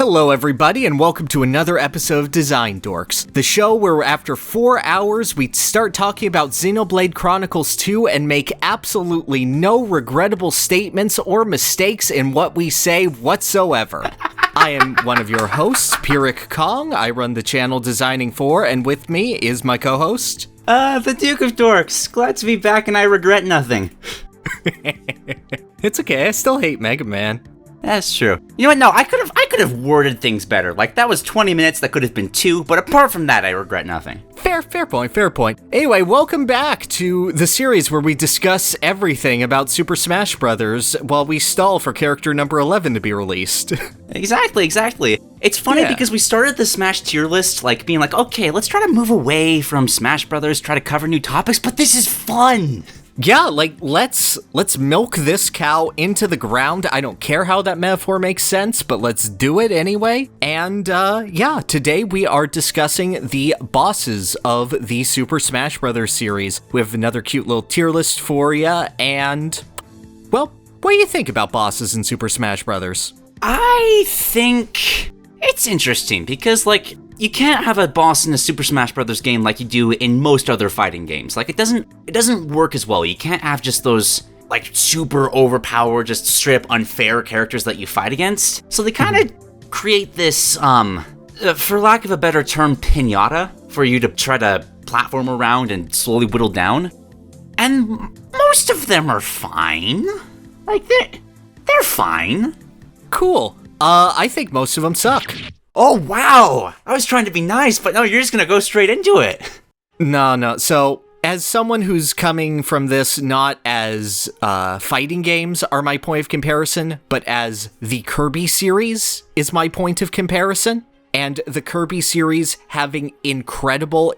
Hello everybody, and welcome to another episode of Design Dorks, the show where after 4 hours we start talking about Xenoblade Chronicles 2 and make absolutely no regrettable statements or mistakes in what we say whatsoever. I am one of your hosts, Pirik Kong. I run the channel Designing For, and with me is my co-host... the Duke of Dorks. Glad to be back and I regret nothing. It's okay, I still hate Mega Man. That's true. You know what? No, I could have worded things better. Like, that was 20 minutes, that could have been 2, but apart from that, I regret nothing. Fair point. Anyway, welcome back to the series where we discuss everything about Super Smash Bros. While we stall for character number 11 to be released. Exactly. It's funny because we started the Smash tier list, like, being like, okay, let's try to move away from Smash Bros., try to cover new topics, but this is fun! Yeah, like, let's milk this cow into the ground. I don't care how that metaphor makes sense, but let's do it anyway. And, today we are discussing the bosses of the Super Smash Bros. Series. We have another cute little tier list for you, and, well, what do you think about bosses in Super Smash Bros.? I think it's interesting, because, like, you can't have a boss in a Super Smash Bros. Game like you do in most other fighting games. Like, it doesn't work as well. You can't have just those, like, super overpowered, just straight up unfair characters that you fight against. So they kind of create this, for lack of a better term, pinata for you to try to platform around and slowly whittle down. And most of them are fine. Like, they're fine. Cool. I think most of them suck. Oh, wow! I was trying to be nice, but no, you're just gonna go straight into it. No. So, as someone who's coming from this not as fighting games are my point of comparison, but as the Kirby series is my point of comparison, and the Kirby series having incredible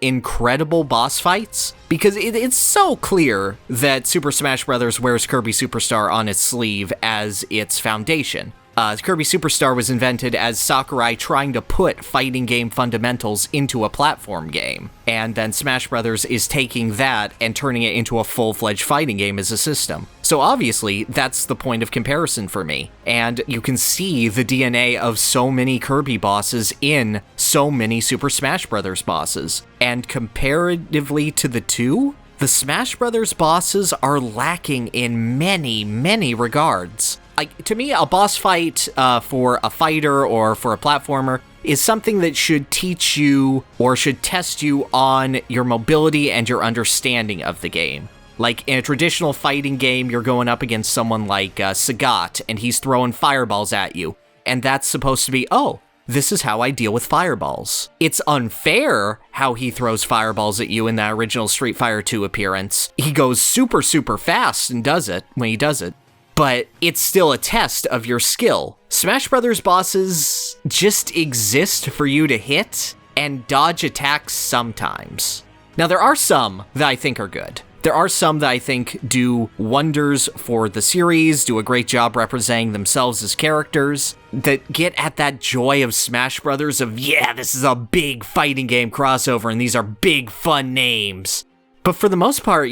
boss fights, because it's so clear that Super Smash Bros. Wears Kirby Superstar on its sleeve as its foundation. Kirby Superstar was invented as Sakurai trying to put fighting game fundamentals into a platform game, and then Smash Bros. Is taking that and turning it into a full-fledged fighting game as a system. So obviously, that's the point of comparison for me, and you can see the DNA of so many Kirby bosses in so many Super Smash Bros. Bosses. And comparatively to the two, the Smash Bros. Bosses are lacking in many regards. Like, to me, a boss fight for a fighter or for a platformer is something that should teach you or should test you on your mobility and your understanding of the game. Like, in a traditional fighting game, you're going up against someone like Sagat, and he's throwing fireballs at you. And that's supposed to be, oh, this is how I deal with fireballs. It's unfair how he throws fireballs at you in that original Street Fighter 2 appearance. He goes super fast and does it when he does it. But it's still a test of your skill. Smash Bros. Bosses just exist for you to hit and dodge attacks sometimes. Now, there are some that I think are good. There are some that I think do wonders for the series, do a great job representing themselves as characters, that get at that joy of Smash Bros. Of, yeah, this is a big fighting game crossover and these are big fun names. But for the most part,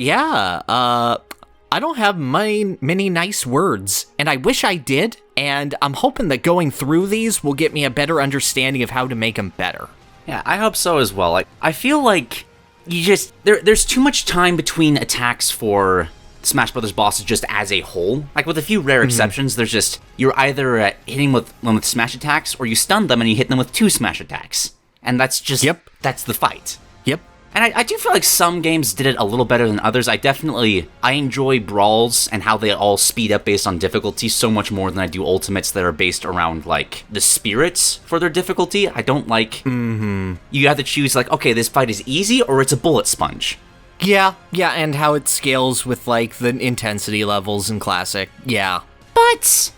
I don't have many nice words, and I wish I did, and I'm hoping that going through these will get me a better understanding of how to make them better. Yeah, I hope so as well. Like, I feel like there's too much time between attacks for Smash Bros. Bosses just as a whole. Like, with a few rare exceptions, there's just, you're either hitting them with smash attacks, or you stun them and you hit them with 2 smash attacks. And that's just, that's the fight. Yep. And I do feel like some games did it a little better than others. I enjoy brawls and how they all speed up based on difficulty so much more than I do ultimates that are based around, like, the spirits for their difficulty. I don't like, you have to choose, like, okay, this fight is easy or it's a bullet sponge. Yeah, and how it scales with, like, the intensity levels in Classic, yeah. But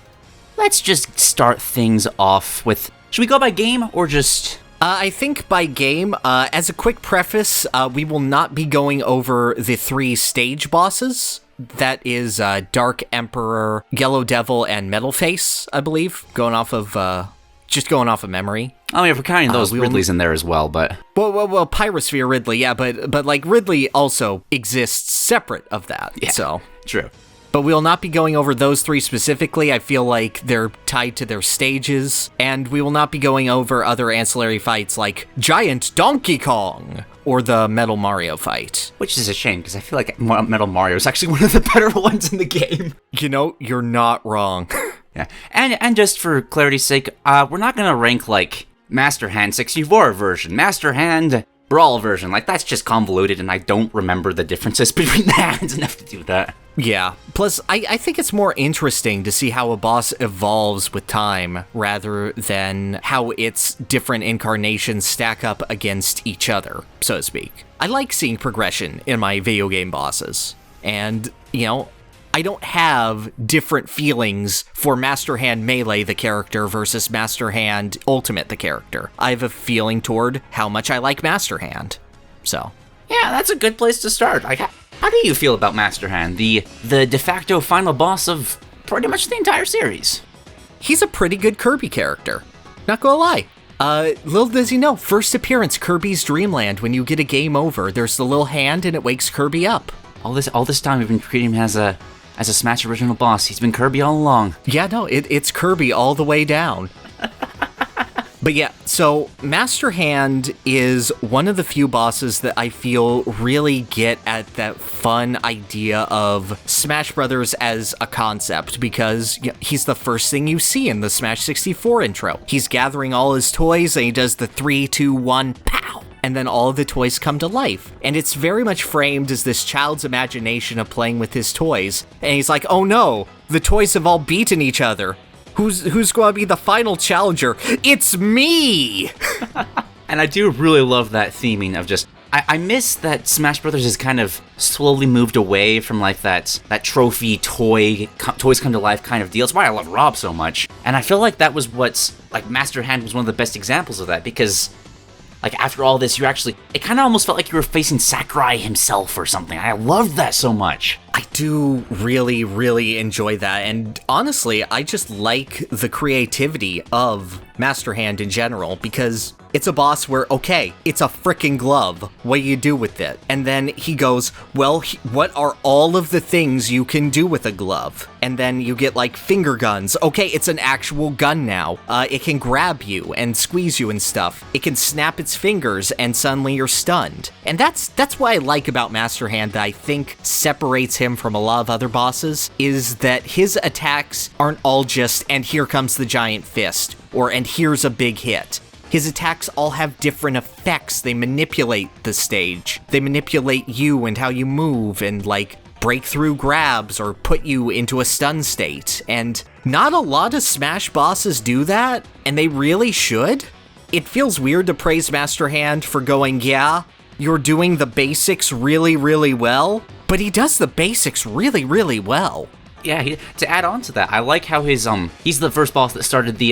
let's just start things off with, should we go by game or just... I think by game, as a quick preface, we will not be going over the 3 stage bosses. That is Dark Emperor, Yellow Devil, and Metal Face, I believe, going off of memory. I mean, if we're counting those, Ridley's in there as well, but... Well, Pyrosphere Ridley, yeah, but like, Ridley also exists separate of that, yeah, so... True. But we will not be going over those 3 specifically. I feel like they're tied to their stages. And we will not be going over other ancillary fights like Giant Donkey Kong or the Metal Mario fight. Which is a shame, because I feel like Metal Mario is actually one of the better ones in the game. You know, you're not wrong. Yeah, and just for clarity's sake, we're not gonna rank, like, Master Hand 64 version, Master Hand Brawl version. Like, that's just convoluted, and I don't remember the differences between the hands enough to do that. Yeah. Plus, I think it's more interesting to see how a boss evolves with time rather than how its different incarnations stack up against each other, so to speak. I like seeing progression in my video game bosses. And, you know, I don't have different feelings for Master Hand Melee, the character, versus Master Hand Ultimate, the character. I have a feeling toward how much I like Master Hand. So. Yeah, that's a good place to start. Like, how do you feel about Master Hand, the de facto final boss of pretty much the entire series? He's a pretty good Kirby character. Not gonna lie. Little does he know, first appearance, Kirby's Dream Land. When you get a game over, there's the little hand and it wakes Kirby up. All this time we've been treating him as a Smash original boss. He's been Kirby all along. Yeah, no, it's Kirby all the way down. But yeah, so Master Hand is one of the few bosses that I feel really get at that fun idea of Smash Brothers as a concept, because he's the first thing you see in the Smash 64 intro. He's gathering all his toys and he does the 3, 2, 1, pow! And then all of the toys come to life. And it's very much framed as this child's imagination of playing with his toys. And he's like, oh no, the toys have all beaten each other. Who's going to be the final challenger? It's me! And I do really love that theming of just... I miss that Smash Brothers has kind of slowly moved away from like that trophy toys come to life kind of deal. It's why I love Rob so much. And I feel like that was what's... Like, Master Hand was one of the best examples of that, because... Like, after all this, it kind of almost felt like you were facing Sakurai himself or something. I loved that so much. I do really, really enjoy that, and honestly, I just like the creativity of Master Hand in general, because it's a boss where, okay, it's a frickin' glove, what do you do with it? And then he goes, well, what are all of the things you can do with a glove? And then you get, like, finger guns. Okay, it's an actual gun now. It can grab you and squeeze you and stuff. It can snap its fingers and suddenly you're stunned. And that's what I like about Master Hand that I think separates him from a lot of other bosses, is that his attacks aren't all just, and here comes the giant fist, or and here's a big hit. His attacks all have different effects. They manipulate the stage. They manipulate you and how you move, and like breakthrough grabs or put you into a stun state. And not a lot of Smash bosses do that, and they really should. It feels weird to praise Master Hand for going, yeah, you're doing the basics really, really well, but he does the basics really, really well. Yeah, to add on to that, I like how he's the first boss that started the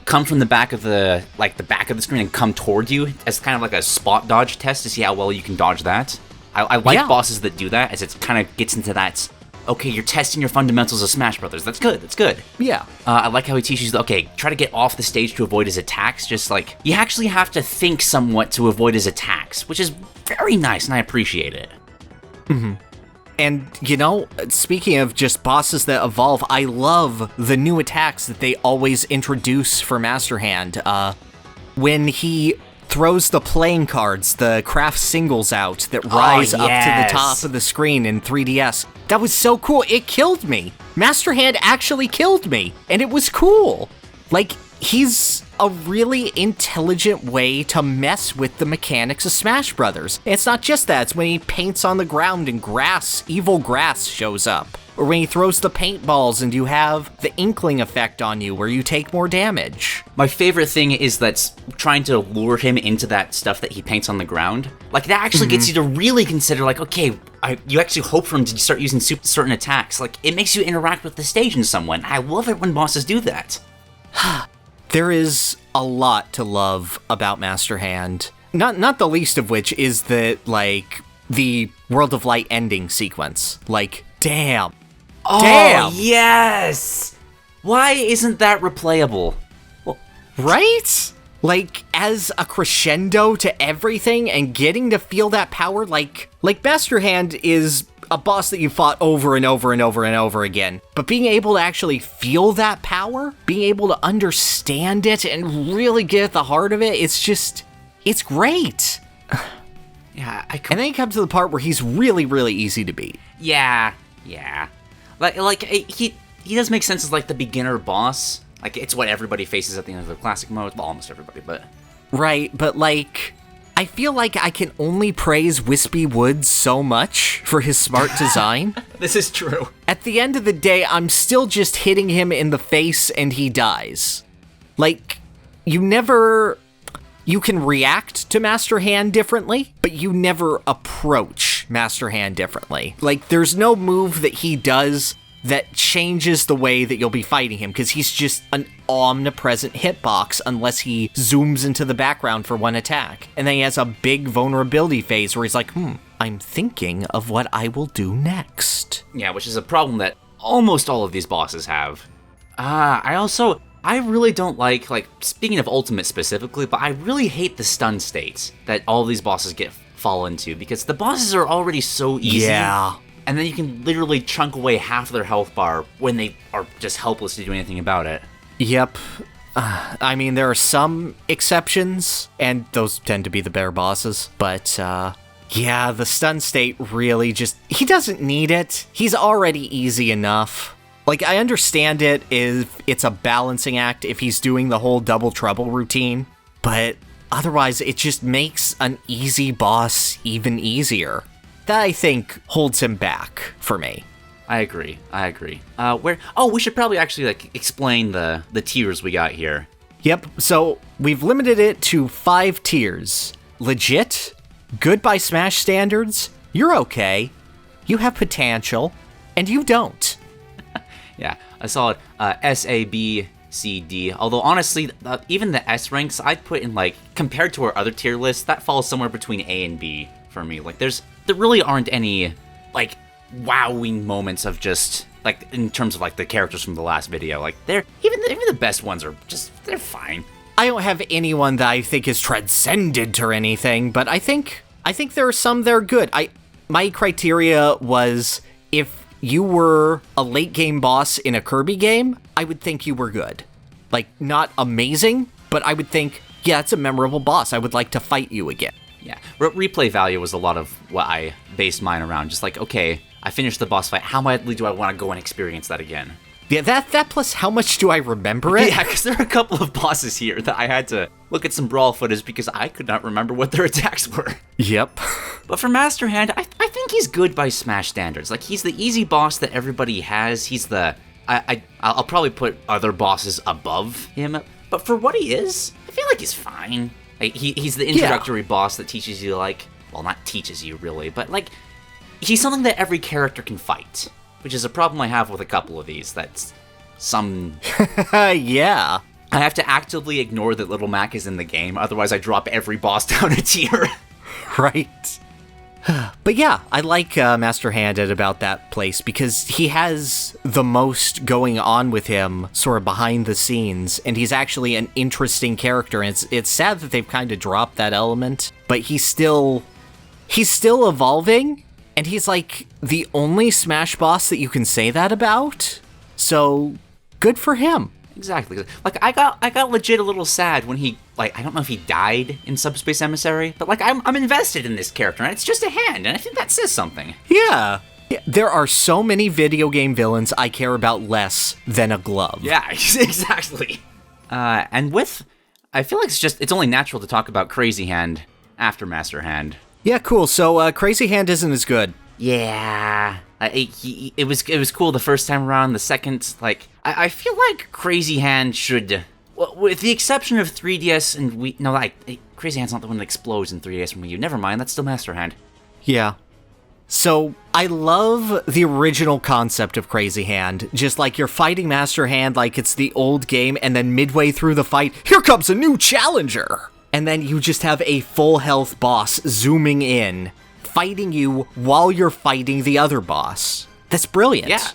come from the back of the screen and come toward you as kind of like a spot dodge test to see how well you can dodge that. I like bosses that do that, as it kind of gets into that, okay, you're testing your fundamentals of Smash Brothers. That's good. Yeah. I like how he teaches you, okay, try to get off the stage to avoid his attacks. Just like, you actually have to think somewhat to avoid his attacks, which is very nice, and I appreciate it. Mm-hmm. And, you know, speaking of just bosses that evolve, I love the new attacks that they always introduce for Master Hand. When he throws the playing cards, the craft singles out that rise up to the top of the screen in 3DS. That was so cool. It killed me. Master Hand actually killed me, and it was cool. Like, he's a really intelligent way to mess with the mechanics of Smash Brothers. And it's not just that, it's when he paints on the ground and evil grass shows up. Or when he throws the paintballs and you have the inkling effect on you where you take more damage. My favorite thing is that's trying to lure him into that stuff that he paints on the ground. Like, that actually gets you to really consider, like, okay, you actually hope for him to start using certain attacks. Like, it makes you interact with the stage in some way. I love it when bosses do that. There is a lot to love about Master Hand. Not the least of which is that, like, the World of Light ending sequence. Like, damn. Oh, damn! Yes! Why isn't that replayable? Well, right? like, as a crescendo to everything and getting to feel that power, like Master Hand is a boss that you fought over and over and over and over again. But being able to actually feel that power, being able to understand it and really get at the heart of it, it's great. Yeah, and then you come to the part where he's really, really easy to beat. Yeah. Like he does make sense as like the beginner boss. Like it's what everybody faces at the end of the classic mode. Well, almost everybody, but right. But like, I feel like I can only praise Wispy Woods so much for his smart design. This is true. At the end of the day, I'm still just hitting him in the face and he dies. Like, you can react to Master Hand differently, but you never approach Master Hand differently. Like, there's no move that he does that changes the way that you'll be fighting him, because he's just an omnipresent hitbox unless he zooms into the background for one attack. And then he has a big vulnerability phase where he's like, I'm thinking of what I will do next. Yeah, which is a problem that almost all of these bosses have. I really don't like, speaking of Ultimate specifically, but I really hate the stun states that all these bosses fall into, because the bosses are already so easy. Yeah. And then you can literally chunk away half their health bar when they are just helpless to do anything about it. Yep. I mean, there are some exceptions, and those tend to be the bear bosses, but, yeah, the stun state really he doesn't need it. He's already easy enough. Like, I understand it if it's a balancing act if he's doing the whole double trouble routine, but otherwise it just makes an easy boss even easier. That, I think, holds him back for me. I agree. We should probably actually, explain the tiers we got here. Yep, so we've limited it to 5 tiers. Legit, good by Smash standards, you're okay, you have potential, and you don't. Yeah, I saw it, S, A, B, C, D. Although, honestly, even the S ranks, I'd put in, compared to our other tier lists, that falls somewhere between A and B for me. There really aren't any, wowing moments of just, in terms of, the characters from the last video. They're, even the best ones are they're fine. I don't have anyone that I think is transcendent or anything, but I think there are some that are good. My criteria was, if you were a late game boss in a Kirby game, I would think you were good. Not amazing, but I would think, yeah, it's a memorable boss. I would like to fight you again. Yeah, replay value was a lot of what I based mine around. Just okay, I finished the boss fight. How badly do I want to go and experience that again? Yeah, that plus how much do I remember it? Yeah, because there are a couple of bosses here that I had to look at some brawl footage because I could not remember what their attacks were. Yep. But for Master Hand, I think he's good by Smash standards. He's the easy boss that everybody has. He's the... I'll probably put other bosses above him, but for what he is, I feel like he's fine. He's the introductory boss that teaches you, well, not teaches you, really, but, he's something that every character can fight, which is a problem I have with a couple of these, that's some... Yeah. I have to actively ignore that Little Mac is in the game, otherwise I drop every boss down a tier. Right. But yeah, I like Master Hand at about that place because he has the most going on with him sort of behind the scenes, and he's actually an interesting character, and it's sad that they've kind of dropped that element, but he's still evolving, and he's the only Smash boss that you can say that about, so good for him. Exactly. I got legit a little sad when he, I don't know if he died in Subspace Emissary, but, I'm invested in this character, and it's just a hand, and I think that says something. Yeah. There are so many video game villains I care about less than a glove. Yeah, exactly. And I feel like it's only natural to talk about Crazy Hand after Master Hand. Yeah, cool. So, Crazy Hand isn't as good. Yeah. It was cool the first time around. The second, I feel like Crazy Hand should, well, with the exception of 3DS and Wii. No, Crazy Hand's not the one that explodes in 3DS and Wii U. Never mind, that's still Master Hand. Yeah. So I love the original concept of Crazy Hand. Just you're fighting Master Hand like it's the old game, and then midway through the fight, here comes a new challenger, and then you just have a full health boss zooming in, fighting you while you're fighting the other boss. That's brilliant. Yeah.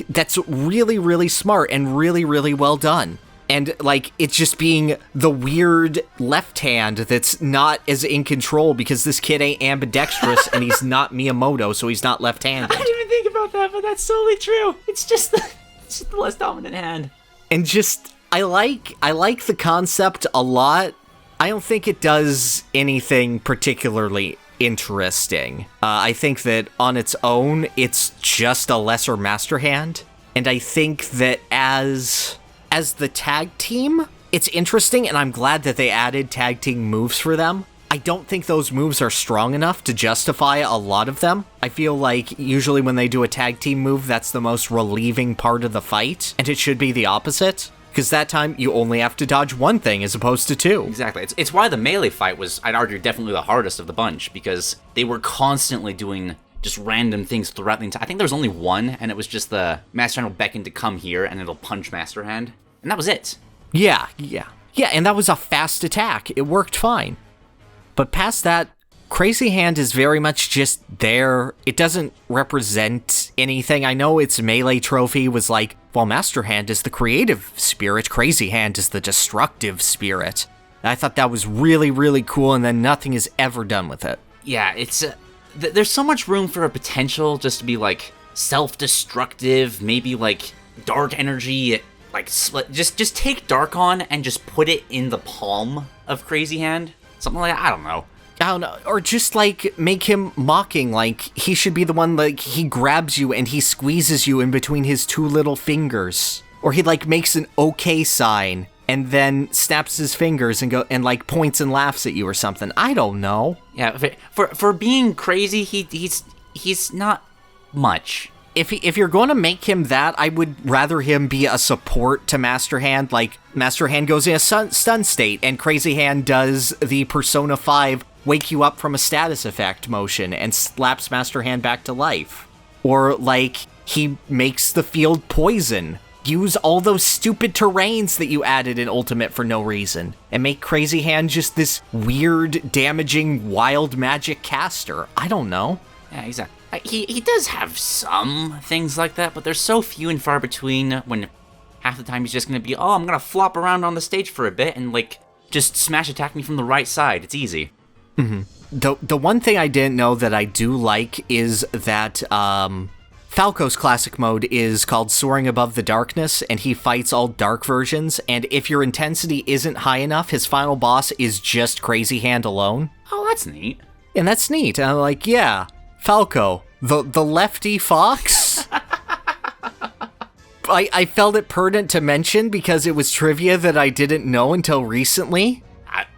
That's really, really smart and really, really well done. And, like, it's just being the weird left hand that's not as in control because this kid ain't ambidextrous and he's not Miyamoto, so he's not left-handed. I didn't even think about that, but that's solely true. It's just the less dominant hand. And just, I like the concept a lot. I don't think it does anything particularly interesting. I think that on its own, it's just a lesser master hand. And I think that as the tag team, it's interesting, and I'm glad that they added tag team moves for them. I don't think those moves are strong enough to justify a lot of them. I feel like usually when they do a tag team move, that's the most relieving part of the fight, and it should be the opposite. Because that time, you only have to dodge one thing as opposed to two. Exactly. It's why the melee fight was, I'd argue, definitely the hardest of the bunch, because they were constantly doing just random things throughout the entire... I think there was only one, and it was just the Master Hand will beckon to come here, and it'll punch Master Hand. And that was it. Yeah, and that was a fast attack. It worked fine. But past that, Crazy Hand is very much just there. It doesn't represent anything. I know its melee trophy was like, well, Master Hand is the creative spirit, Crazy Hand is the destructive spirit. I thought that was really, really cool, and then nothing is ever done with it. Yeah, it's... there's so much room for a potential just to be, like, self-destructive, maybe, like, dark energy... Like, just take Dharkon and just put it in the palm of Crazy Hand. Something like that. I don't know. Or just, like, make him mocking. Like, he should be the one, like, he grabs you and he squeezes you in between his two little fingers. Or he, like, makes an okay sign and then snaps his fingers and like, points and laughs at you or something. I don't know. Yeah, for being crazy, he's not much. If you're going to make him that, I would rather him be a support to Master Hand. Like, Master Hand goes in a stun state, and Crazy Hand does the Persona 5 wake you up from a status effect motion and slaps Master Hand back to life. Or, like, he makes the field poison. Use all those stupid terrains that you added in Ultimate for no reason, and make Crazy Hand just this weird, damaging, wild magic caster. I don't know. Yeah, exactly. He does have some things like that, but they're so few and far between when half the time he's just going to be, oh, I'm going to flop around on the stage for a bit and, like, just smash attack me from the right side. It's easy. Mm-hmm. The one thing I didn't know that I do like is that Falco's classic mode is called Soaring Above the Darkness, and he fights all dark versions, and if your intensity isn't high enough, his final boss is just Crazy Hand alone. Oh, that's neat. And that's neat. And I'm like, yeah... Falco, the lefty fox? I felt it pertinent to mention because it was trivia that I didn't know until recently.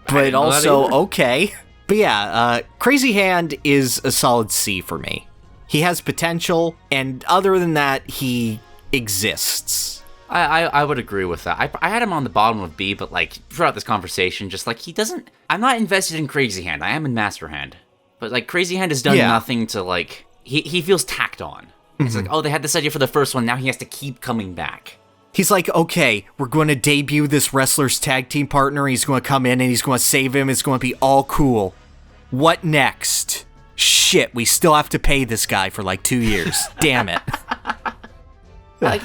But also, okay. But yeah, Crazy Hand is a solid C for me. He has potential, and other than that, he exists. I would agree with that. I had him on the bottom of B, but, like, throughout this conversation, just, like, he doesn't... I'm not invested in Crazy Hand. I am in Master Hand. But, like, Crazy Hand has done nothing to, like... He feels tacked on. Mm-hmm. It's like, oh, they had this idea for the first one, now he has to keep coming back. He's like, okay, we're going to debut this wrestler's tag team partner, he's going to come in and he's going to save him, it's going to be all cool. What next? Shit, we still have to pay this guy for, like, 2 years. Damn it. Like,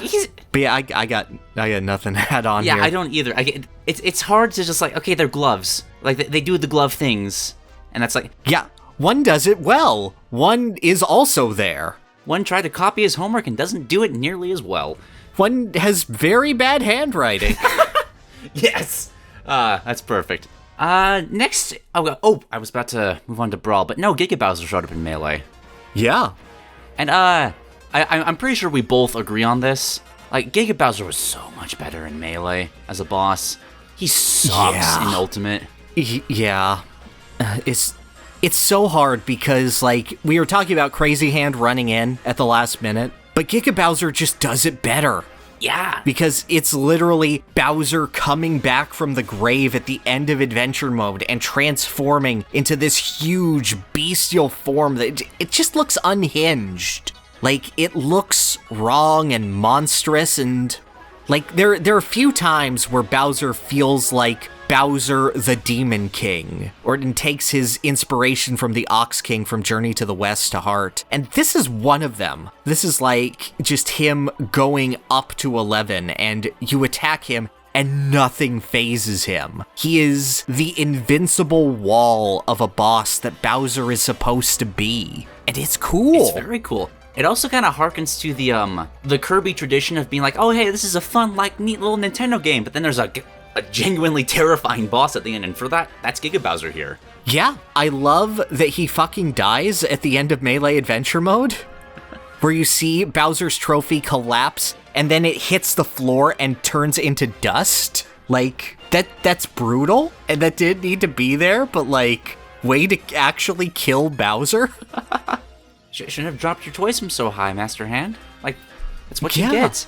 But yeah, I got nothing to add on here. Yeah, I don't either. It's hard to just, like, okay, they're gloves. Like, they do the glove things, and that's like... Yeah. One does it well. One is also there. One tried to copy his homework and doesn't do it nearly as well. One has very bad handwriting. Yes! That's perfect. Next... Oh, I was about to move on to Brawl, but no, Giga Bowser showed up in Melee. Yeah. And, I'm pretty sure we both agree on this. Like, Giga Bowser was so much better in Melee as a boss. He sucks in Ultimate. Yeah. It's so hard because, like, we were talking about Crazy Hand running in at the last minute, but Giga Bowser just does it better. Yeah. Because it's literally Bowser coming back from the grave at the end of Adventure Mode and transforming into this huge bestial form that it just looks unhinged. Like, it looks wrong and monstrous, and, like, there are a few times where Bowser feels like Bowser the Demon King, or it takes his inspiration from the Ox King from Journey to the West to heart. And this is one of them. This is like just him going up to 11, and you attack him, and nothing phases him. He is the invincible wall of a boss that Bowser is supposed to be. And it's cool. It's very cool. It also kind of harkens to the Kirby tradition of being like, oh, hey, this is a fun, like, neat little Nintendo game, but then there's a genuinely terrifying boss at the end, and for that's Giga Bowser here. Yeah, I love that he fucking dies at the end of Melee Adventure Mode, where you see Bowser's trophy collapse, and then it hits the floor and turns into dust. Like, that's brutal, and that didn't need to be there, but, like, way to actually kill Bowser. Shouldn't have dropped your toys from so high, Master Hand. Like, that's what you get.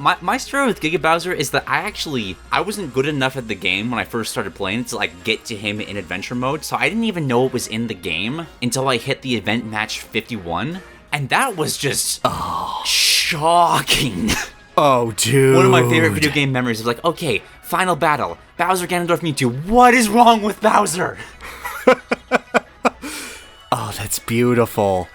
My story with Giga Bowser is that I wasn't good enough at the game when I first started playing to, like, get to him in adventure mode, so I didn't even know it was in the game until I hit the event match 51, and that was just shocking. Oh, dude. One of my favorite video game memories of, like, okay, final battle, Bowser, Ganondorf, Mewtwo, what is wrong with Bowser? Oh, that's beautiful.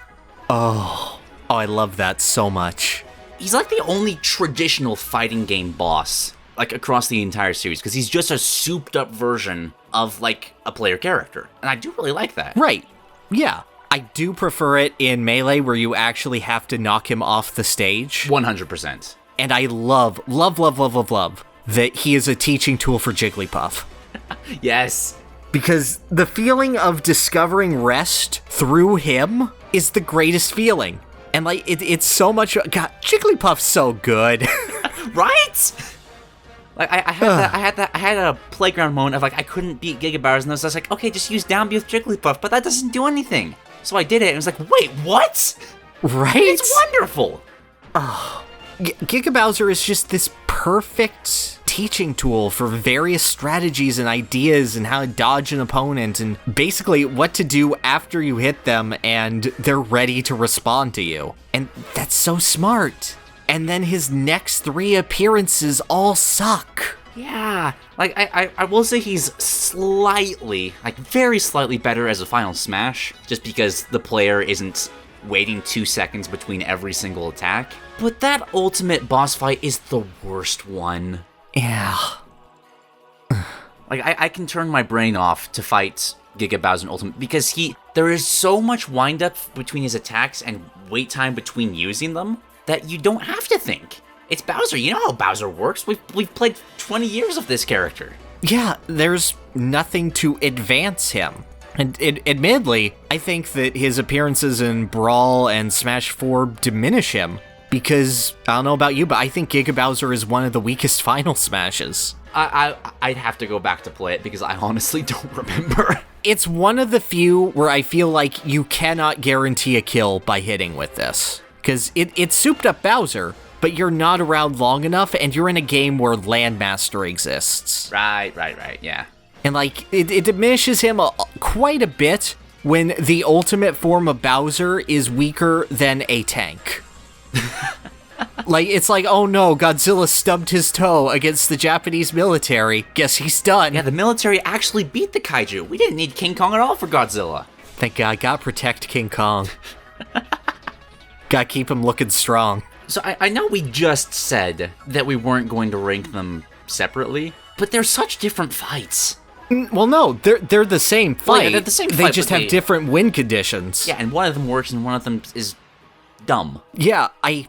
Oh, I love that so much. He's like the only traditional fighting game boss, like, across the entire series, because he's just a souped-up version of, like, a player character. And I do really like that. Right. Yeah. I do prefer it in Melee, where you actually have to knock him off the stage. 100%. And I love that he is a teaching tool for Jigglypuff. Yes. Because the feeling of discovering rest through him is the greatest feeling. And, like, it's so much... God, Jigglypuff's so good. Right? Like, I had a playground moment of, like, I couldn't beat Giga Bowser, and I was like, okay, just use down B with Jigglypuff, but that doesn't do anything. So I did it, and I was like, wait, what? Right? It's wonderful. Oh, Giga Bowser is just this perfect teaching tool for various strategies and ideas and how to dodge an opponent and basically what to do after you hit them and they're ready to respond to you. And that's so smart. And then his next 3 appearances all suck. Yeah, like, I will say he's slightly, like, very slightly better as a final smash, just because the player isn't waiting 2 seconds between every single attack. But that ultimate boss fight is the worst one. Yeah. Like, I can turn my brain off to fight Giga Bowser in Ultimate, because there is so much wind-up between his attacks and wait time between using them that you don't have to think. It's Bowser. You know how Bowser works. We've played 20 years of this character. Yeah, there's nothing to advance him. And admittedly, I think that his appearances in Brawl and Smash 4 diminish him. Because, I don't know about you, but I think Giga Bowser is one of the weakest final smashes. I'd have to go back to play it because I honestly don't remember. It's one of the few where I feel like you cannot guarantee a kill by hitting with this. Because it's souped up Bowser, but you're not around long enough and you're in a game where Landmaster exists. Right, yeah. And, like, it diminishes him quite a bit when the ultimate form of Bowser is weaker than a tank. Like, it's like, oh no, Godzilla stubbed his toe against the Japanese military. Guess he's done. Yeah, the military actually beat the kaiju. We didn't need King Kong at all for Godzilla. Thank God, gotta protect King Kong. Gotta keep him looking strong. So I know we just said that we weren't going to rank them separately, but they're such different fights. Well, no, they're the same fight. Well, yeah, they're the same They fight, just but have different win conditions. Yeah, and one of them works and one of them is dumb. Yeah, I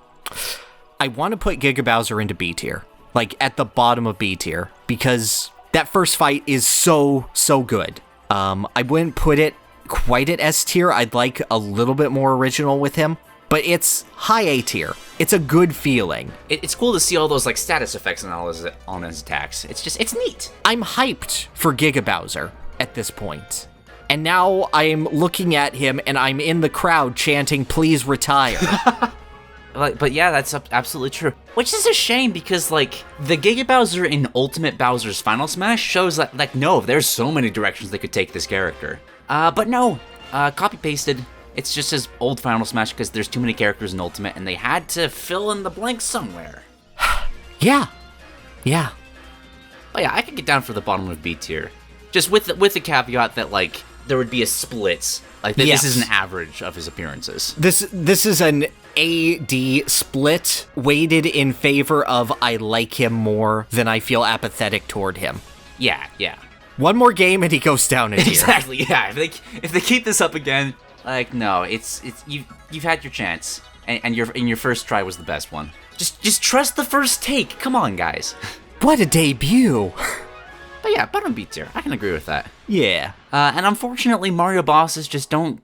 want to put Giga Bowser into B tier. Like, at the bottom of B tier. Because that first fight is so good. I wouldn't put it quite at S tier. I'd like a little bit more original with him. But it's high A tier. It's a good feeling. It's cool to see all those, like, status effects and all on his attacks. It's neat. I'm hyped for Giga Bowser at this point. And now I'm looking at him and I'm in the crowd chanting, please retire. But yeah, that's absolutely true. Which is a shame because, like, the Giga Bowser in Ultimate Bowser's Final Smash shows that, like, no, there's so many directions they could take this character. But no, copy-pasted. It's just his old Final Smash because there's too many characters in Ultimate and they had to fill in the blanks somewhere. Yeah. But yeah, I could get down for the bottom of B tier. Just with the caveat that, like, there would be a split. Like, this is an average of his appearances. This is an A-D split weighted in favor of I like him more than I feel apathetic toward him. Yeah. One more game and he goes down a tier. Exactly, yeah. If they keep this up again, like, no, it's you've had your chance, and your first try was the best one. Just trust the first take. Come on, guys. What a debut. But yeah, bottom B tier. I can agree with that. Yeah. And unfortunately, Mario bosses just don't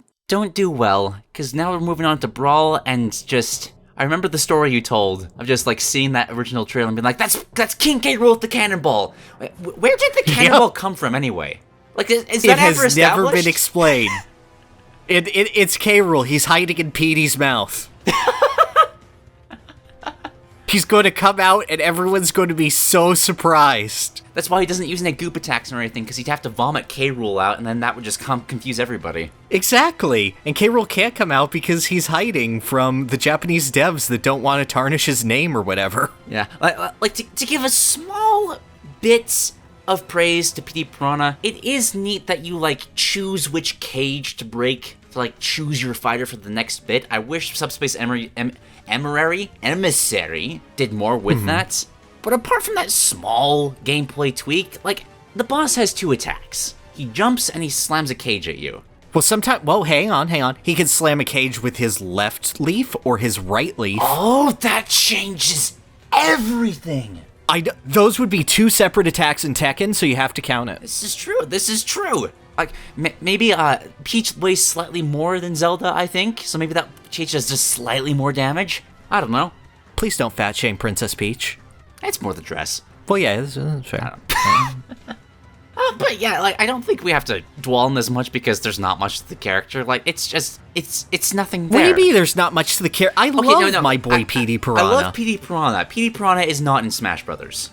do well, because now we're moving on to Brawl, and just... I remember the story you told of just, like, seeing that original trailer and being like, that's King K. Rool with the cannonball. Where did the cannonball come from, anyway? Like, is that ever established? It has never been explained. It's K. Rool. He's hiding in Petey's mouth. He's going to come out, and everyone's going to be so surprised. That's why he doesn't use any goop attacks or anything, because he'd have to vomit K. Rool out, and then that would just confuse everybody. Exactly. And K. Rool can't come out because he's hiding from the Japanese devs that don't want to tarnish his name or whatever. Yeah. Like to give a small bit of praise to Petey Piranha, it is neat that you, like, choose which cage to break to, like, choose your fighter for the next bit. I wish Subspace Emissary did more with that. But apart from that small gameplay tweak, like, the boss has 2 attacks. He jumps and he slams a cage at you. Well, hang on. He can slam a cage with his left leaf or his right leaf. Oh, that changes everything. Those would be 2 separate attacks in Tekken, so you have to count it. This is true. Like, maybe Peach weighs slightly more than Zelda, I think, so maybe that Peach does just slightly more damage? I don't know. Please don't fat shame Princess Peach. It's more the dress. Well, yeah, that's fair. But yeah, like, I don't think we have to dwell on this much because there's not much to the character. Like, it's nothing there. Maybe there's not much to the character. I love my boy Petey Piranha. I love Petey Piranha. Petey Piranha is not in Smash Brothers.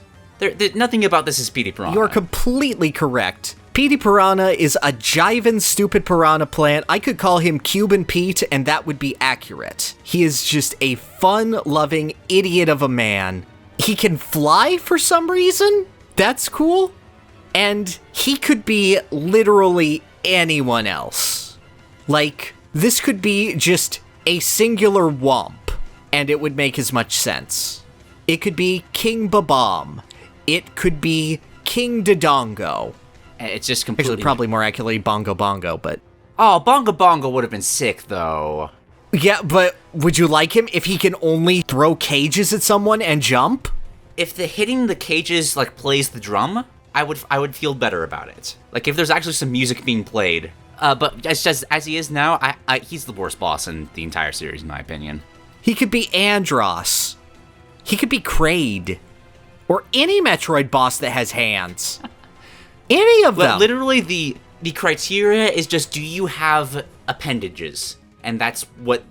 Nothing about this is Petey Piranha. You're completely correct. Petey Piranha is a jivin' stupid piranha plant. I could call him Cuban Pete, and that would be accurate. He is just a fun-loving idiot of a man. He can fly for some reason. That's cool. And he could be literally anyone else. Like, this could be just a singular womp, and it would make as much sense. It could be King Babam. It could be King Dodongo. It's just completely... Actually, probably more accurately Bongo Bongo, but... Oh, Bongo Bongo would have been sick, though. Yeah, but would you like him if he can only throw cages at someone and jump? If the hitting the cages, like, plays the drum, I would feel better about it. Like, if there's actually some music being played. But as he is now, he's the worst boss in the entire series, in my opinion. He could be Andross. He could be Kraid. Or any Metroid boss that has hands. Any of them. Literally, the criteria is just, do you have appendages? And that's what...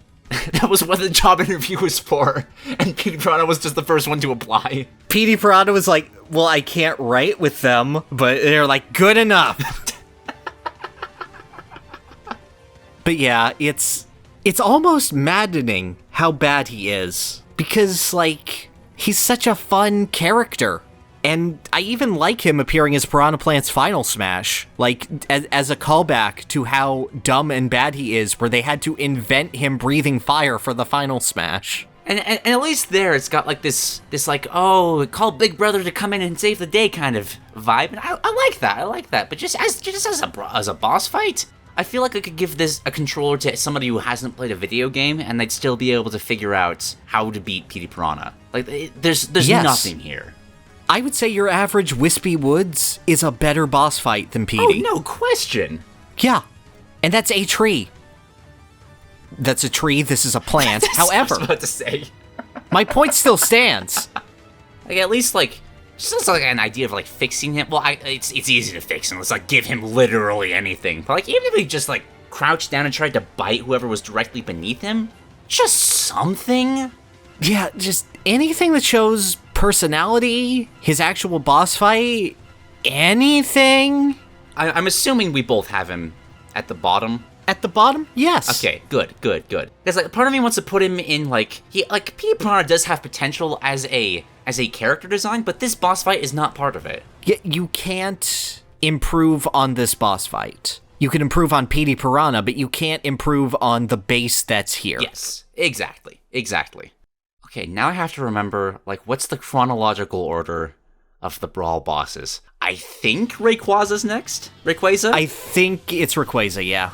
that was what the job interview was for. And Petey Piranha was just the first one to apply. Petey Piranha was like, well, I can't write with them. But they're like, good enough. But yeah, it's almost maddening how bad he is. Because, like, he's such a fun character. And I even like him appearing as Piranha Plant's Final Smash, like, as a callback to how dumb and bad he is, where they had to invent him breathing fire for the Final Smash. And at least there, it's got, like, this like, oh, call Big Brother to come in and save the day kind of vibe, and I like that, but just as a boss fight, I feel like I could give this a controller to somebody who hasn't played a video game, and they'd still be able to figure out how to beat Petey Piranha. Like, there's nothing here. I would say your average Wispy Woods is a better boss fight than Petey. Oh, no question. Yeah, and that's a tree. That's a tree, this is a plant. However, I was about to say. My point still stands. Like, at least, like, just like an idea of, like, fixing him. Well, it's easy to fix him. Let's, like, give him literally anything. But, like, even if he just, like, crouched down and tried to bite whoever was directly beneath him, just something. Yeah, just anything that shows personality, his actual boss fight, anything. I'm assuming we both have him at the bottom. At the bottom? Yes. Okay, good. Because, like, part of me wants to put him in, like, Petey Piranha does have potential as a character design, but this boss fight is not part of it. Yeah, you can't improve on this boss fight. You can improve on Petey Piranha, but you can't improve on the base that's here. Yes, exactly. Okay, now I have to remember, like, what's the chronological order of the Brawl bosses? I think Rayquaza's next? Rayquaza? I think it's Rayquaza, yeah.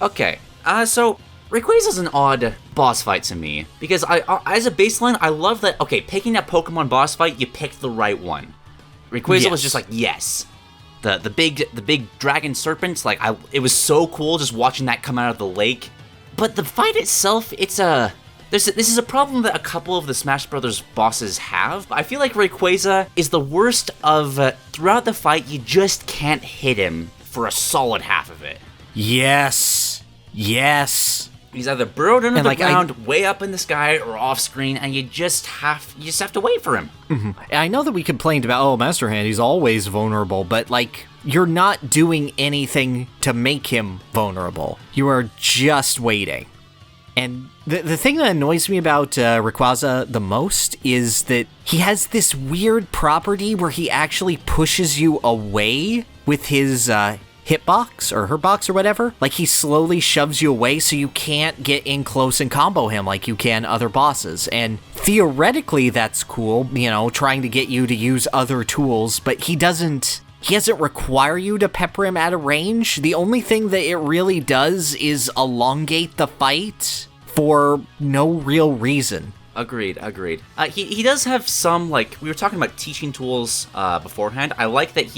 Okay, so Rayquaza's an odd boss fight to me, because I as a baseline, I love that, okay, picking that Pokemon boss fight, you picked the right one. Rayquaza was just like, yes. The big dragon serpents, like, it was so cool just watching that come out of the lake. But the fight itself, this is a problem that a couple of the Smash Brothers bosses have. I feel like Rayquaza is the worst of, throughout the fight, you just can't hit him for a solid half of it. Yes. He's either burrowed under the ground, way up in the sky, or off screen, and you just have to wait for him. Mm-hmm. I know that we complained about, Master Hand, he's always vulnerable, but, like, you're not doing anything to make him vulnerable. You are just waiting. And the thing that annoys me about Rayquaza the most is that he has this weird property where he actually pushes you away with his hitbox or herbox or whatever. Like, he slowly shoves you away so you can't get in close and combo him like you can other bosses. And theoretically, that's cool, trying to get you to use other tools, but he doesn't require you to pepper him out of range. The only thing that it really does is elongate the fight for no real reason. Agreed. He does have some, like, we were talking about teaching tools beforehand. I like that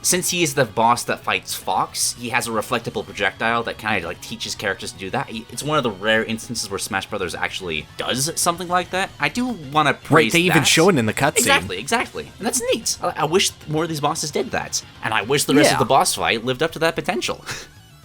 since he is the boss that fights Fox, he has a reflectable projectile that kind of, like, teaches characters to do that. It's one of the rare instances where Smash Brothers actually does something like that. I do want to praise they even show it in the cutscene. Exactly. And that's neat. I wish more of these bosses did that. And I wish the rest of the boss fight lived up to that potential.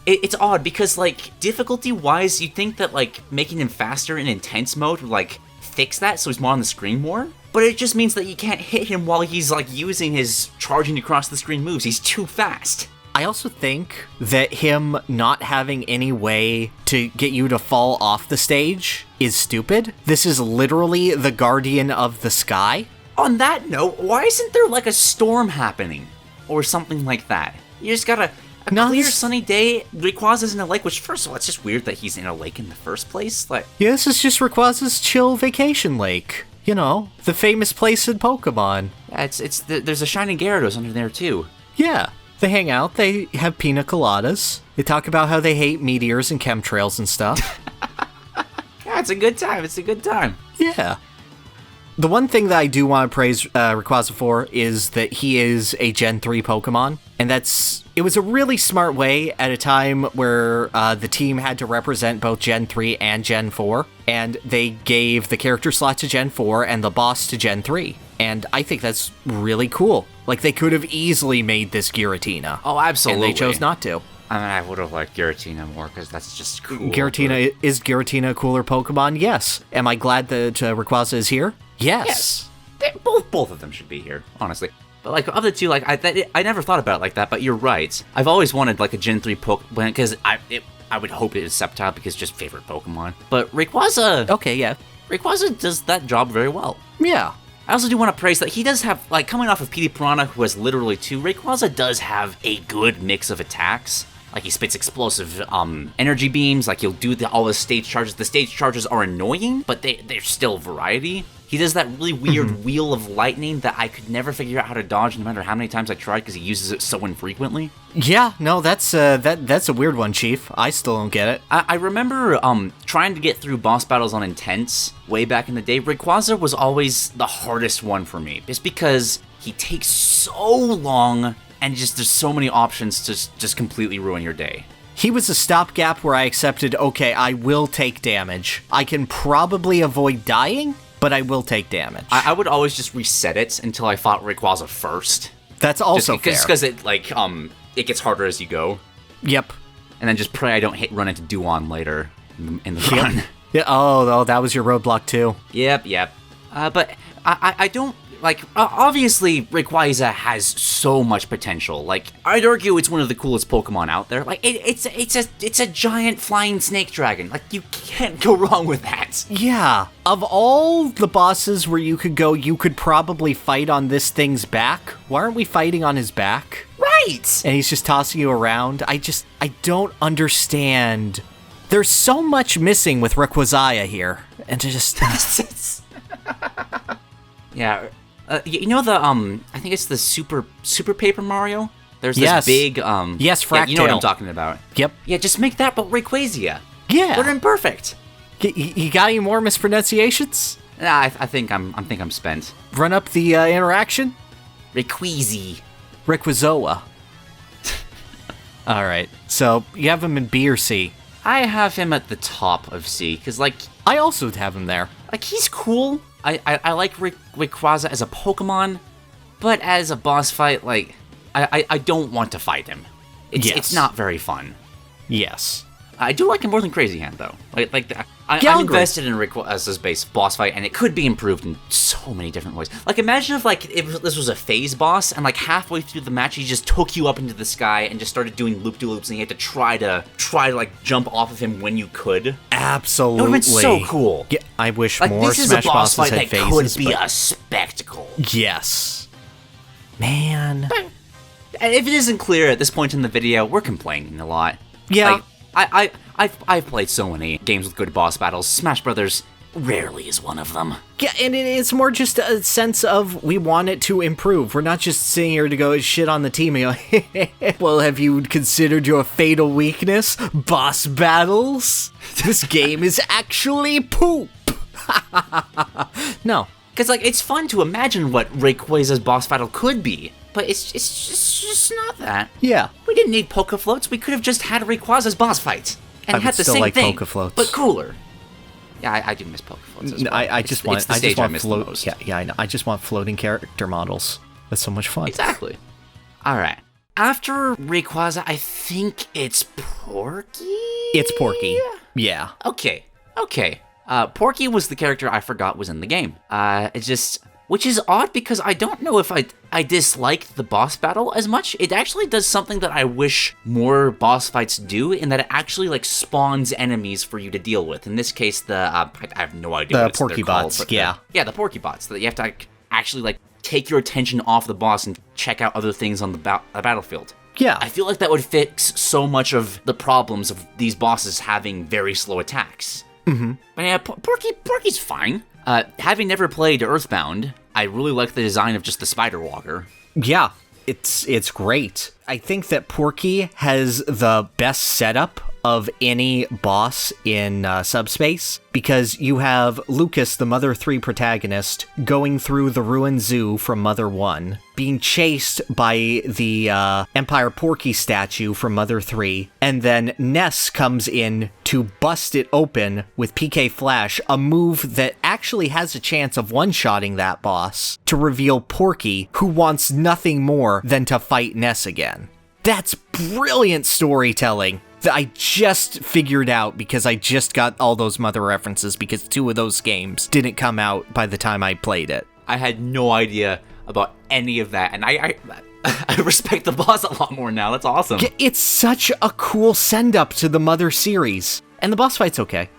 It's odd because, like, difficulty-wise, you'd think that, like, making him faster in intense mode would, like, fix that so he's more on the screen more, but it just means that you can't hit him while he's, like, using his charging across the screen moves. He's too fast. I also think that him not having any way to get you to fall off the stage is stupid. This is literally the guardian of the sky. On that note, why isn't there, like, a storm happening? Or something like that? You just gotta... A clear, sunny day, Rayquaza's in a lake, which, first of all, it's just weird that he's in a lake in the first place. Like, yeah, this is just Rayquaza's chill vacation lake. The famous place in Pokemon. Yeah, there's a Shining Gyarados under there, too. Yeah, they hang out, they have pina coladas, they talk about how they hate meteors and chemtrails and stuff. Yeah, it's a good time. Yeah. The one thing that I do want to praise Rayquaza for is that he is a Gen 3 Pokemon, and it was a really smart way at a time where the team had to represent both Gen 3 and Gen 4, and they gave the character slot to Gen 4 and the boss to Gen 3, and I think that's really cool. Like, they could have easily made this Giratina. Oh, absolutely. And they chose not to. I mean, I would have liked Giratina more, because that's just cool. Is Giratina a cooler Pokemon? Yes. Am I glad that Rayquaza is here? Yes. Both of them should be here, honestly. But, like, of the two, like, I never thought about it like that, but you're right. I've always wanted, like, a Gen 3 Pokemon, because I would hope it is Sceptile, because just favorite Pokemon. But Rayquaza... Okay, yeah. Rayquaza does that job very well. Yeah. I also do want to praise that he does have, like, coming off of Petey Piranha, who has literally two, Rayquaza does have a good mix of attacks. Like, he spits explosive energy beams, like, he'll do all the stage charges. The stage charges are annoying, but they're still variety. He does that really weird wheel of lightning that I could never figure out how to dodge no matter how many times I tried because he uses it so infrequently. Yeah, no, that's a weird one, Chief. I still don't get it. I remember trying to get through boss battles on Intense way back in the day. Rayquaza was always the hardest one for me, just because he takes so long and there's so many options to just completely ruin your day. He was a stopgap where I accepted, okay, I will take damage. I can probably avoid dying, but I will take damage. I would always just reset it until I fought Rayquaza first. That's also fair. Just because it gets harder as you go. Yep. And then just pray I don't run into Duon later in the run. Yeah. Oh, that was your roadblock too. Yep. But I don't... Like, obviously, Rayquaza has so much potential. Like, I'd argue it's one of the coolest Pokemon out there. Like, it's a giant flying snake dragon. Like, you can't go wrong with that. Yeah. Of all the bosses where you could probably fight on this thing's back. Why aren't we fighting on his back? Right. great! And he's just tossing you around. I don't understand. There's so much missing with Rayquaza here. And just... Yeah. You know the, I think it's the Super Paper Mario? There's this big, Yes, Fractale. Yeah, you know what I'm talking about. Yep. Yeah, just make that but Rayquaza. Yeah. Would have been perfect. You got any more mispronunciations? Nah, I think I'm spent. Run up the interaction? Rayquaza. Rayquaza. All right. So you have him in B or C? I have him at the top of C, because, like... I also have him there. Like, he's cool. I like Rayquaza as a Pokemon, but as a boss fight, like, I don't want to fight him. It's not very fun. Yes. I do like him more than Crazy Hand, though. I'm invested in Rayquaza's base boss fight, and it could be improved in so many different ways. Like, imagine if this was a phase boss, and like halfway through the match, he just took you up into the sky and just started doing loop-de-loops, and you had to try to like jump off of him when you could. Absolutely. It would have been so cool. Yeah, I wish like, more Smash bosses had phases. This is a boss fight that could be a spectacle. Yes. Man. But if it isn't clear at this point in the video, we're complaining a lot. Yeah. Like, I've played so many games with good boss battles. Smash Brothers rarely is one of them. Yeah, and it's more just a sense of we want it to improve. We're not just sitting here to go shit on the team and go, well, have you considered your fatal weakness? Boss battles? This game is actually poop. No. Because, like, it's fun to imagine what Rayquaza's boss battle could be, but it's just not that. Yeah. We didn't need Poke Floats. We could have just had Rayquaza's boss fight. And had the same thing, but cooler. Yeah, I do miss Poke Floats as well. I just want float. Yeah, I know. I just want floating character models. That's so much fun. Exactly. All right. After Rayquaza, I think it's Porky? It's Porky. Yeah. Okay. Porky was the character I forgot was in the game. Which is odd because I don't know if I disliked the boss battle as much. It actually does something that I wish more boss fights do, in that it actually like spawns enemies for you to deal with. In this case, I have no idea the what Porky bots. Called, yeah, the Porky bots. That you have to actually like take your attention off the boss and check out other things on the battlefield. Yeah, I feel like that would fix so much of the problems of these bosses having very slow attacks. Mm-hmm. But yeah, Porky's fine. Having never played Earthbound, I really like the design of just the Spider Walker. Yeah, it's great. I think that Porky has the best setup of any boss in Subspace, because you have Lucas, the Mother 3 protagonist, going through the ruined zoo from Mother 1, being chased by the Empire Porky statue from Mother 3, and then Ness comes in to bust it open with PK Flash, a move that actually has a chance of one-shotting that boss, to reveal Porky, who wants nothing more than to fight Ness again. That's brilliant storytelling that I just figured out because I just got all those Mother references, because 2 of those games didn't come out by the time I played it. I had no idea about any of that, and I respect the boss a lot more now. That's awesome. It's such a cool send-up to the Mother series, and the boss fight's okay.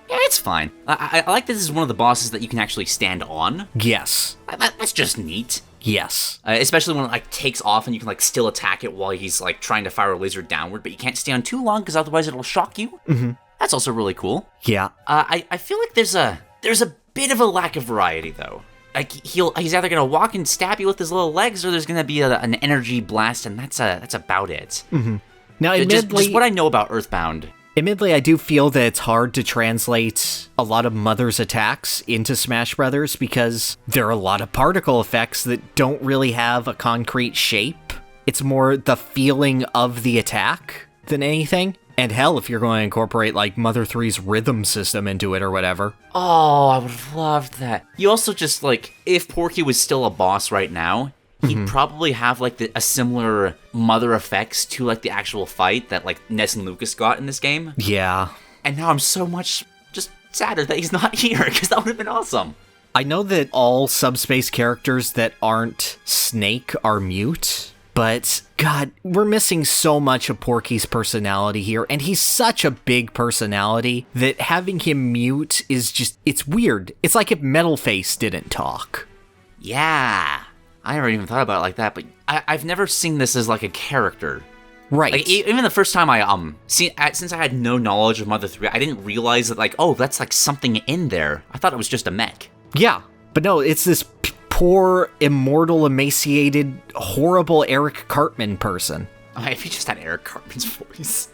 Yeah, it's fine. I like that this is one of the bosses that you can actually stand on. Yes. That's just neat. Yes. Especially when it like takes off and you can like still attack it while he's like trying to fire a laser downward, but you can't stay on too long because otherwise it'll shock you. Mm-hmm. That's also really cool. Yeah. I feel like there's a bit of a lack of variety though. Like he's either gonna walk and stab you with his little legs, or there's gonna be an energy blast, and that's about it. Mm-hmm. Now, admittedly, just what I know about Earthbound. Admittedly, I do feel that it's hard to translate a lot of Mother's attacks into Smash Brothers, because there are a lot of particle effects that don't really have a concrete shape. It's more the feeling of the attack than anything. And hell, if you're going to incorporate like Mother 3's rhythm system into it or whatever. Oh, I would have loved that. You also just like, if Porky was still a boss right now, he'd probably have like a similar Mother effects to like the actual fight that like Ness and Lucas got in this game. Yeah. And now I'm so much just sadder that he's not here, because that would have been awesome. I know that all Subspace characters that aren't Snake are mute, but God, we're missing so much of Porky's personality here, and he's such a big personality that having him mute is just, it's weird. It's like if Metalface didn't talk. Yeah. I never even thought about it like that, but I've never seen this as like a character. Right. Like, even the first time since I had no knowledge of Mother 3, I didn't realize that, like, oh, that's like something in there. I thought it was just a mech. Yeah, but no, it's this poor, immortal, emaciated, horrible Eric Cartman person. Oh, if he just had Eric Cartman's voice.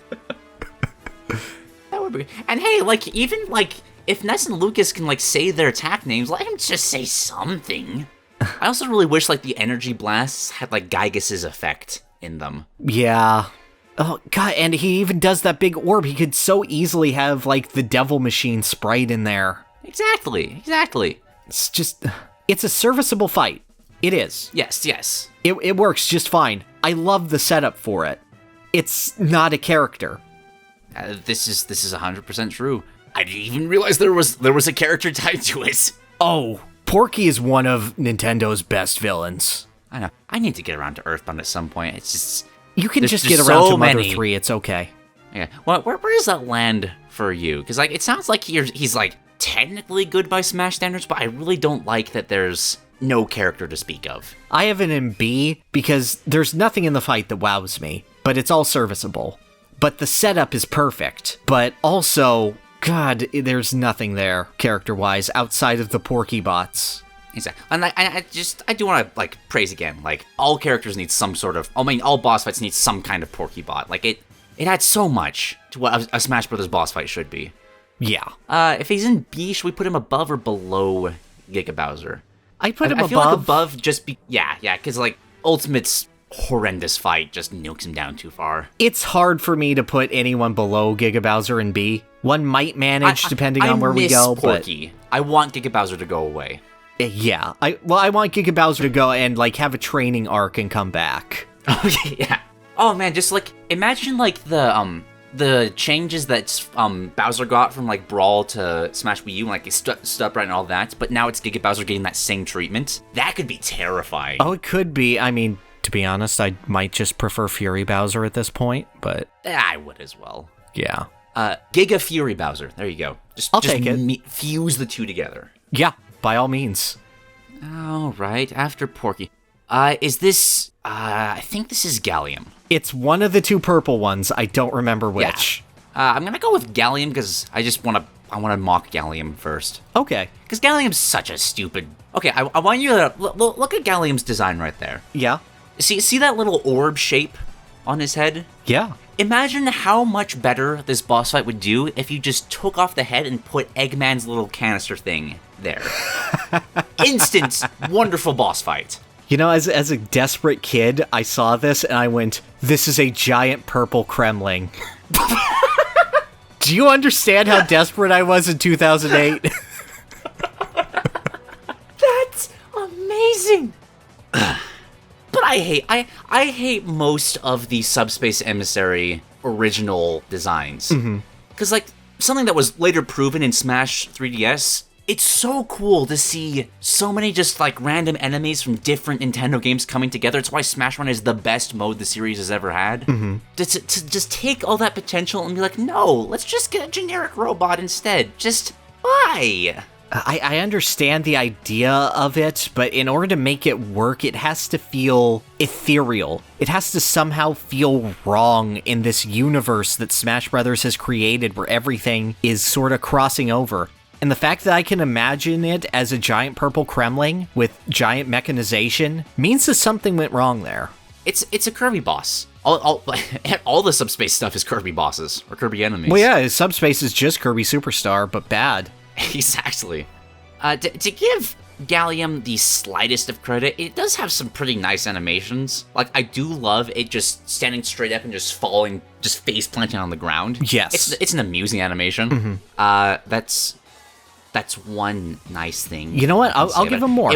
That would be... And hey, like, even, like, if Ness and Lucas can, like, say their attack names, let him just say something. I also really wish, like, the energy blasts had, like, Gygas's effect in them. Yeah. Oh, God, and he even does that big orb. He could so easily have, like, the Devil Machine Sprite in there. Exactly. It's just... It's a serviceable fight. It is. Yes. It works just fine. I love the setup for it. It's not a character. This is 100% true. I didn't even realize there was a character tied to it. Oh, Porky is one of Nintendo's best villains. I know. I need to get around to Earthbound at some point. It's just... You can just get around to Mother 3, it's okay. Yeah. Well, where does that land for you? Because, like, it sounds like he's, like, technically good by Smash standards, but I really don't like that there's no character to speak of. I have it in B because there's nothing in the fight that wows me, but it's all serviceable. But the setup is perfect, but also, God, there's nothing there, character-wise, outside of the Porky bots. Exactly. And I do want to, like, praise again, like, all characters need some sort of, all boss fights need some kind of Porky bot. Like, it adds so much to what a Smash Brothers boss fight should be. Yeah. If he's in B, should we put him above or below Giga Bowser? I put him above. I feel like above just be... Yeah, because, like, Ultimate's horrendous fight just nukes him down too far. It's hard for me to put anyone below Giga Bowser in B. One might manage depending on where we go, Porky. I want Giga Bowser to go away. Yeah. I want Giga Bowser to go and, like, have a training arc and come back. Okay, yeah. Oh, man, just, like, imagine, like, the changes that Bowser got from, like, Brawl to Smash Wii U, like, stood upright and all that, but now it's Giga Bowser getting that same treatment. That could be terrifying. Oh, it could be. I mean, to be honest, I might just prefer Fury Bowser at this point, but... I would as well. Yeah. Giga Fury Bowser. There you go. I'll take it. Fuse the two together. Yeah, by all means. All right, after Porky. Is this... I think this is Galleom. It's one of the two purple ones. I don't remember which. Yeah. I'm gonna go with Galleom because I just want to mock Galleom first. Okay. Because Galleom's such a stupid... Okay, I want you to... Look at Galleom's design right there. Yeah. See that little orb shape on his head? Yeah. Imagine how much better this boss fight would do if you just took off the head and put Eggman's little canister thing there. Instant, wonderful boss fight. You know, as a desperate kid, I saw this and I went, this is a giant purple Kremling. Do you understand how desperate I was in 2008? That's amazing. But I hate most of the Subspace Emissary original designs. Because, like, something that was later proven in Smash 3DS, it's so cool to see so many just, like, random enemies from different Nintendo games coming together. It's why Smash Run is the best mode the series has ever had. To just take all that potential and be like, no, let's just get a generic robot instead. Just, why? I understand the idea of it, but in order to make it work, it has to feel ethereal. It has to somehow feel wrong in this universe that Smash Brothers has created where everything is sort of crossing over. And the fact that I can imagine it as a giant purple Kremling with giant mechanization means that something went wrong there. It's a Kirby boss. All the Subspace stuff is Kirby bosses, or Kirby enemies. Well, yeah, Subspace is just Kirby Superstar, but bad. Exactly. To give Galleom the slightest of credit, it does have some pretty nice animations. Like, I do love it just standing straight up and just falling, just face planting on the ground. Yes. It's an amusing animation. That's one nice thing. You know what? I'll give him more.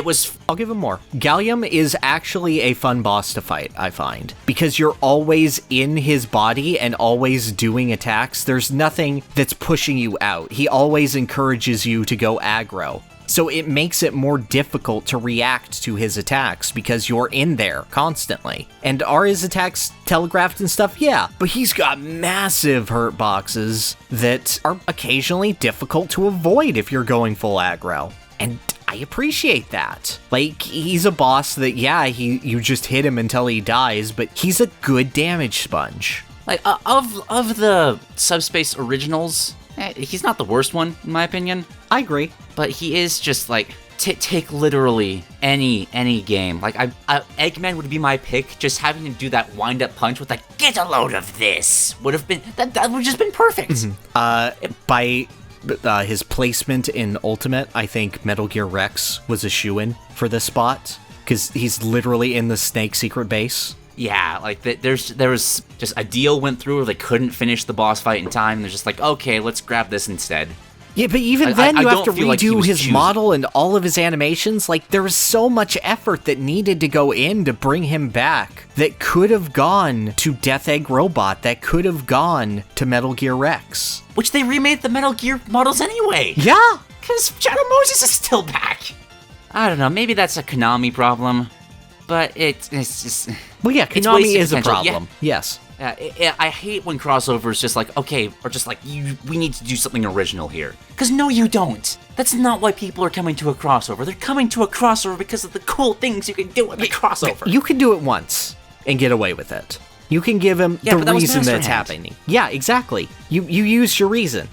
I'll give him more. Galleom is actually a fun boss to fight, I find. Because you're always in his body and always doing attacks. There's nothing that's pushing you out. He always encourages you to go aggro. So it makes it more difficult to react to his attacks because you're in there constantly. And are his attacks telegraphed and stuff? Yeah, but he's got massive hurt boxes that are occasionally difficult to avoid if you're going full aggro. And I appreciate that. Like, he's a boss that, you just hit him until he dies, but he's a good damage sponge. Like, of the Subspace originals, he's not the worst one, in my opinion. I agree. But he is just, like, take literally any game. Like, Eggman would be my pick. Just having him do that wind-up punch with, like, get a load of this would have been, that would have just been perfect. Mm-hmm. By his placement in Ultimate, I think Metal Gear Rex was a shoo-in for this spot, because he's literally in the Snake secret base. Yeah, like, there was just a deal went through where they couldn't finish the boss fight in time, and they're just like, okay, let's grab this instead. Yeah, but even then, you have to redo like his model and all of his animations. Like, there was so much effort that needed to go in to bring him back that could have gone to Death Egg Robot, that could have gone to Metal Gear Rex. Which they remade the Metal Gear models anyway. Yeah! Because Shadow Moses is still back. I don't know, maybe that's a Konami problem, but it's just... Well, yeah, Konami is a problem, yes. I hate when crossovers just like, okay, or just like, we need to do something original here. Because no, you don't. That's not why people are coming to a crossover. They're coming to a crossover because of the cool things you can do with a crossover. You can do it once and get away with it. You can give him the reason that it's happening. Yeah, exactly. You use your reason.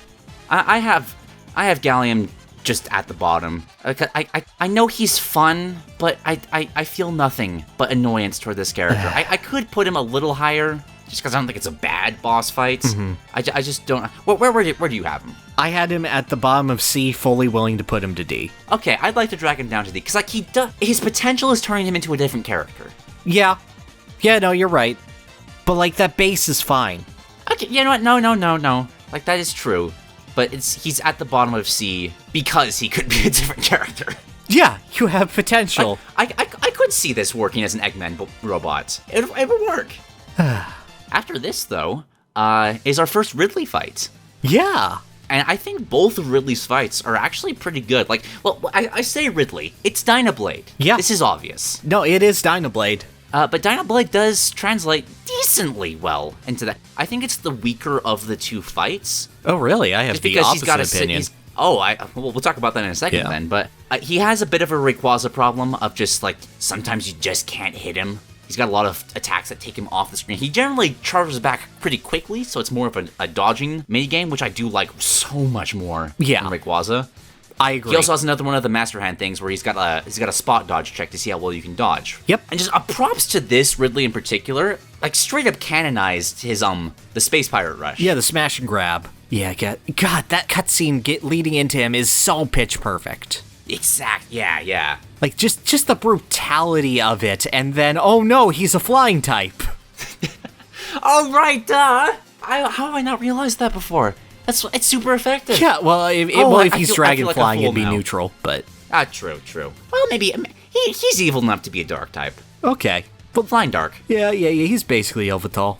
I have Galleom just at the bottom. I know he's fun, but I feel nothing but annoyance toward this character. I could put him a little higher, just because I don't think it's a bad boss fight. Mm-hmm. I just don't... Where do you have him? I had him at the bottom of C, fully willing to put him to D. Okay, I'd like to drag him down to D, because like his potential is turning him into a different character. Yeah. Yeah, no, you're right. But like, that base is fine. Okay, you know what? No. Like, that is true. But he's at the bottom of C because he could be a different character. Yeah, you have potential. I could see this working as an Eggman robot. It would work. After this, though, is our first Ridley fight. Yeah. And I think both of Ridley's fights are actually pretty good. Like, well, I say Ridley. It's Dynablade. Yeah. This is obvious. No, it is Dynablade. But Dynablade does translate decently well into that. I think it's the weaker of the two fights. Oh, really? I have the opposite opinion. We'll talk about that in a second then. But he has a bit of a Rayquaza problem of just, like, sometimes you just can't hit him. He's got a lot of attacks that take him off the screen. He generally charges back pretty quickly, so it's more of a dodging minigame, which I do like so much more than Rayquaza. I agree. He also has another one of the Master Hand things where he's got a spot dodge check to see how well you can dodge. Yep. And just props to this Ridley in particular, like straight up canonized his the Space Pirate Rush. Yeah, the smash and grab. Yeah, God, that cutscene leading into him is so pitch perfect. Exact. Yeah. Like just the brutality of it, and then oh no, he's a flying type. Oh right, duh. How have I not realized that before? It's super effective. Yeah, well, if he's dragon flying, it'd be neutral, but... True. Well, maybe... he's evil enough to be a dark type. Okay. But flying dark. Yeah, he's basically Yveltal.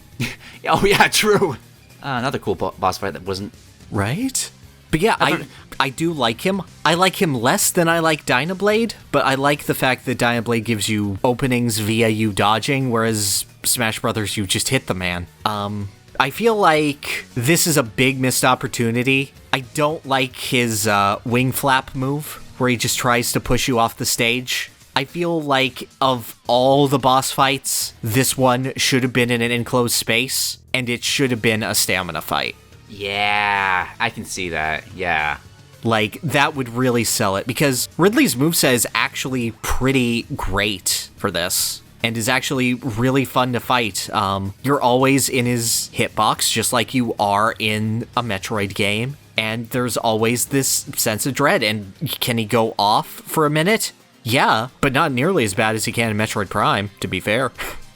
Oh, yeah, true. Another cool boss fight that wasn't... Right? But yeah, I do like him. I like him less than I like Dynablade, but I like the fact that Dynablade gives you openings via you dodging, whereas Smash Brothers, you just hit the man. I feel like this is a big missed opportunity. I don't like his wing flap move, where he just tries to push you off the stage. I feel like of all the boss fights, this one should have been in an enclosed space, and it should have been a stamina fight. Yeah, I can see that, yeah. Like, that would really sell it, because Ridley's moveset is actually pretty great for this. And is actually really fun to fight. You're always in his hitbox, just like you are in a Metroid game. And there's always this sense of dread. And can he go off for a minute? Yeah, but not nearly as bad as he can in Metroid Prime, to be fair.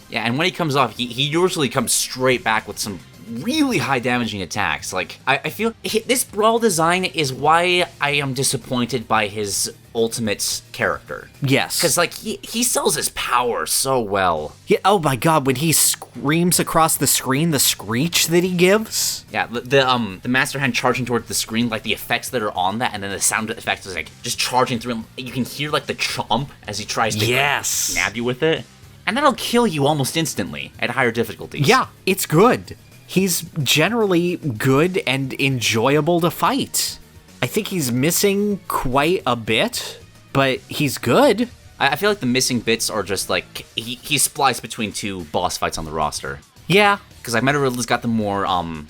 Yeah, and when he comes off, he usually comes straight back with some really high damaging attacks. Like, I feel this brawl design is why I am disappointed by his ultimate character. Yes. Because, like, he sells his power so well. Yeah, oh my god, when he screams across the screen, the screech that he gives. Yeah, the Master Hand charging towards the screen, like, the effects that are on that, and then the sound effects is, like, just charging through him. You can hear, like, the chomp as he tries to like, nab you with it. And that'll kill you almost instantly at higher difficulties. Yeah, it's good. He's generally good and enjoyable to fight. I think he's missing quite a bit, but he's good. I feel like the missing bits are just like he's spliced between two boss fights on the roster. Yeah. Because like Meta Ridley's got the more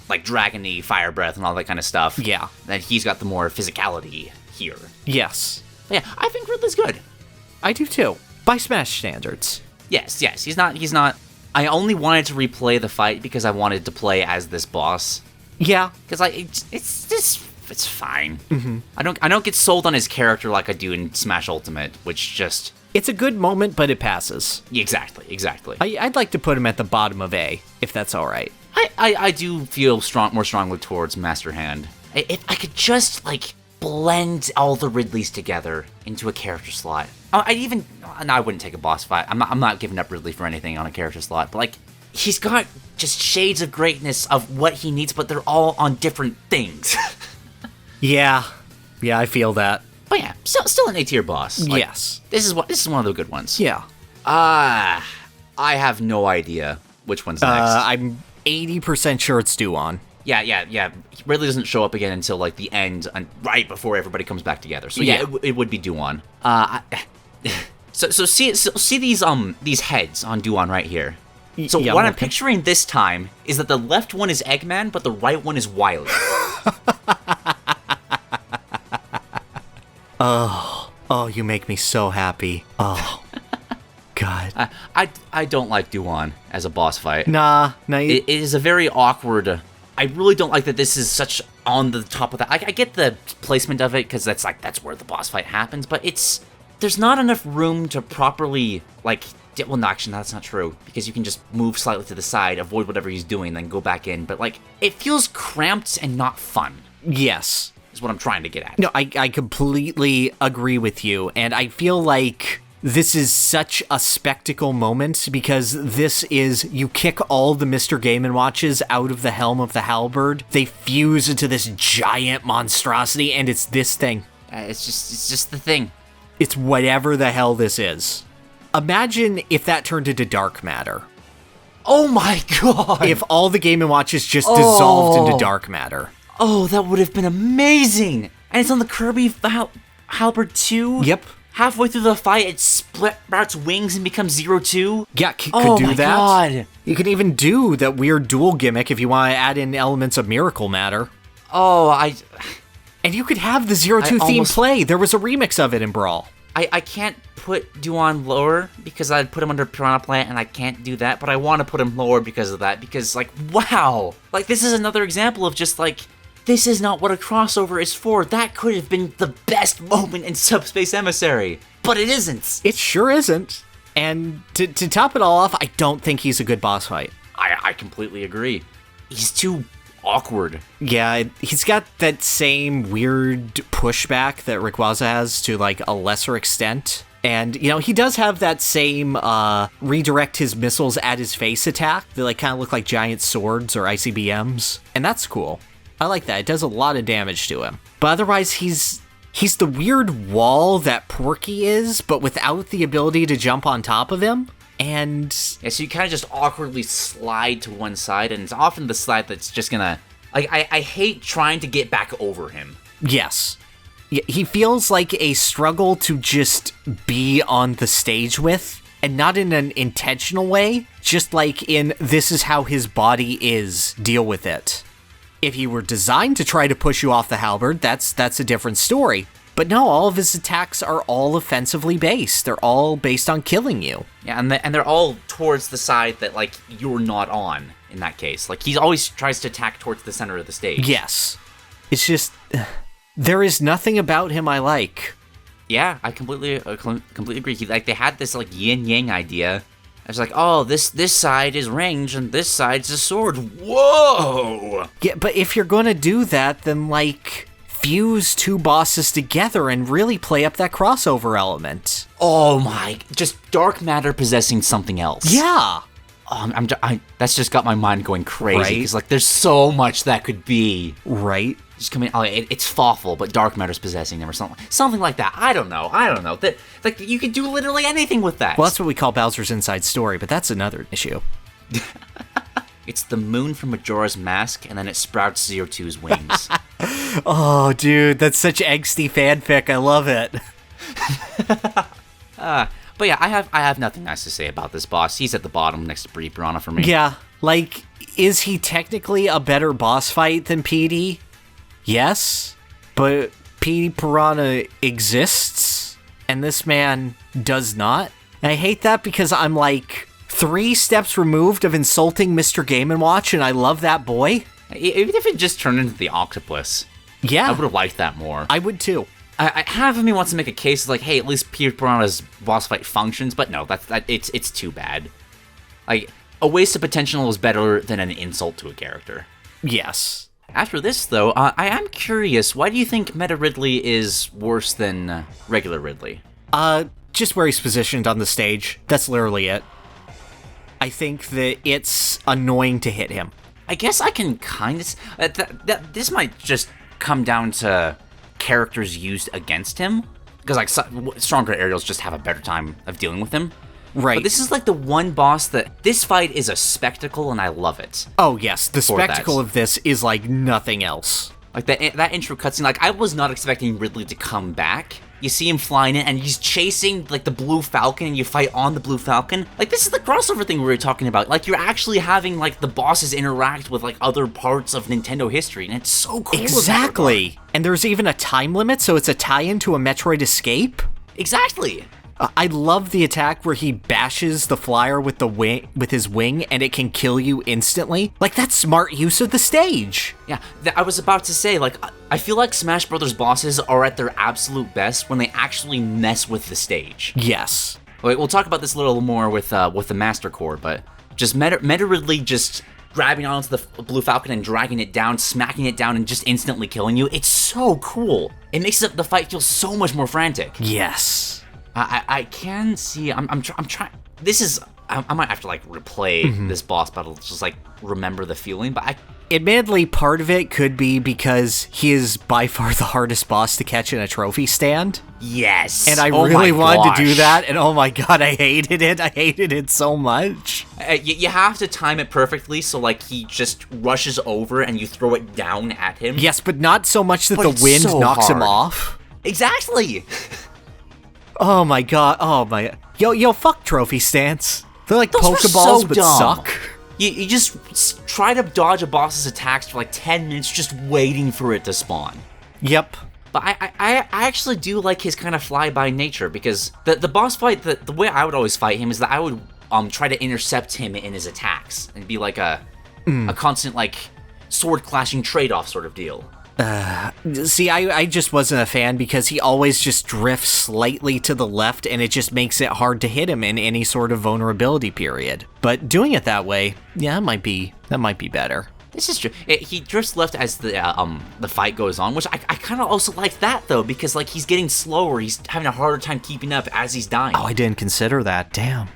like dragony fire breath and all that kind of stuff. Yeah. Then he's got the more physicality here. Yes. But yeah, I think Ridley's good. I do too. By Smash standards. Yes. He's not. I only wanted to replay the fight because I wanted to play as this boss. Yeah. Because like it's fine. Mm-hmm. I don't get sold on his character like I do in Smash Ultimate, which just. It's a good moment, but it passes. Exactly. I'd like to put him at the bottom of A, if that's all right. I do feel more strongly towards Master Hand. If I could just, like, blend all the Ridleys together into a character slot. I wouldn't take a boss fight. I'm not giving up Ridley for anything on a character slot, but, like, he's got just shades of greatness of what he needs, but they're all on different things. Yeah, I feel that. But yeah, still an A-tier boss. Like, yes. This is one of the good ones. Yeah. I have no idea which one's next. I'm 80% sure it's Duon. Yeah. Ridley doesn't show up again until like the end, right before everybody comes back together. So yeah, it would be Duon. So see these heads on Duon right here. So yeah, what I'm picturing this time is that the left one is Eggman, but the right one is Wily. Oh, you make me so happy. Oh, God. I don't like Duon as a boss fight. Nah. It is a very awkward. I really don't like that this is such on the top of that. I get the placement of it because that's where the boss fight happens, but there's not enough room to properly like. Well, no, actually, that's not true because you can just move slightly to the side, avoid whatever he's doing, then go back in. But like, it feels cramped and not fun. Yes. Is what I'm trying to get at. No, I completely agree with you, and I feel like this is such a spectacle moment because this is, you kick all the Mr. Game & Watches out of the helm of the halberd, they fuse into this giant monstrosity, and it's this thing. It's just the thing. It's whatever the hell this is. Imagine if that turned into dark matter. Oh my god! If all the Game & Watches just dissolved into dark matter. Oh, that would have been amazing! And it's on the Kirby Halberd 2? Yep. Halfway through the fight, it sprouts wings and becomes 0-2? Yeah, could do that. God. You can even do that weird dual gimmick if you want to add in elements of miracle matter. Oh, And you could have the 0-2 theme play. There was a remix of it in Brawl. I can't put Duon lower because I'd put him under Piranha Plant, and I can't do that, but I want to put him lower because of that, because, like, wow! Like, this is another example of just, like, this is not what a crossover is for. That could have been the best moment in Subspace Emissary, but it isn't. It sure isn't. And to top it all off, I don't think he's a good boss fight. I completely agree. He's too awkward. Yeah, he's got that same weird pushback that Rayquaza has to, like, a lesser extent. And, you know, he does have that same redirect his missiles at his face attack. They, like, kind of look like giant swords or ICBMs. And that's cool. I like that. It does a lot of damage to him. But otherwise, he's the weird wall that Porky is, but without the ability to jump on top of him. And yeah, so you kind of just awkwardly slide to one side, and it's often the slide that's just gonna... Like, I hate trying to get back over him. Yes. Yeah, he feels like a struggle to just be on the stage with, and not in an intentional way, just like in this is how his body is, deal with it. If he were designed to try to push you off the halberd, that's a different story. But no, all of his attacks are all offensively based. They're all based on killing you. Yeah, and they're all towards the side that, like, you're not on, in that case. Like, he always tries to attack towards the center of the stage. Yes. It's just... there is nothing about him I like. Yeah, I completely agree. They had this, like, yin-yang idea. It's like, oh, this side is range and this side's a sword. Whoa! Yeah, but if you're gonna do that, then, like... fuse two bosses together and really play up that crossover element. Oh my, just dark matter possessing something else. Yeah. That's just got my mind going crazy. Because, like, there's so much that could be. Right. Just coming, it's Fawful, but dark matter's possessing them or something like that. I don't know. That, like, you could do literally anything with that. Well, that's what we call Bowser's Inside Story, but that's another issue. It's the moon from Majora's Mask, and then it sprouts Zero-Two's wings. Oh, dude, that's such angsty fanfic. I love it. But yeah, I have nothing nice to say about this boss. He's at the bottom next to Petey Piranha for me. Yeah, like, is he technically a better boss fight than Petey? Yes, but Petey Piranha exists, and this man does not. And I hate that because I'm like 3 steps removed of insulting Mr. Game & Watch, and I love that boy. Even if it just turned into the octopus. Yeah. I would have liked that more. I would too. Half of me wants to make a case like, hey, at least Petey Piranha's boss fight functions, but no, it's too bad. Like, a waste of potential is better than an insult to a character. Yes. After this, though, I am curious, why do you think Meta Ridley is worse than regular Ridley? Just where he's positioned on the stage. That's literally it. I think that it's annoying to hit him. I guess I can kind of... this might just come down to characters used against him, because like stronger aerials just have a better time of dealing with him. Right. But this is like the one boss that... This fight is a spectacle, and I love it. Oh, yes. The spectacle of this is like nothing else. Like, that intro cutscene, like, I was not expecting Ridley to come back. You see him flying in, and he's chasing, like, the Blue Falcon, and you fight on the Blue Falcon. Like, this is the crossover thing we were talking about. Like, you're actually having, like, the bosses interact with, like, other parts of Nintendo history, and it's so cool. Exactly. And there's even a time limit, so it's a tie-in to a Metroid Escape. Exactly. I love the attack where he bashes the flyer with his wing, and it can kill you instantly. Like, that's smart use of the stage. Yeah, I was about to say, like, I feel like Smash Brothers bosses are at their absolute best when they actually mess with the stage. Yes. We'll talk about this a little more with the Master Core, but just Meta Ridley just grabbing onto the Blue Falcon and dragging it down, smacking it down, and just instantly killing you. It's so cool. It makes the fight feel so much more frantic. Yes. I can see. I'm trying. This is. I might have to like replay this boss battle to just like remember the feeling. But admittedly, part of it could be because he is by far the hardest boss to catch in a trophy stand. Yes. And I really wanted to do that, and oh my god, I hated it. I hated it so much. You have to time it perfectly, so like he just rushes over and you throw it down at him. Yes, but not so much that the wind knocks him off. Exactly. Oh my god, oh my... Yo, fuck trophy stands. They're like Those Pokeballs, so but dumb. suck. You just try to dodge a boss's attacks for like 10 minutes just waiting for it to spawn. Yep. But I actually do like his kind of fly-by nature, because the boss fight, the way I would always fight him is that I would try to intercept him in his attacks and be like a constant like sword-clashing trade-off sort of deal. See, I just wasn't a fan because he always just drifts slightly to the left, and it just makes it hard to hit him in any sort of vulnerability period. But doing it that way, yeah, that might be better. This is true. He drifts left as the fight goes on, which I kind of also like that though, because like he's getting slower, he's having a harder time keeping up as he's dying. Oh, I didn't consider that. Damn.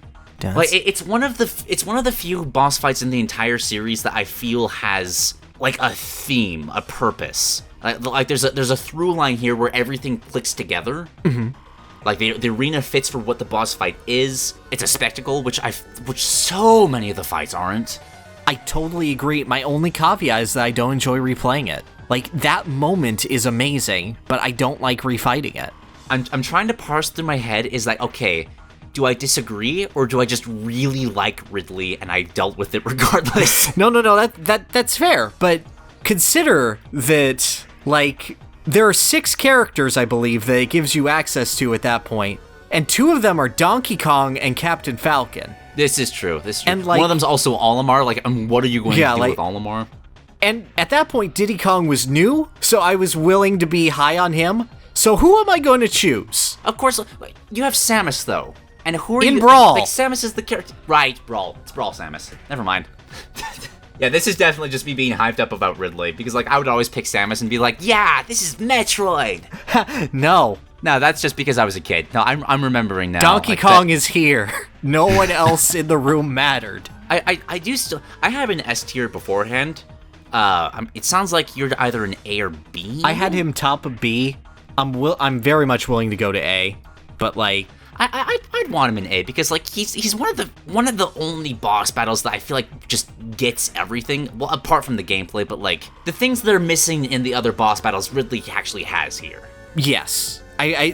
Like it's one of the few boss fights in the entire series that I feel has like a theme, a purpose. Like there's a through line here where everything clicks together. Mm-hmm. Like the arena fits for what the boss fight is. It's a spectacle, which so many of the fights aren't. I totally agree. My only caveat is that I don't enjoy replaying it. Like, that moment is amazing, but I don't like refighting it. I'm trying to parse through my head, is like, okay, do I disagree, or do I just really like Ridley and I dealt with it regardless? No, that's fair, but consider that, like, there are 6 characters, I believe, that it gives you access to at that point, and 2 of them are Donkey Kong and Captain Falcon. This is true. And like, one of them's also Olimar. Like, what are you going to do like, with Olimar? And at that point, Diddy Kong was new, so I was willing to be high on him. So who am I going to choose? Of course, you have Samus though, and who are you? In Brawl. Like Samus is the character, right? Brawl. It's Brawl Samus. Never mind. Yeah, this is definitely just me being hyped up about Ridley, because like I would always pick Samus and be like, yeah, this is Metroid. No, that's just because I was a kid. No, I'm remembering now. Donkey Kong is here. No one else in the room mattered. I have an S tier beforehand. It sounds like you're either an A or B. I had him top of B. I'm very much willing to go to A, but like I'd want him in A, because like he's one of the only boss battles that I feel like just gets everything. Well, apart from the gameplay, but like the things that are missing in the other boss battles, Ridley actually has here. Yes,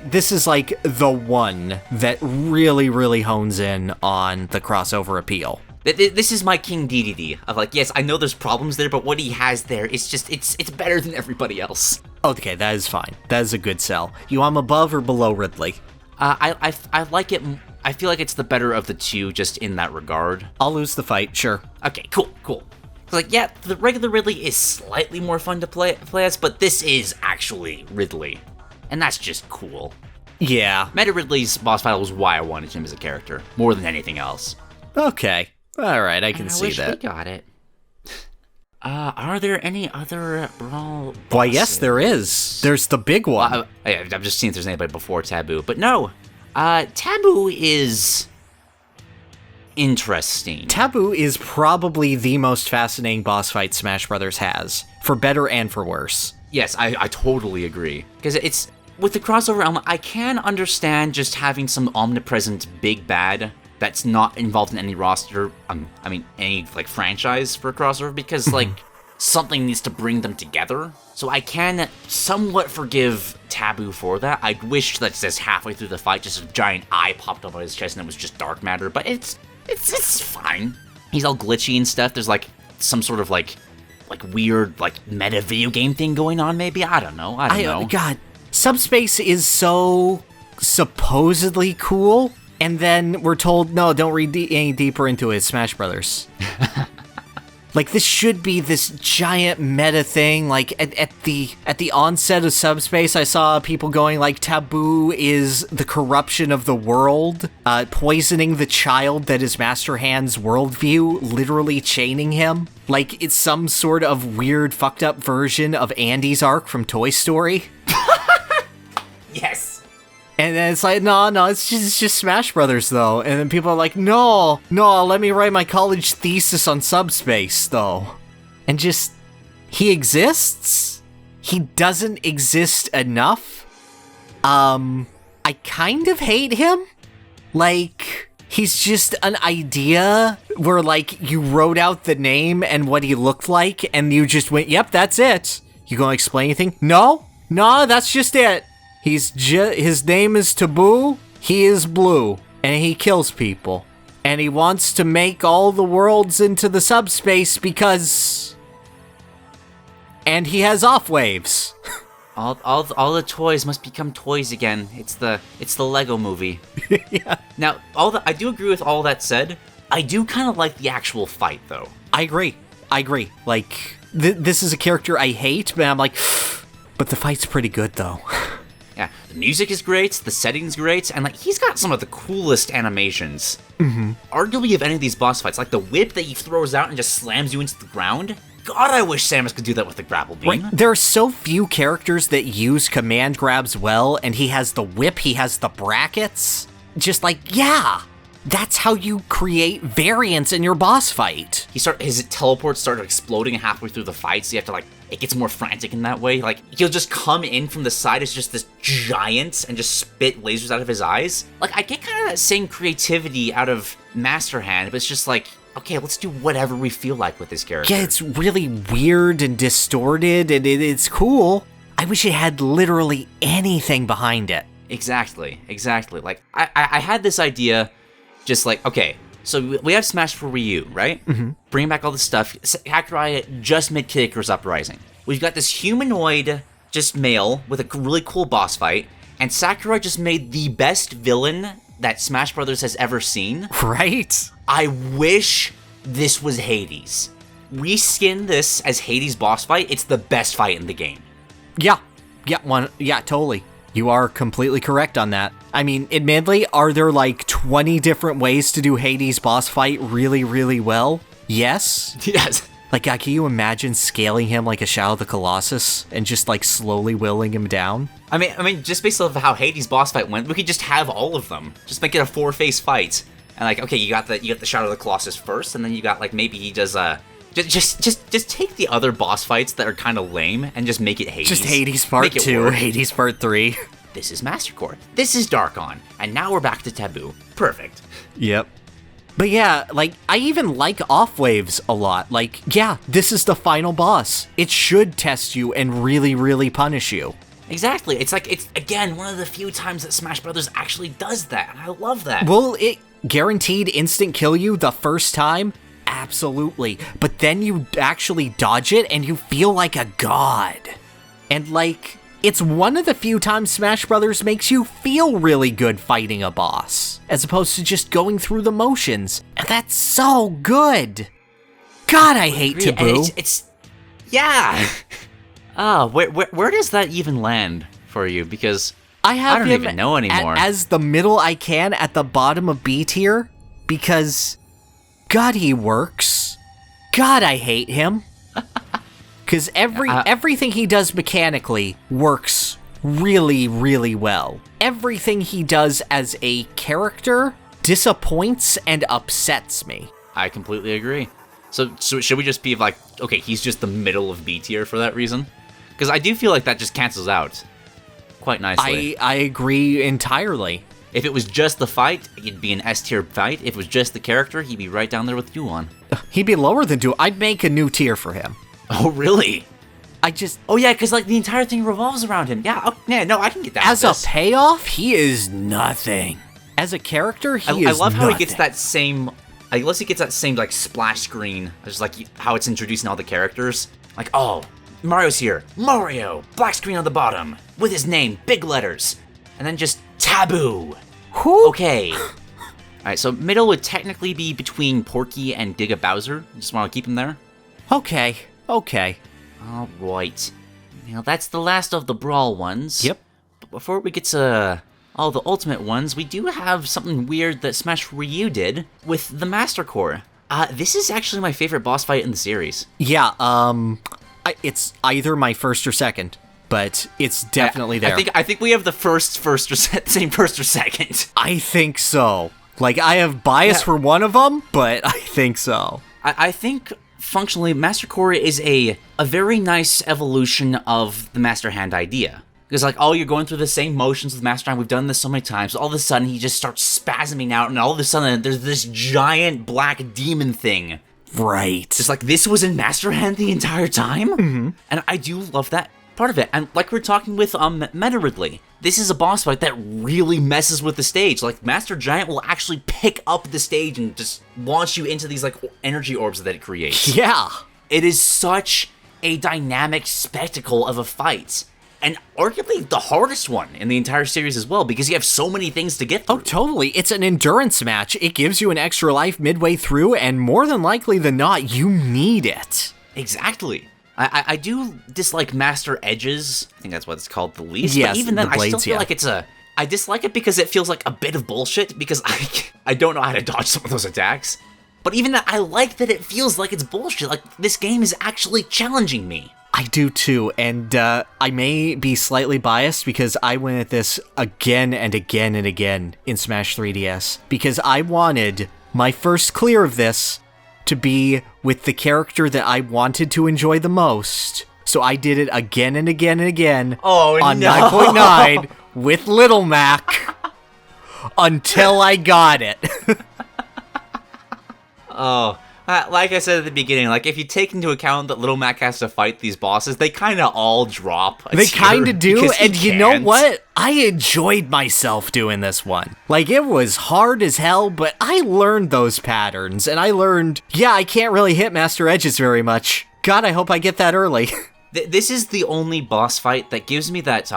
This is like the one that really, really hones in on the crossover appeal. This is my King DDD of like, yes, I know there's problems there, but what he has there is just, it's better than everybody else. Okay, that is fine. That is a good sell. You want him above or below Ridley? I like it. I feel like it's the better of the two just in that regard. I'll lose the fight, sure. Okay, cool. Like, yeah, the regular Ridley is slightly more fun to play as, but this is actually Ridley. And that's just cool. Yeah. Meta Ridley's boss battle was why I wanted him as a character, more than anything else. Okay. Alright, I can see that. I wish we got it. Are there any other brawl bosses? Why, yes, there is. There's the big one. I'm just seeing if there's anybody before Tabuu, but no. Tabuu is interesting. Tabuu is probably the most fascinating boss fight Smash Bros. Has, for better and for worse. Yes, I totally agree. Because it's, with the crossover element, I can understand just having some omnipresent big bad that's not involved in any roster, any, like, franchise for a crossover, because, like, something needs to bring them together. So I can somewhat forgive Tabuu for that. I wish that just halfway through the fight, just a giant eye popped up on his chest and it was just dark matter, but it's fine. He's all glitchy and stuff. There's, like, some sort of, like weird, like, meta video game thing going on, maybe? I don't know. God, Subspace is so supposedly cool, and then we're told, no, don't read any deeper into it, Smash Brothers. Like, this should be this giant meta thing. Like, at the onset of Subspace, I saw people going, like, Tabuu is the corruption of the world, poisoning the child that is Master Hand's worldview, literally chaining him. Like, it's some sort of weird, fucked up version of Andy's arc from Toy Story. Yes. And then it's like, no, it's just Smash Brothers, though. And then people are like, no, let me write my college thesis on Subspace, though. And just, he exists? He doesn't exist enough? I kind of hate him. Like, he's just an idea where, like, you wrote out the name and what he looked like, and you just went, yep, that's it. You gonna explain anything? No, that's just it. His name is Tabuu, he is blue, and he kills people. And he wants to make all the worlds into the subspace because... And he has off waves. All the toys must become toys again. It's the Lego movie. Yeah. Now, I do agree with all that said. I do kind of like the actual fight, though. I agree. Like, this is a character I hate, but I'm like... But the fight's pretty good, though. Yeah, the music is great, the setting's great, and, like, he's got some of the coolest animations. Mm-hmm. Arguably of any of these boss fights, like the whip that he throws out and just slams you into the ground. God, I wish Samus could do that with the grapple beam. Right. There are so few characters that use command grabs well, and he has the whip, he has the brackets. Just like, yeah, that's how you create variance in your boss fight. His teleports start exploding halfway through the fight, so you have to, like, it gets more frantic in that way. Like, he'll just come in from the side as just this giant and just spit lasers out of his eyes. Like, I get kind of that same creativity out of Master Hand, but it's just like, okay, let's do whatever we feel like with this character. Yeah, it's really weird and distorted, and it's cool. I wish it had literally anything behind it. Exactly. Like, I had this idea, just like, okay, so we have Smash for Wii U, right? Mm-hmm. Bring back all the stuff. Sakurai just made Kid Icarus Uprising. We've got this humanoid, just male, with a really cool boss fight, and Sakurai just made the best villain that Smash Bros. Has ever seen. Right? I wish this was Hades. Reskin this as Hades' boss fight, it's the best fight in the game. Yeah, totally. You are completely correct on that. I mean, admittedly, are there like 20 different ways to do Hades' boss fight really, really well? Yes. Yes. Like, can you imagine scaling him like a Shadow of the Colossus and just like slowly willing him down? I mean, just based off of how Hades' boss fight went, we could just have all of them. Just make it a 4-phase fight. And like, okay, you got the Shadow of the Colossus first, and then you got like maybe he does Just take the other boss fights that are kind of lame and just make it Hades. Just Hades Part 2, Hades Part 3. This is Master Core. This is Dharkon. And now we're back to Tabuu. Perfect. Yep. But yeah, like, I even like off waves a lot. Like, yeah, this is the final boss. It should test you and really, really punish you. Exactly. It's again, one of the few times that Smash Brothers actually does that, and I love that. Will it guaranteed instant kill you the first time? Absolutely. But then you actually dodge it, and you feel like a god. And, like, it's one of the few times Smash Brothers makes you feel really good fighting a boss, as opposed to just going through the motions. And that's so good. God, I hate Tabuu. Yeah. Where does that even land for you? Because I don't even know anymore. As the middle I can at the bottom of B tier, because God, he works. God, I hate him. Because everything he does mechanically works really, really well. Everything he does as a character disappoints and upsets me. I completely agree. So should we just be like, okay, he's just the middle of B tier for that reason? Because I do feel like that just cancels out quite nicely. I agree entirely. If it was just the fight, it'd be an S tier fight. If it was just the character, he'd be right down there with Duon. He'd be lower than Duon. I'd make a new tier for him. Oh, really? Oh, yeah, because, like, the entire thing revolves around him. Yeah, no, I can get that. As a payoff, he is nothing. As a character, he is nothing. I love how he gets that same, unless he gets that same, like, splash screen, just like how it's introducing all the characters. Like, oh, Mario's here. Mario! Black screen on the bottom, with his name, big letters. And then just Tabuu. Who? Okay. Alright, so middle would technically be between Porky and Giga Bowser. Just want to keep him there. Okay. Alright. Now, that's the last of the Brawl ones. Yep. But before we get to all the Ultimate ones, we do have something weird that Smash Ryu did with the Master Core. This is actually my favorite boss fight in the series. Yeah, it's either my first or second, but it's definitely there. I think we have the same first or second. I think so. Like, I have bias for one of them, but I think so. I think functionally, Master Core is a very nice evolution of the Master Hand idea. Because, like, you're going through the same motions with Master Hand. We've done this so many times. All of a sudden, he just starts spasming out, and all of a sudden, there's this giant black demon thing. Right. Just like, this was in Master Hand the entire time? Mm-hmm. And I do love that part of it. And like we're talking with Meta Ridley, this is a boss fight that really messes with the stage. Like, Master Giant will actually pick up the stage and just launch you into these, like, energy orbs that it creates. Yeah. It is such a dynamic spectacle of a fight. And arguably the hardest one in the entire series as well, because you have so many things to get through. Oh, totally. It's an endurance match. It gives you an extra life midway through, and more than likely than not, you need it. Exactly. I do dislike Master Edges. I think that's what it's called the least. Yes, but even then, blades, I still feel like I dislike it because it feels like a bit of bullshit, because I don't know how to dodge some of those attacks. But even that, I like that it feels like it's bullshit. Like, this game is actually challenging me. I do too, and I may be slightly biased because I went at this again and again and again in Smash 3DS, because I wanted my first clear of this to be with the character that I wanted to enjoy the most. So I did it again and again and again on 9.9 with Little Mac until I got it. Like I said at the beginning, like, if you take into account that Little Mac has to fight these bosses, they kind of all drop a They tier kind of do, and you know can't. what? I enjoyed myself doing this one. Like, it was hard as hell, but I learned those patterns, and I learned, yeah, I can't really hit Master Edges very much. God, I hope I get that early. This is the only boss fight that gives me that,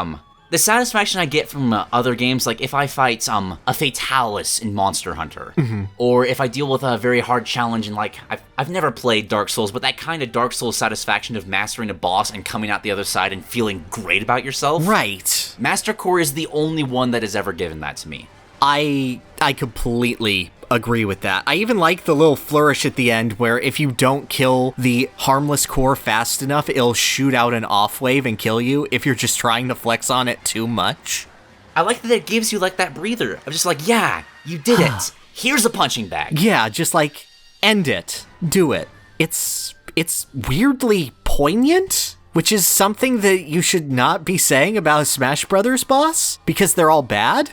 the satisfaction I get from other games, like if I fight a Fatalis in Monster Hunter, or if I deal with a very hard challenge in, like, I've never played Dark Souls, but that kind of Dark Souls satisfaction of mastering a boss and coming out the other side and feeling great about yourself. Right. Master Core is the only one that has ever given that to me. I completely agree with that. I even like the little flourish at the end where if you don't kill the harmless core fast enough, it'll shoot out an off wave and kill you if you're just trying to flex on it too much. I like that it gives you, like, that breather. I'm just like, yeah, you did it. Here's a punching bag. Yeah, just like, end it. Do it. It's weirdly poignant, which is something that you should not be saying about a Smash Brothers boss, because they're all bad.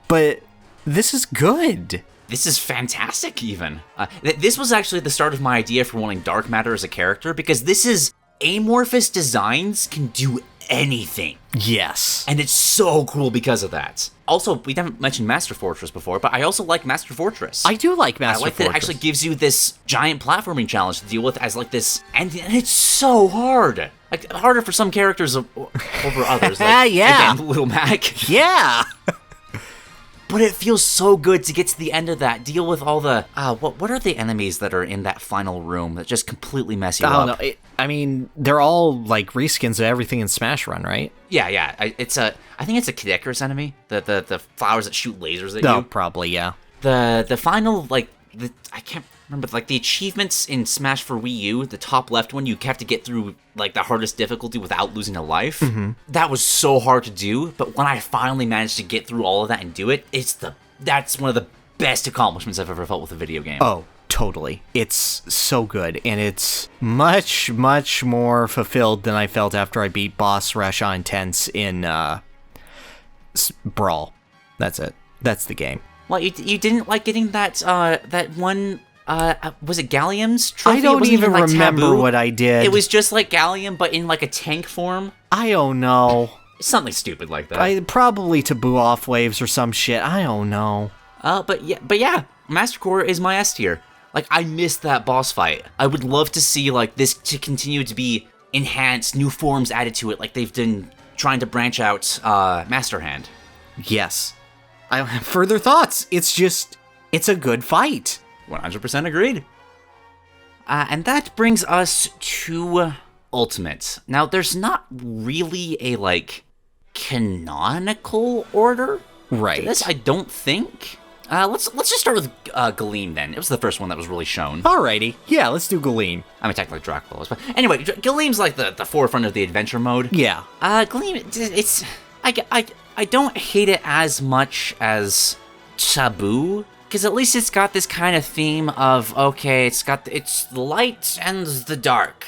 But this is good. This is fantastic, even. This was actually the start of my idea for wanting Dark Matter as a character, because this is amorphous designs can do anything. Yes. And it's so cool because of that. Also, we haven't mentioned Master Fortress before, but I also like Master Fortress. I do like Master Fortress. I like that it actually gives you this giant platforming challenge to deal with as like this, and it's so hard. Like, harder for some characters over others. Like, yeah. Again, Little Mac. Yeah. But it feels so good to get to the end of that, deal with all the, what are the enemies that are in that final room that just completely mess you up? I don't know. I mean, they're all like reskins of everything in Smash Run, right? Yeah. I think it's a Cadecarus enemy, the flowers that shoot lasers at you. Oh, probably, yeah. The final, like, I can't remember, like, the achievements in Smash for Wii U, the top left one, you have to get through, like, the hardest difficulty without losing a life. Mm-hmm. That was so hard to do, but when I finally managed to get through all of that and do it, that's one of the best accomplishments I've ever felt with a video game. Oh, totally. It's so good, and it's much, much more fulfilled than I felt after I beat Boss Rasha Intense in Brawl. That's it. That's the game. Well, you didn't like getting that one, was it Galleom's trophy? I don't even like remember Tabuu. what I did. It was just like Galeom, but in like a tank form. I don't know. Something stupid like that. Probably Tabuu off waves or some shit. I don't know. But yeah, Master Core is my S tier. Like, I missed that boss fight. I would love to see, like, this to continue to be enhanced, new forms added to it, like they've been trying to branch out Master Hand. Yes. I don't have further thoughts. It's a good fight. 100% agreed. And that brings us to Ultimate. Now, there's not really a, like, canonical order. Right. This, I don't think. Let's just start with Galeem then. It was the first one that was really shown. Alrighty. Yeah, let's do Galeem. I mean, technically Dracula. But anyway, Galeem's like the forefront of the adventure mode. Yeah. Galeem, it's... I don't hate it as much as Tabuu, because at least it's got this kind of theme of, okay, it's the light and the dark.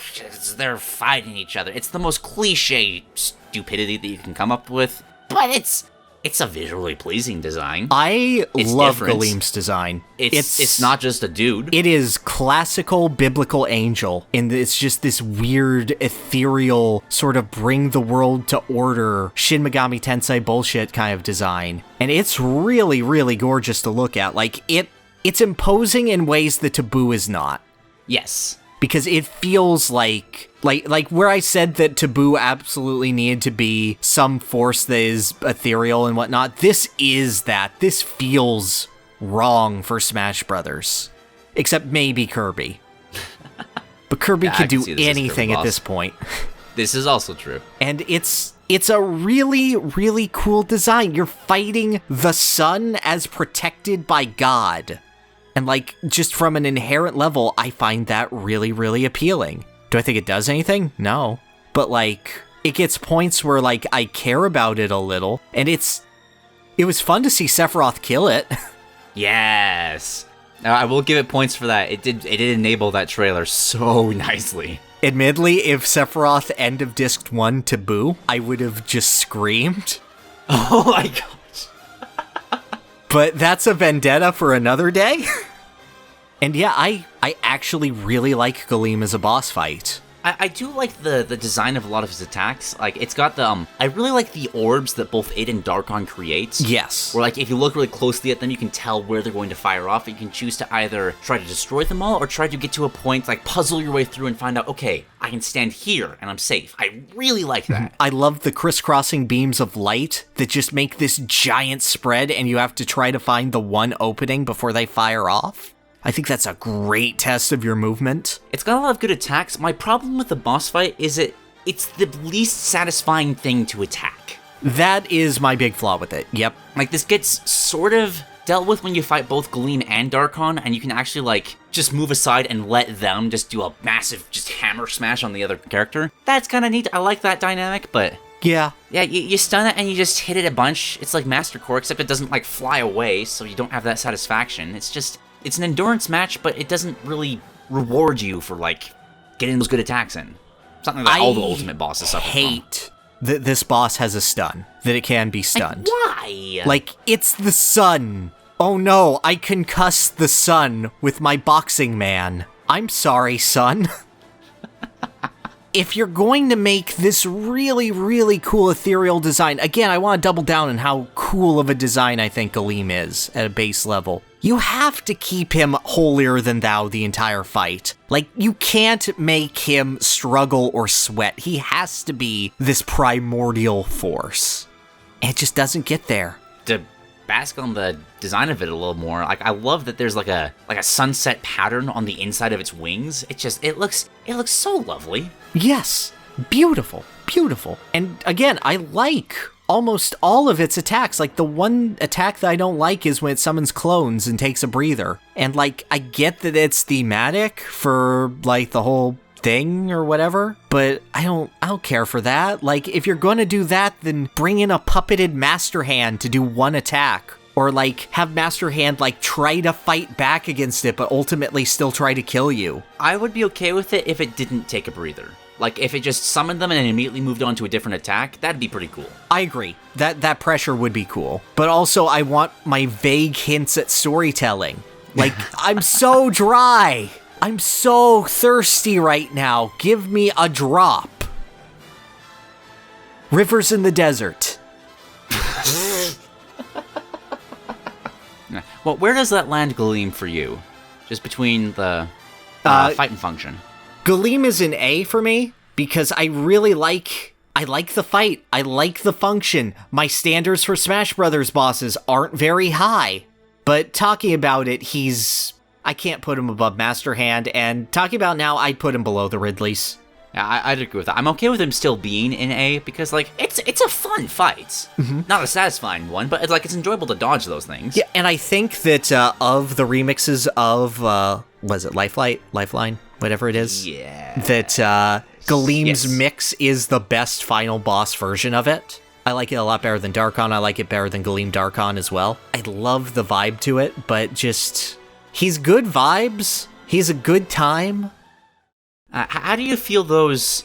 They're fighting each other. It's the most cliche stupidity that you can come up with, but it's a visually pleasing design. It's love different. Galeem's design. It's not just a dude. It is classical biblical angel, and it's just this weird, ethereal, sort of bring the world to order, Shin Megami Tensei bullshit kind of design. And it's really, really gorgeous to look at. Like, it's imposing in ways that Tabuu is not. Yes. Because it feels like where I said that Tabuu absolutely needed to be some force that is ethereal and whatnot, this is that. This feels wrong for Smash Brothers. Except maybe Kirby. But Kirby could do anything at this point. This is also true. And it's a really, really cool design. You're fighting the sun as protected by God. And, like, just from an inherent level, I find that really, really appealing. Do I think it does anything? No. But, like, it gets points where, like, I care about it a little. And it was fun to see Sephiroth kill it. Yes. I will give it points for that. It did enable that trailer so nicely. Admittedly, if Sephiroth end of Disc 1 Tabuu, I would have just screamed. Oh my god. But that's a vendetta for another day. And yeah, I actually really like Galeem as a boss fight. I do like the design of a lot of his attacks. Like, it's got the, I really like the orbs that both it and Dharkon creates. Yes. Where, like, if you look really closely at them, you can tell where they're going to fire off. And you can choose to either try to destroy them all or try to get to a point, like, puzzle your way through and find out, okay, I can stand here and I'm safe. I really like that. I love the crisscrossing beams of light that just make this giant spread and you have to try to find the one opening before they fire off. I think that's a great test of your movement. It's got a lot of good attacks. My problem with the boss fight is it's the least satisfying thing to attack. That is my big flaw with it, yep. Like, this gets sort of dealt with when you fight both Galeem and Dharkon, and you can actually, like, just move aside and let them just do a massive just hammer smash on the other character. That's kind of neat. I like that dynamic, but... Yeah, you stun it and you just hit it a bunch. It's like Master Core, except it doesn't, like, fly away, so you don't have that satisfaction. It's an endurance match, but it doesn't really reward you for, like, getting those good attacks in. Something that all the Ultimate bosses suffer from. I hate that this boss has a stun, that it can be stunned. Like, why? Like, it's the sun. Oh no, I concussed the sun with my boxing man. I'm sorry, son. if you're going to make this really, really cool ethereal design, again, I want to double down on how cool of a design I think Galeem is at a base level. You have to keep him holier than thou the entire fight. Like, you can't make him struggle or sweat. He has to be this primordial force. And it just doesn't get there. To bask on the design of it a little more, like, I love that there's like a sunset pattern on the inside of its wings. It looks so lovely. Yes, beautiful, beautiful. And again, I like almost all of its attacks. Like, the one attack that I don't like is when it summons clones and takes a breather. And like, I get that it's thematic for like the whole thing or whatever, but I don't care for that. Like, if you're gonna do that, then bring in a puppeted Master Hand to do one attack. Or like, have Master Hand like try to fight back against it, but ultimately still try to kill you. I would be okay with it if it didn't take a breather. Like, if it just summoned them and then immediately moved on to a different attack, that'd be pretty cool. I agree. That pressure would be cool. But also, I want my vague hints at storytelling. Like, I'm so dry. I'm so thirsty right now. Give me a drop. Rivers in the desert. Well, where does that land Galeem for you? Just between the fight and function. Galeem is an A for me because I really like the fight. I like the function. My standards for Smash Brothers bosses aren't very high. But talking about it, I can't put him above Master Hand, and talking about now, I'd put him below the Ridleys. Yeah, I'd agree with that. I'm okay with him still being in A because, like, it's a fun fight. Mm-hmm. Not a satisfying one, but it's enjoyable to dodge those things. Yeah, and I think that of the remixes of, was it Lifeline? Whatever it is. Yeah. That Galeem's mix is the best final boss version of it. I like it a lot better than Dharkon. I like it better than Galeem Dharkon as well. I love the vibe to it, but just, he's good vibes. He's a good time. How do you feel those,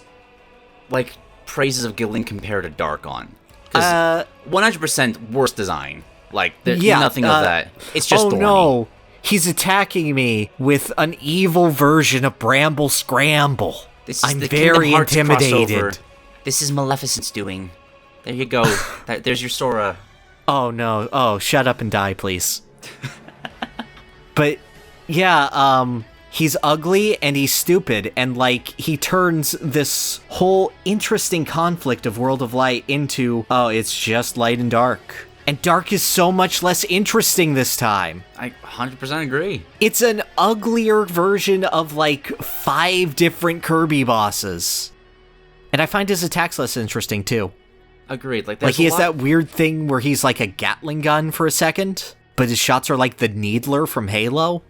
like, praises of Galeem compared to Dharkon? Because 100% worse design. Like, there's nothing of that. It's just thorny. No. He's attacking me with an evil version of Bramble Scramble. I'm very intimidated. Crossover. This is Maleficent's doing. There you go. There's your Sora. Oh, no. Oh, shut up and die, please. But, yeah, he's ugly and he's stupid, and like, he turns this whole interesting conflict of World of Light into, oh, it's just light and dark. And dark is so much less interesting this time. I 100% agree. It's an uglier version of like 5 different Kirby bosses. And I find his attacks less interesting too. Agreed. Like he has that weird thing where he's like a Gatling gun for a second, but his shots are like the Needler from Halo.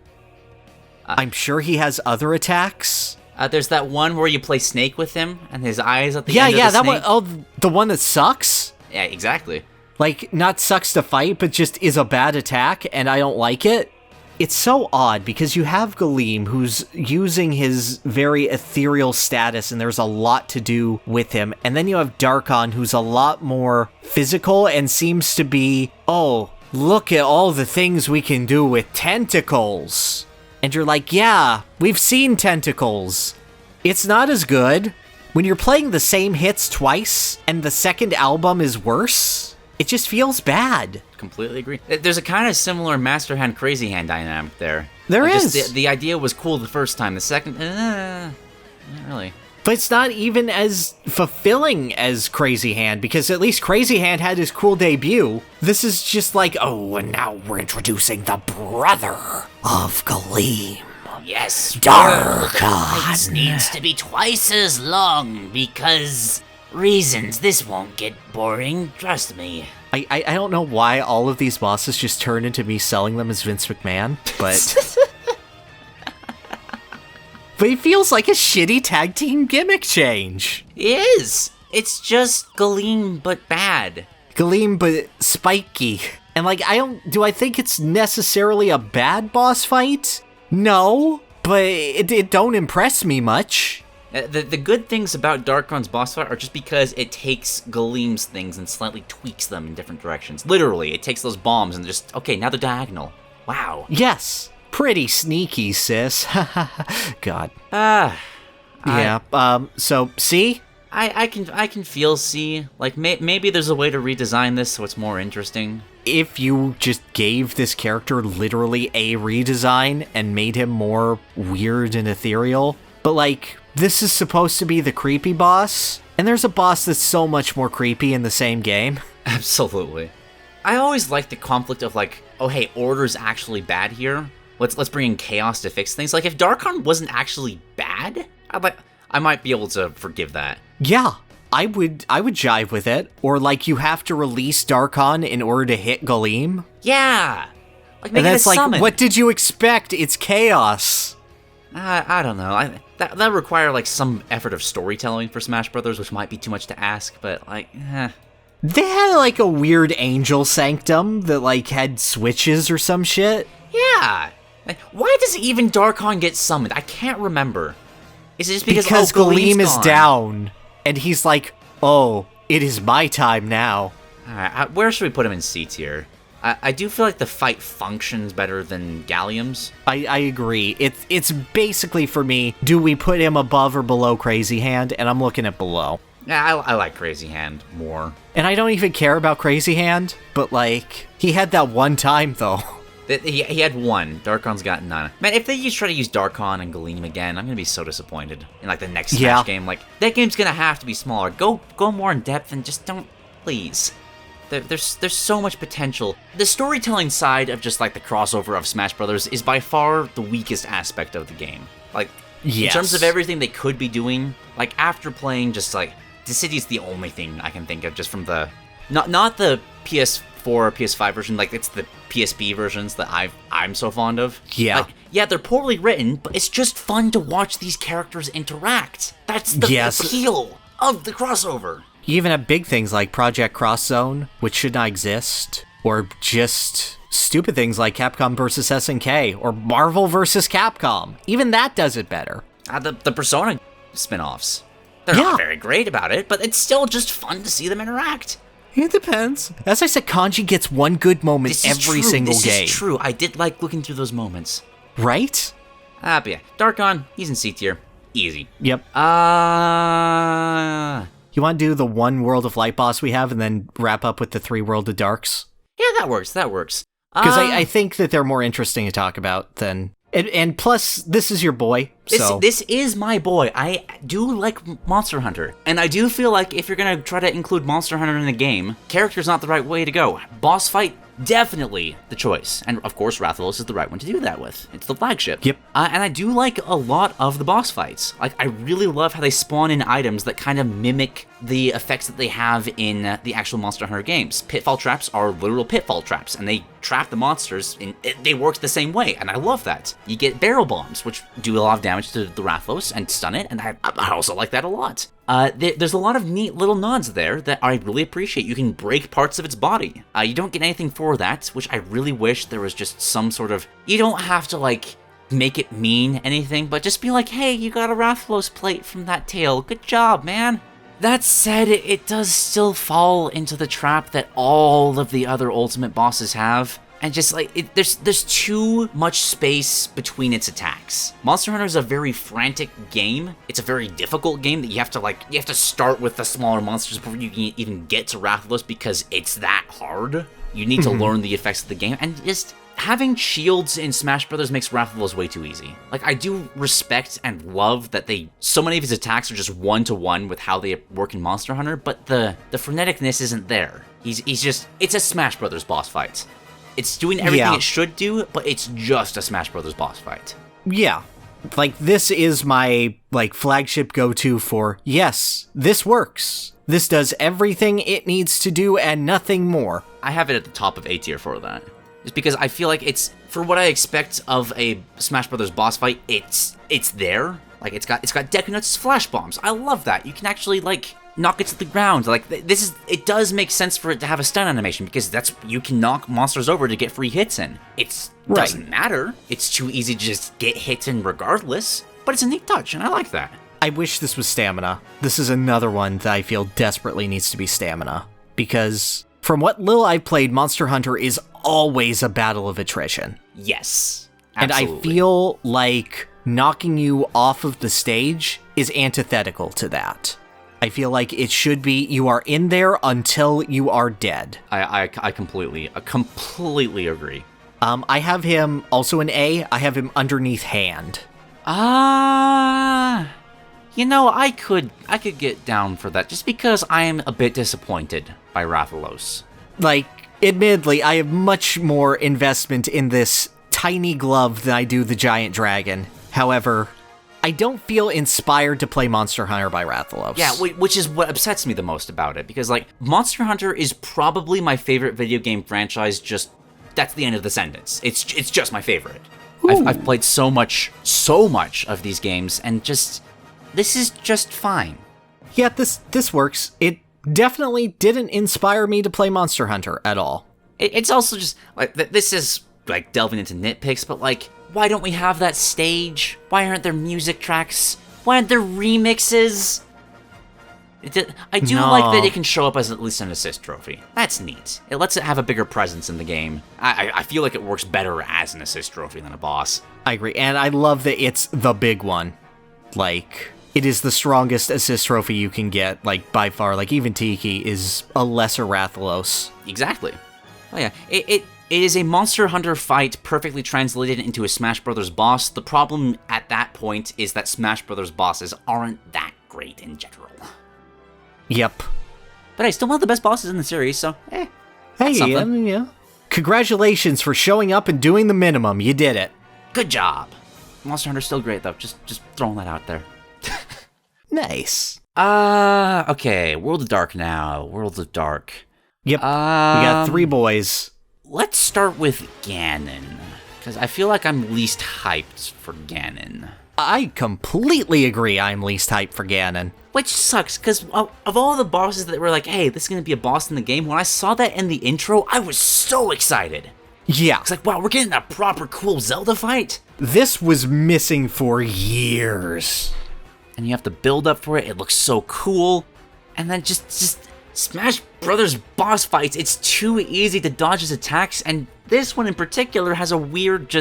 I'm sure he has other attacks. There's that one where you play Snake with him, and his eyes at the end of the that snake. one. Oh, the one that sucks? Yeah, exactly. Like, not sucks to fight, but just is a bad attack, and I don't like it. It's so odd, because you have Galeem, who's using his very ethereal status, and there's a lot to do with him. And then you have Dharkon, who's a lot more physical, and seems to be, oh, look at all the things we can do with tentacles. And you're like, yeah, we've seen tentacles. It's not as good. When you're playing the same hits twice, and the second album is worse, it just feels bad. Completely agree. There's a kind of similar Master Hand, Crazy Hand dynamic there. There is. Just the idea was cool the first time. The second, not really. But it's not even as fulfilling as Crazy Hand, because at least Crazy Hand had his cool debut. This is just like, oh, and now we're introducing the brother of Galeem. Yes, Dharkon. It needs to be twice as long because reasons. This won't get boring, trust me. I don't know why all of these bosses just turn into me selling them as Vince McMahon, but... But it feels like a shitty tag team gimmick change. It is. It's just Galeem, but bad. Galeem, but spiky. And like, do I think it's necessarily a bad boss fight? No, but it don't impress me much. The good things about Dharkon's boss fight are just because it takes Galeem's things and slightly tweaks them in different directions. Literally, it takes those bombs and just, okay, now they're diagonal. Wow. Yes. Pretty sneaky, sis. God. I Yeah. So C? I can feel C. Like maybe there's a way to redesign this so it's more interesting. If you just gave this character literally a redesign and made him more weird and ethereal, but like this is supposed to be the creepy boss, and there's a boss that's so much more creepy in the same game. Absolutely. I always like the conflict of like, oh hey, order's actually bad here. Let's bring in chaos to fix things. Like if Dharkon wasn't actually bad, I might be able to forgive that. Yeah, I would jive with it. Or like you have to release Dharkon in order to hit Galeem. Yeah. Like make and it that's a like, summon. what did you expect? It's chaos. I don't know. That require like some effort of storytelling for Smash Brothers, which might be too much to ask, but like, They had like a weird angel sanctum that like had switches or some shit. Yeah. Like, why does even Dharkon get summoned? I can't remember. Is it just because Galeem is gone? down, and he's like, oh, it is my time now. Alright, where should we put him in C tier? I do feel like the fight functions better than Galleom's. I agree. It's basically, for me, do we put him above or below Crazy Hand? And I'm looking at below. Yeah, I like Crazy Hand more. And I don't even care about Crazy Hand, but like, he had that one time though. He had one. Dharkon's got none. Man, if they try to use Dharkon and Galeem again, I'm gonna be so disappointed in like the next Smash game. Like that game's gonna have to be smaller. Go more in depth and just don't, please. There's so much potential. The storytelling side of just like the crossover of Smash Brothers is by far the weakest aspect of the game. Like in terms of everything they could be doing, like after playing just like the city's the only thing I can think of just from the not the PS4 or PS5 version, like it's the PSP versions that I'm so fond of. Yeah. Like, yeah, they're poorly written, but it's just fun to watch these characters interact. That's the appeal of the crossover. You even have big things like Project Cross Zone, which should not exist, or just stupid things like Capcom vs. SNK, or Marvel vs. Capcom. Even that does it better. The Persona spin-offs. They're not very great about it, but it's still just fun to see them interact. It depends. As I said, Kanji gets one good moment every single game. This is true. I did like looking through those moments. Right? But yeah. Dharkon, he's in C tier. Easy. Yep. You want to do the one World of Light boss we have and then wrap up with the 3 World of Darks? Yeah, that works. Because I think that they're more interesting to talk about than... And plus, this is your boy, so... This is my boy. I do like Monster Hunter. And I do feel like if you're going to try to include Monster Hunter in a game, character's not the right way to go. Boss fight, definitely the choice. And of course, Rathalos is the right one to do that with. It's the flagship. Yep. And I do like a lot of the boss fights. Like, I really love how they spawn in items that kind of mimic the effects that they have in the actual Monster Hunter games. Pitfall traps are literal pitfall traps, and they trap the monsters, and they work the same way, and I love that. You get barrel bombs, which do a lot of damage to the Rathalos and stun it, and I also like that a lot. There's a lot of neat little nods there that I really appreciate. You can break parts of its body. You don't get anything for that, which I really wish there was just some sort of... You don't have to, like, make it mean anything, but just be like, hey, you got a Rathalos plate from that tail. Good job, man. That said, it does still fall into the trap that all of the other Ultimate bosses have. And just like, there's too much space between its attacks. Monster Hunter is a very frantic game. It's a very difficult game that you have to start with the smaller monsters before you can even get to Rathalos because it's that hard. You need to learn the effects of the game, and just having shields in Smash Brothers makes Rathalos way too easy. Like, I do respect and love that so many of his attacks are just one-to-one with how they work in Monster Hunter, but the freneticness isn't there. It's a Smash Brothers boss fight. It's doing everything it should do, but it's just a Smash Brothers boss fight. Yeah. Like, this is my, like, flagship go-to for, yes, this works. This does everything it needs to do and nothing more. I have it at the top of A tier for that. Just because I feel like it's, for what I expect of a Smash Brothers boss fight, it's there. Like, it's got Deku Nuts flash bombs. I love that. You can actually, like, knock it to the ground. Like, it does make sense for it to have a stun animation, because you can knock monsters over to get free hits in. It doesn't matter. It's too easy to just get hits in regardless, but it's a neat touch, and I like that. I wish this was stamina. This is another one that I feel desperately needs to be stamina, because from what little I've played, Monster Hunter is always a battle of attrition. Yes, absolutely. And I feel like knocking you off of the stage is antithetical to that. I feel like it should be you are in there until you are dead. I completely agree. I have him also an A. I have him underneath hand. You know, I could get down for that just because I am a bit disappointed by Rathalos. Like, admittedly, I have much more investment in this tiny glove than I do the giant dragon. However, I don't feel inspired to play Monster Hunter by Rathalos. Yeah, which is what upsets me the most about it, because, like, Monster Hunter is probably my favorite video game franchise, just, that's the end of the sentence. It's just my favorite. I've played so much of these games, and just, this is just fine. Yeah, this works. It definitely didn't inspire me to play Monster Hunter at all. It's also just, like, this is, like, delving into nitpicks, but, like, why don't we have that stage? Why aren't there music tracks? Why aren't there remixes? I do like that it can show up as at least an assist trophy. That's neat. It lets it have a bigger presence in the game. I feel like it works better as an assist trophy than a boss. I agree, and I love that it's the big one. Like, it is the strongest assist trophy you can get, like, by far. Like, even Tiki is a lesser Rathalos. Exactly. Oh yeah, it is a Monster Hunter fight perfectly translated into a Smash Bros. Boss. The problem at that point is that Smash Bros. Bosses aren't that great in general. Yep. But hey, still one of the best bosses in the series, so, Hey, yeah. Congratulations for showing up and doing the minimum. You did it. Good job. Monster Hunter's still great, though. Just throwing that out there. Nice. Okay, World of Dark now. World of Dark. Yep, we got 3 boys. Let's start with Ganon, because I feel like I'm least hyped for Ganon. I completely agree I'm least hyped for Ganon. Which sucks, because of all the bosses that were like, hey, this is going to be a boss in the game, when I saw that in the intro, I was so excited. Yeah. It's like, wow, we're getting a proper cool Zelda fight. This was missing for years. And you have to build up for it, it looks so cool. And then just Smash Brothers boss fights, it's too easy to dodge his attacks, and this one in particular has a weird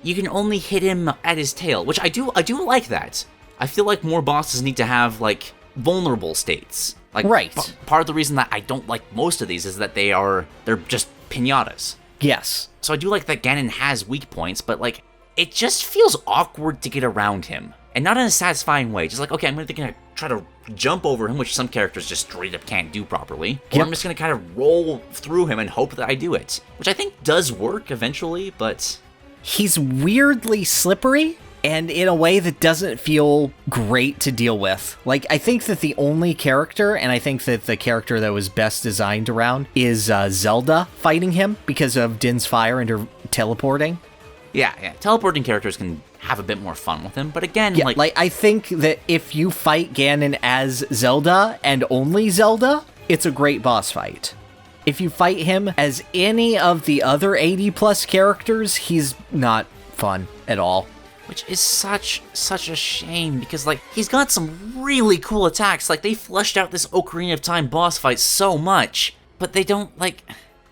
you can only hit him at his tail, which I do like that. I feel like more bosses need to have, like, vulnerable states. Like, right. Part of the reason that I don't like most of these is that they're just pinatas. Yes. So I do like that Ganon has weak points, but, like, it just feels awkward to get around him. And not in a satisfying way. Just like, okay, I'm gonna try to jump over him, which some characters just straight up can't do properly. Or I'm just gonna kind of roll through him and hope that I do it. Which I think does work eventually, but... He's weirdly slippery, and in a way that doesn't feel great to deal with. Like, I think that the only character, and I think that the character that was best designed around, is Zelda fighting him because of Din's fire and her teleporting. Yeah. Teleporting characters can have a bit more fun with him, but again, like I think that if you fight Ganon as Zelda, and only Zelda, it's a great boss fight. If you fight him as any of the other 80-plus characters, he's not fun at all. Which is such a shame, because, like, he's got some really cool attacks. Like, they fleshed out this Ocarina of Time boss fight so much, but they don't, like...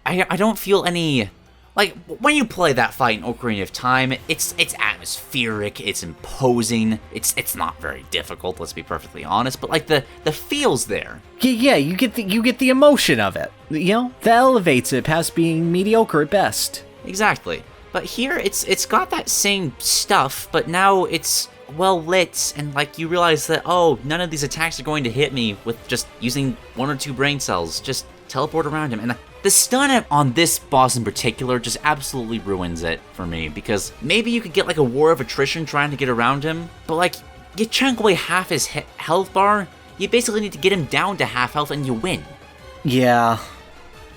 I don't feel any... Like, when you play that fight in Ocarina of Time, it's atmospheric, it's imposing, it's not very difficult, let's be perfectly honest, but, like, the feel's there. Yeah, you get the emotion of it. You know, that elevates it past being mediocre at best. Exactly. But here, it's got that same stuff, but now it's well lit, and, like, you realize that, oh, none of these attacks are going to hit me with just using 1 or 2 brain cells. Just teleport around him. And the stun on this boss in particular just absolutely ruins it for me, because maybe you could get, like, a war of attrition trying to get around him, but, like, you chunk away half his health bar, you basically need to get him down to half health and you win. Yeah.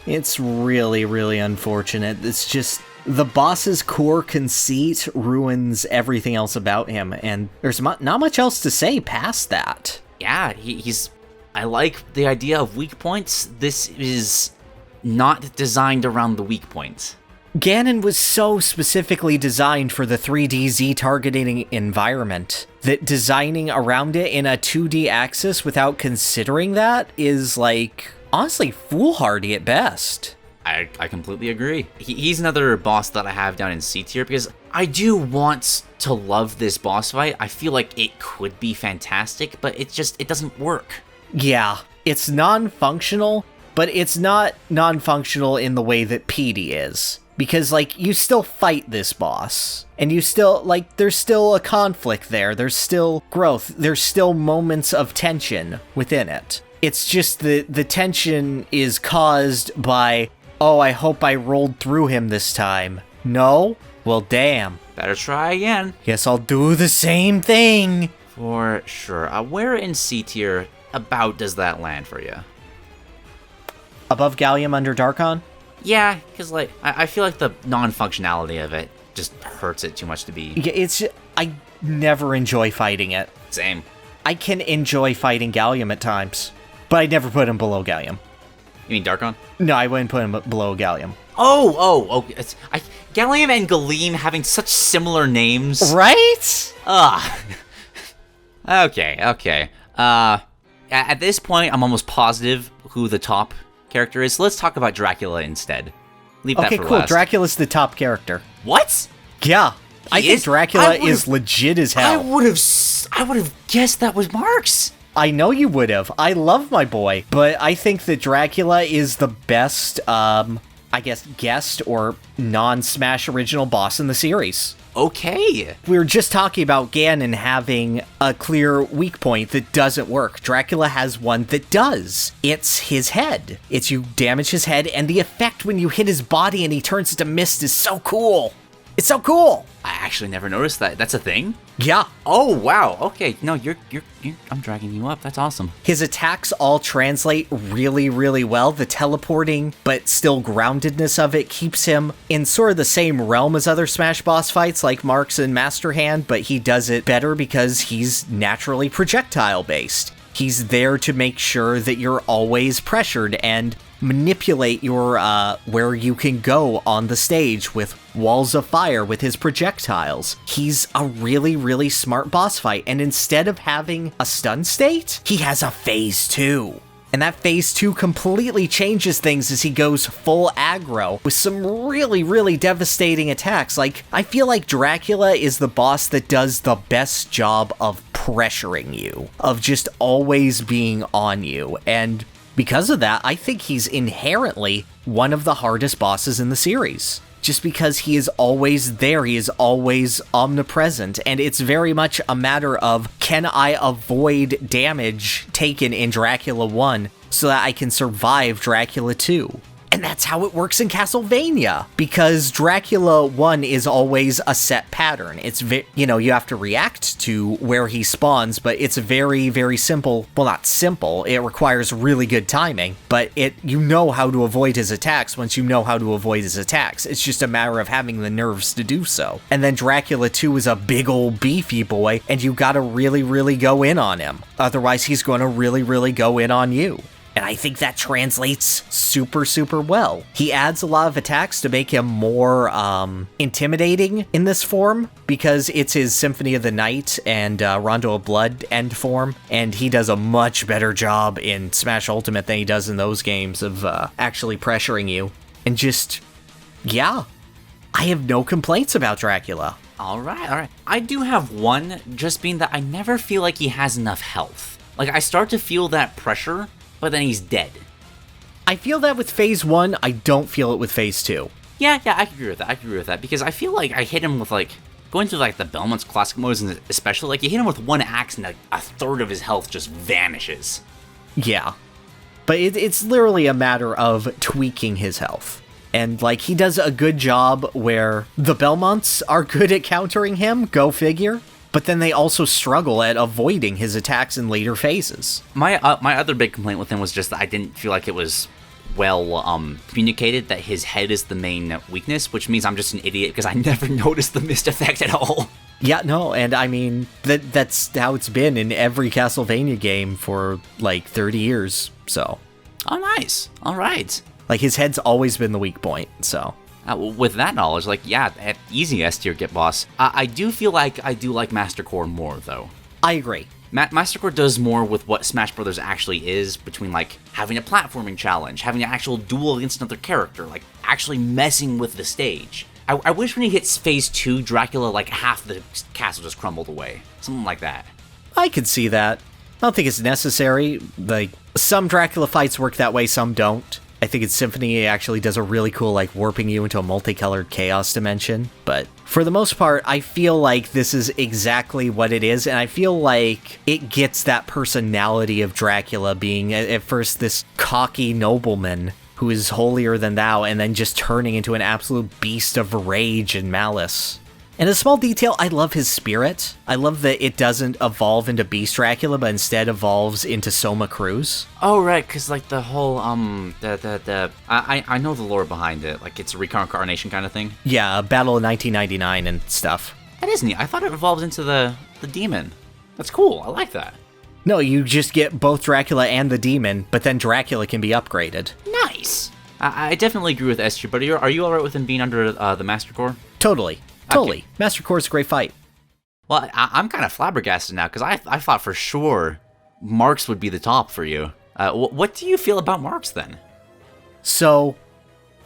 It's really, really unfortunate. It's just... The boss's core conceit ruins everything else about him, and there's not much else to say past that. Yeah, he's... I like the idea of weak points. This is not designed around the weak points. Ganon was so specifically designed for the 3D Z-targeting environment that designing around it in a 2D axis without considering that is, like, honestly foolhardy at best. I completely agree. He's another boss that I have down in C tier because I do want to love this boss fight. I feel like it could be fantastic, but it doesn't work. Yeah, it's non-functional, but it's not non-functional in the way that Petey is. Because, like, you still fight this boss, and you still, like, there's still a conflict there, there's still growth, there's still moments of tension within it. It's just the tension is caused by, oh, I hope I rolled through him this time. No? Well, damn. Better try again. Guess I'll do the same thing. For sure. Where in C tier about does that land for you? Above Galleom, under Dharkon? Yeah, because, like, I feel like the non-functionality of it just hurts it too much to be. Yeah, I never enjoy fighting it. Same. I can enjoy fighting Galleom at times, but I never put him below Galleom. You mean Dharkon? No, I wouldn't put him below Galleom. Oh, Galeem and Galeem having such similar names. Right? Okay. At this point, I'm almost positive who the top character is. So let's talk about Dracula instead. Leave that for last. Okay, cool. Dracula's the top character. What? Yeah. I think Dracula is legit as hell. I would have guessed that was Marx. I know you would have. I love my boy, but I think that Dracula is the best, I guess, guest or non-Smash original boss in the series. Okay. We were just talking about Ganon having a clear weak point that doesn't work. Dracula has one that does. It's his head. It's you damage his head, and the effect when you hit his body and he turns into mist is so cool. It's so cool. I actually never noticed that. That's a thing? Yeah. Oh, wow. Okay. No, you're I'm dragging you up. That's awesome. His attacks all translate really, really well. The teleporting, but still groundedness of it keeps him in sort of the same realm as other Smash boss fights like Marx and Master Hand, but he does it better because he's naturally projectile based. He's there to make sure that you're always pressured and manipulate your where you can go on the stage with walls of fire with his projectiles. He's a really, really smart boss fight, and instead of having a stun state, he has a phase 2. And that phase 2 completely changes things as he goes full aggro with some really, really devastating attacks. Like, I feel like Dracula is the boss that does the best job of pressuring you, of just always being on you. And because of that, I think he's inherently one of the hardest bosses in the series. Just because he is always there, he is always omnipresent, and it's very much a matter of, can I avoid damage taken in Dracula 1 so that I can survive Dracula 2? And that's how it works in Castlevania, because Dracula 1 is always a set pattern. It's, you have to react to where he spawns, but it's very, very simple. Well, not simple. It requires really good timing, but you know how to avoid his attacks once you know how to avoid his attacks. It's just a matter of having the nerves to do so. And then Dracula 2 is a big old beefy boy, and you gotta really, really go in on him. Otherwise, he's gonna really, really go in on you. And I think that translates super, super well. He adds a lot of attacks to make him more intimidating in this form, because it's his Symphony of the Night and Rondo of Blood end form, and he does a much better job in Smash Ultimate than he does in those games of actually pressuring you. And just, yeah, I have no complaints about Dracula. All right. I do have one, just being that I never feel like he has enough health. Like, I start to feel that pressure, but then he's dead. I feel that with Phase 1, I don't feel it with Phase 2. Yeah, I agree with that. Because I feel like I hit him with, like, going through, like, the Belmont's classic modes, and especially, like, you hit him with one axe, and a third of his health just vanishes. Yeah. But it's literally a matter of tweaking his health. And, like, he does a good job where the Belmonts are good at countering him, go figure. But then they also struggle at avoiding his attacks in later phases. My other big complaint with him was just that I didn't feel like it was well communicated that his head is the main weakness, which means I'm just an idiot because I never noticed the mist effect at all. Yeah, no, and I mean, that's how it's been in every Castlevania game for, like, 30 years, so. Oh, nice. All right. Like, his head's always been the weak point, so. With that knowledge, like, yeah, easy S tier get boss. I do feel like I do like Master Core more, though. I agree. Mastercore does more with what Smash Brothers actually is, between like having a platforming challenge, having an actual duel against another character, like actually messing with the stage. I wish when he hits phase 2, Dracula, like half the castle just crumbled away. Something like that. I could see that. I don't think it's necessary. Like, some Dracula fights work that way, some don't. I think in Symphony it actually does a really cool, like, warping you into a multicolored chaos dimension. But for the most part, I feel like this is exactly what it is, and I feel like it gets that personality of Dracula being, at first, this cocky nobleman who is holier than thou, and then just turning into an absolute beast of rage and malice. And a small detail, I love his spirit. I love that it doesn't evolve into Beast Dracula, but instead evolves into Soma Cruz. Oh, right, because, like, the whole, I know the lore behind it. Like, it's a reincarnation kind of thing. Yeah, Battle of 1999 and stuff. That is neat. I thought it evolved into the demon. That's cool. I like that. No, you just get both Dracula and the demon, but then Dracula can be upgraded. Nice! I definitely agree with SG, but are you alright with him being under the Master Core? Totally. Okay. Master Core is a great fight. Well, I'm kind of flabbergasted now, because I thought for sure Marx would be the top for you. What do you feel about Marx, then? So,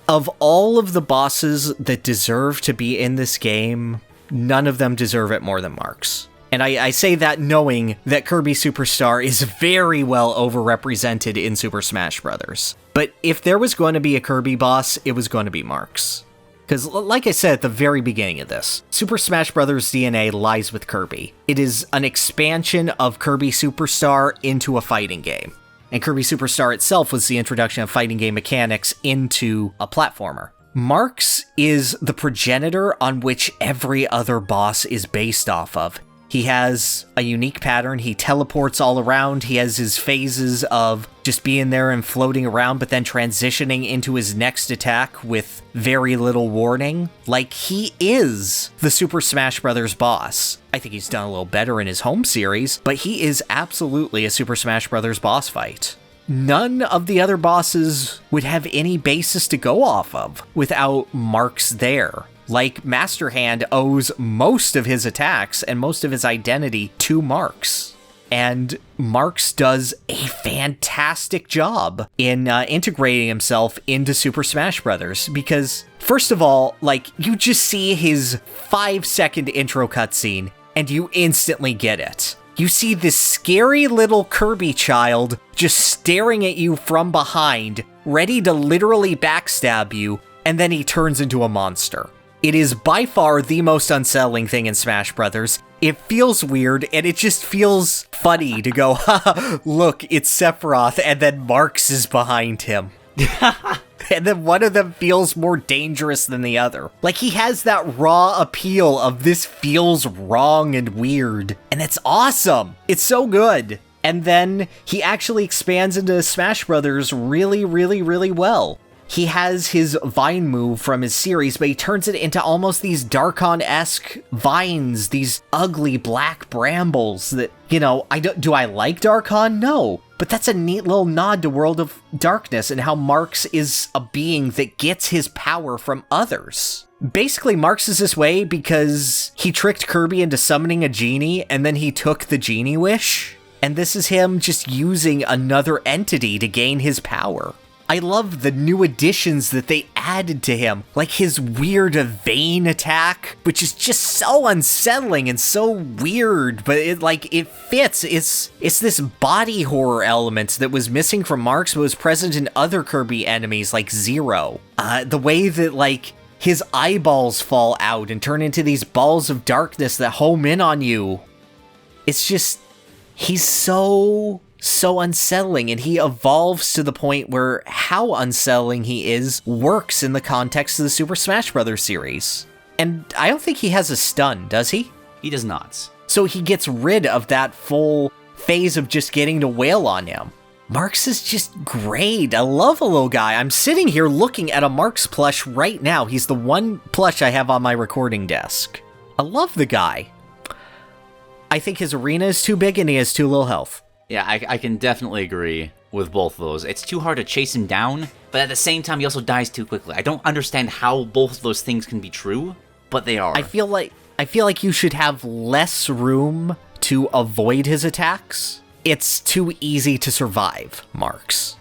of all of the bosses that deserve to be in this game, none of them deserve it more than Marx. And I say that knowing that Kirby Superstar is very well overrepresented in Super Smash Bros. But if there was going to be a Kirby boss, it was going to be Marx. Because, like I said at the very beginning of this, Super Smash Bros. DNA lies with Kirby. It is an expansion of Kirby Superstar into a fighting game. And Kirby Superstar itself was the introduction of fighting game mechanics into a platformer. Marx is the progenitor on which every other boss is based off of. He has a unique pattern, he teleports all around, he has his phases of just being there and floating around, but then transitioning into his next attack with very little warning. Like, he is the Super Smash Bros. Boss. I think he's done a little better in his home series, but he is absolutely a Super Smash Bros. Boss fight. None of the other bosses would have any basis to go off of without Marx there. Like, Master Hand owes most of his attacks and most of his identity to Marx. And Marx does a fantastic job in integrating himself into Super Smash Bros. Because, first of all, like, you just see his 5-second intro cutscene, and you instantly get it. You see this scary little Kirby child just staring at you from behind, ready to literally backstab you, and then he turns into a monster. It is by far the most unsettling thing in Smash Brothers. It feels weird, and it just feels funny to go, haha, look, it's Sephiroth, and then Marx is behind him. And then one of them feels more dangerous than the other. Like, he has that raw appeal of this feels wrong and weird, and it's awesome. It's so good. And then he actually expands into Smash Brothers really, really, really well. He has his vine move from his series, but he turns it into almost these Dharkon-esque vines, these ugly black brambles that, you know, do I like Dharkon? No. But that's a neat little nod to World of Darkness and how Marx is a being that gets his power from others. Basically, Marx is this way because he tricked Kirby into summoning a genie, and then he took the genie wish. And this is him just using another entity to gain his power. I love the new additions that they added to him, like his weird vein attack, which is just so unsettling and so weird, but it fits. It's this body horror element that was missing from Marx, but was present in other Kirby enemies like Zero. The way that, like, his eyeballs fall out and turn into these balls of darkness that home in on you. It's just, he's so unsettling, and he evolves to the point where how unsettling he is works in the context of the Super Smash Bros. Series. And I don't think he has a stun, does he? He does not. So he gets rid of that full phase of just getting to wail on him. Marx is just great. I love the little guy. I'm sitting here looking at a Marx plush right now. He's the one plush I have on my recording desk. I love the guy. I think his arena is too big and he has too little health. Yeah, I can definitely agree with both of those. It's too hard to chase him down, but at the same time, he also dies too quickly. I don't understand how both of those things can be true, but they are. I feel like you should have less room to avoid his attacks, it's too easy to survive Marx.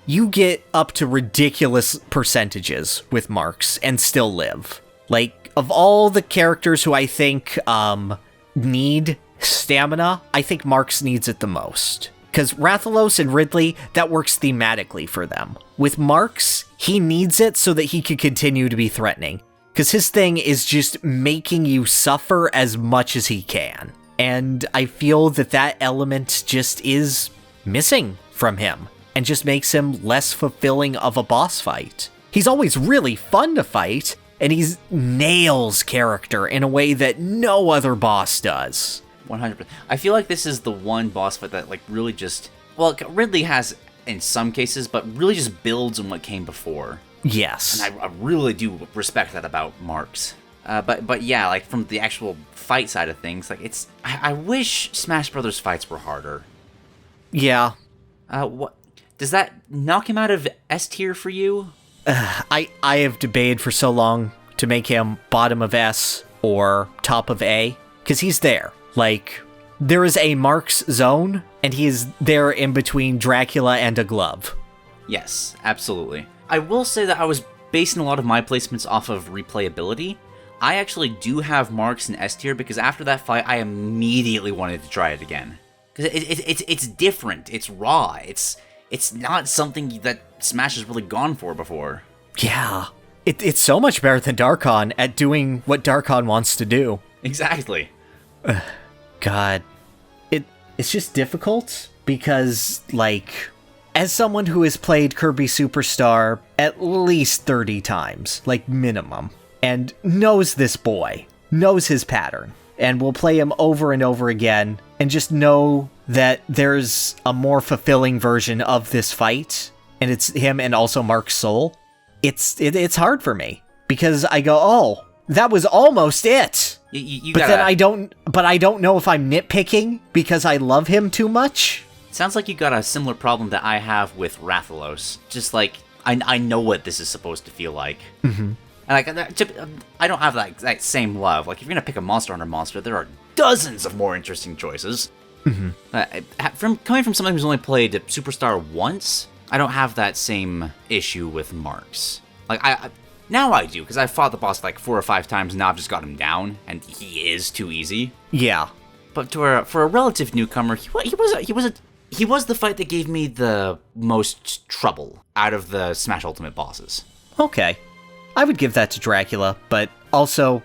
You get up to ridiculous percentages with Marx and still live. Like, of all the characters who I think need stamina, I think Marx needs it the most. Because Rathalos and Ridley, that works thematically for them. With Marx, he needs it so that he can continue to be threatening. Because his thing is just making you suffer as much as he can. And I feel that that element just is missing from him. And just makes him less fulfilling of a boss fight. He's always really fun to fight, and he nails character in a way that no other boss does. 100%. I feel like this is the one boss fight that like really just, well, Ridley has in some cases, but really just builds on what came before. Yes. And I really do respect that about Marx. But yeah, like from the actual fight side of things, like I wish Smash Brothers fights were harder. Yeah. What does that knock him out of S tier for you? I have debated for so long to make him bottom of S or top of A, because he's there. Like, there is a Marx zone, and he is there in between Dracula and a glove. Yes, absolutely. I will say that I was basing a lot of my placements off of replayability. I actually do have Marx in S tier, because after that fight, I immediately wanted to try it again. Because it's different, it's raw, it's not something that Smash has really gone for before. Yeah. It's so much better than Dharkon at doing what Dharkon wants to do. Exactly. God. It's just difficult because, like, as someone who has played Kirby Superstar at least 30 times, like minimum, and knows this boy, knows his pattern, and will play him over and over again, and just know that there's a more fulfilling version of this fight, and it's him and also Mark's soul, it's hard for me. Because I go, oh, that was almost it! Then I don't know if I'm nitpicking because I love him too much. Sounds like you got a similar problem that I have with Rathalos. Just like, I know what this is supposed to feel like. Mm-hmm. And I don't have that same love. Like, if you're gonna pick a Monster Hunter monster, there are dozens of more interesting choices. Mm-hmm. Coming from someone who's only played Superstar once, I don't have that same issue with Marx. Like, now I do, because I've fought the boss like 4 or 5 times, and now I've just got him down, and he is too easy. Yeah. But for a relative newcomer, he was the fight that gave me the most trouble out of the Smash Ultimate bosses. Okay. I would give that to Dracula, but also,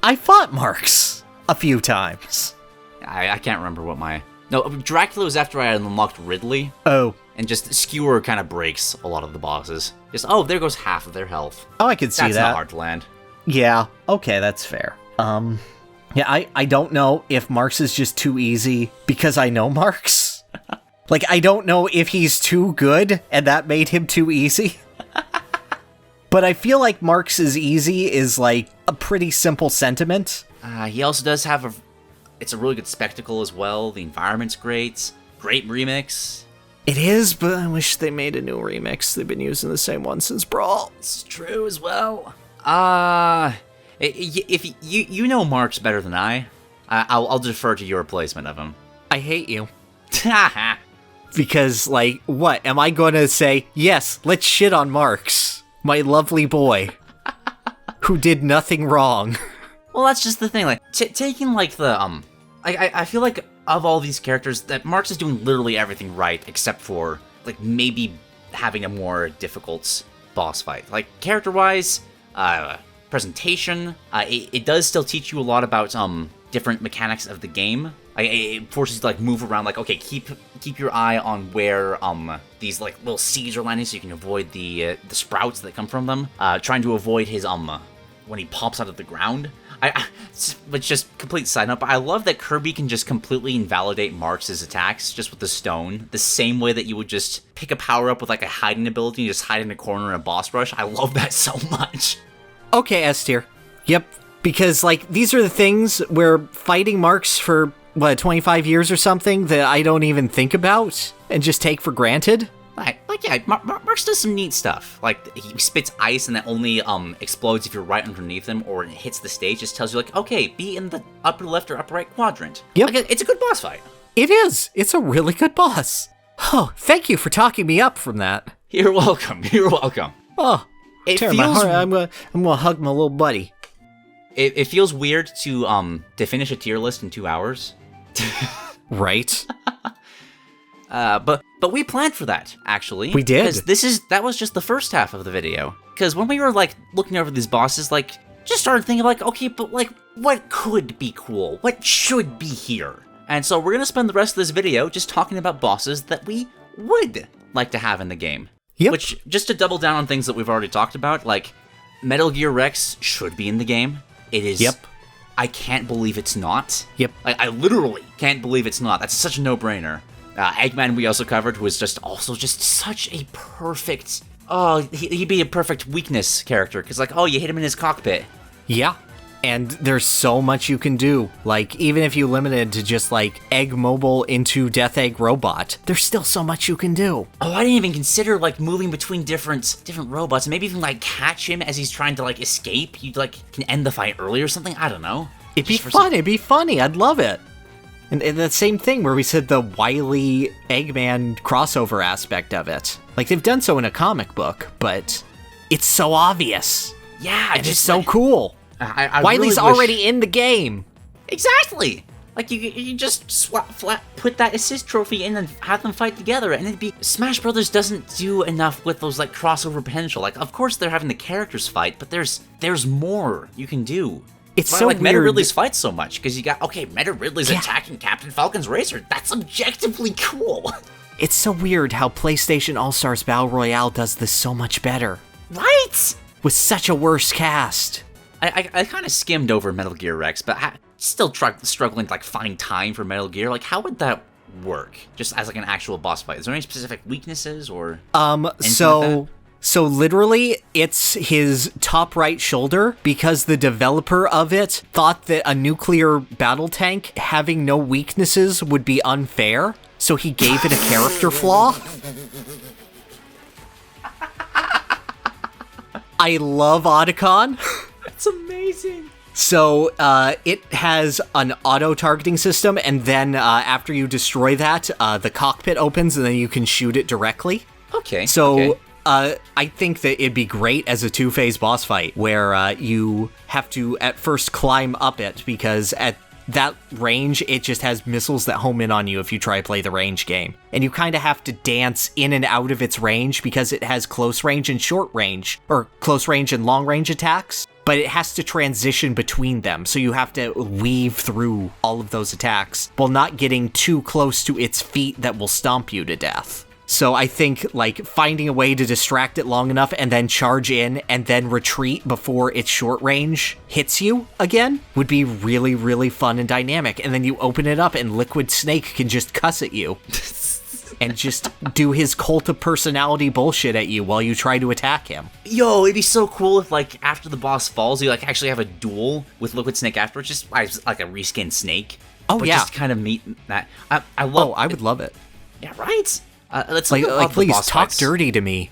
I fought Marx a few times. I can't remember what my... No, Dracula was after I unlocked Ridley. Oh. And just Skewer kind of breaks a lot of the bosses. Just, oh, there goes half of their health. Oh, I could see that. That's not hard to land. Yeah, okay, that's fair. Yeah, I don't know if Marx is just too easy because I know Marx. Like, I don't know if he's too good and that made him too easy. But I feel like Marx is easy is, like, a pretty simple sentiment. He also does have it's a really good spectacle as well. The environment's great. Great remix. It is, but I wish they made a new remix. They've been using the same one since Brawl. It's true as well. If you know Marx better than I'll defer to your placement of him. I hate you. Because, like, what? Am I going to say, yes, let's shit on Marx, my lovely boy, who did nothing wrong? Well, that's just the thing. Like, taking, like, the, I feel like of all these characters, that Marx is doing literally everything right, except for, like, maybe having a more difficult boss fight. Like, character-wise, presentation, it does still teach you a lot about, different mechanics of the game. It forces you to, like, move around, like, okay, keep your eye on where, these, like, little seeds are landing so you can avoid the sprouts that come from them. Trying to avoid his, when he pops out of the ground. It's just complete side note, but I love that Kirby can just completely invalidate Marx's attacks just with the stone, the same way that you would just pick a power-up with, like, a hiding ability and just hide in a corner in a boss rush. I love that so much. Okay, S tier. Yep, because, like, these are the things where fighting Marx for, 25 years or something that I don't even think about and just take for granted. Right. Like, yeah, Marx does some neat stuff. Like, he spits ice and that only explodes if you're right underneath him or it hits the stage. Just tells you, like, okay, be in the upper left or upper right quadrant. Yep. Like, it's a good boss fight. It is. It's a really good boss. Oh, thank you for talking me up from that. You're welcome. You're welcome. Oh, tear my heart. I'm gonna hug my little buddy. It feels weird to finish a tier list in 2 hours. Right. But we planned for that, actually. We did. Because that was just the first half of the video. Because when we were, like, looking over these bosses, like, just started thinking, like, okay, but, like, what could be cool? What should be here? And so we're gonna spend the rest of this video just talking about bosses that we would like to have in the game. Yep. Which, just to double down on things that we've already talked about, like, Metal Gear Rex should be in the game. It is. Yep. I can't believe it's not. Yep. I literally can't believe it's not. That's such a no-brainer. Eggman we also covered, who is just such a perfect... Oh, he'd be a perfect weakness character, because, like, oh, you hit him in his cockpit. Yeah. And there's so much you can do. Like, even if you limited to just, like, Egg Mobile into Death Egg Robot, there's still so much you can do. Oh, I didn't even consider, like, moving between different robots. Maybe even, like, catch him as he's trying to, like, escape. You, like, can end the fight early or something. I don't know. It'd be fun. It'd be funny. I'd love it. And the same thing where we said the Wily Eggman crossover aspect of it. Like, they've done so in a comic book, but it's so obvious. Yeah, and it's so cool. I Wily's really already in the game. Exactly. Like, you just put that assist trophy in and have them fight together, and it'd be... Smash Brothers doesn't do enough with those, like, crossover potential. Like, of course they're having the characters fight, but there's more you can do. It's so like weird. Meta Ridley's fight so much, because you got, okay, Meta Ridley's attacking Captain Falcon's Racer. That's objectively cool. It's so weird how PlayStation All-Stars Battle Royale does this so much better. Right? With such a worse cast. I kind of skimmed over Metal Gear Rex, but still struggling to, like, find time for Metal Gear. Like, how would that work? Just as, like, an actual boss fight? Is there any specific weaknesses or So literally, it's his top right shoulder because the developer of it thought that a nuclear battle tank having no weaknesses would be unfair, so he gave it a character flaw. I love Otacon. That's amazing. So it has an auto-targeting system, and then after you destroy that, the cockpit opens, and then you can shoot it directly. Okay. So I think that it'd be great as a two-phase boss fight, where you have to at first climb up it, because at that range, it just has missiles that home in on you if you try to play the range game. And you kind of have to dance in and out of its range because it has close range and short range, or close range and long range attacks, but it has to transition between them. So you have to weave through all of those attacks while not getting too close to its feet that will stomp you to death. So I think, like, finding a way to distract it long enough and then charge in and then retreat before its short range hits you again would be really, really fun and dynamic. And then you open it up and Liquid Snake can just cuss at you and just do his cult of personality bullshit at you while you try to attack him. Yo, it'd be so cool if, like, after the boss falls, you, like, actually have a duel with Liquid Snake afterwards, just like a reskinned Snake. Oh, but yeah. Just kind of meet that. I would love it. Yeah, right? Let's like please boss talk fights. dirty to me.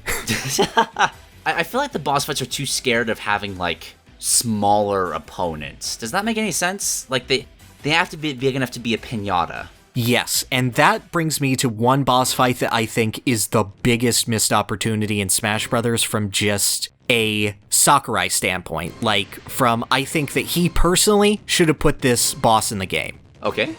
I feel like the boss fights are too scared of having, like, smaller opponents. Does that make any sense? Like, they have to be big enough to be a piñata. Yes, and that brings me to one boss fight that I think is the biggest missed opportunity in Smash Brothers from just a Sakurai standpoint. Like, I think that he personally should have put this boss in the game. Okay.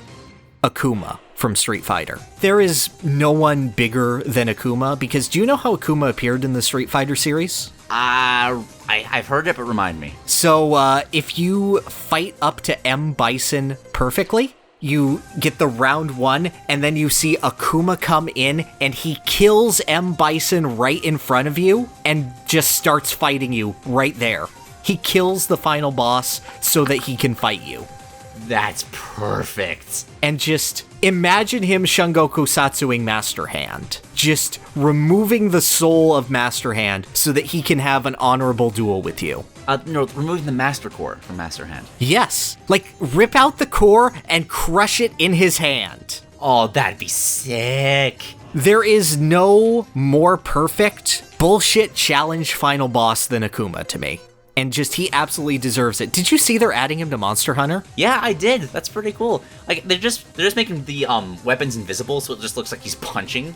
Akuma from Street Fighter. There is no one bigger than Akuma, because do you know how Akuma appeared in the Street Fighter series? I've heard it, but remind me. So, if you fight up to M. Bison perfectly, you get the round one, and then you see Akuma come in, and he kills M. Bison right in front of you, and just starts fighting you right there. He kills the final boss so that he can fight you. That's perfect. And just imagine him Shungoku Satsuing Master Hand. Just removing the soul of Master Hand so that he can have an honorable duel with you. No, removing the Master Core from Master Hand. Yes. Like, rip out the core and crush it in his hand. Oh, that'd be sick. There is no more perfect bullshit challenge final boss than Akuma to me. And just, he absolutely deserves it. Did you see they're adding him to Monster Hunter? Yeah, I did. That's pretty cool. Like, they're just making the weapons invisible, so it just looks like he's punching.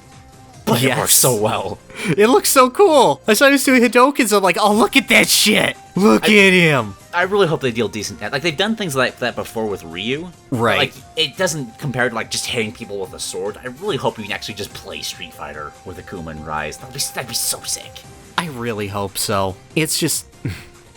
But it works so well. It looks so cool. I saw he was doing Hadokens. I'm like, oh, look at that shit. Look at him. I really hope they deal decent. Like, they've done things like that before with Ryu. Right. Like, it doesn't compare to, like, just hitting people with a sword. I really hope you can actually just play Street Fighter with Akuma and Rise. That'd be so sick. I really hope so. It's just...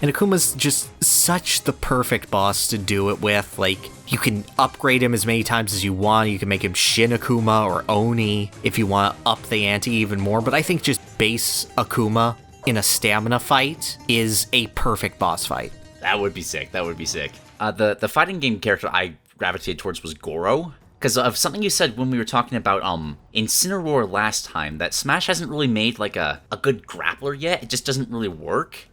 And Akuma's just such the perfect boss to do it with. Like, you can upgrade him as many times as you want. You can make him Shin Akuma or Oni if you want to up the ante even more. But I think just base Akuma in a stamina fight is a perfect boss fight. That would be sick. That would be sick. The fighting game character I gravitated towards was Goro. Because of something you said when we were talking about Incineroar last time, that Smash hasn't really made like a good grappler yet. It just doesn't really work.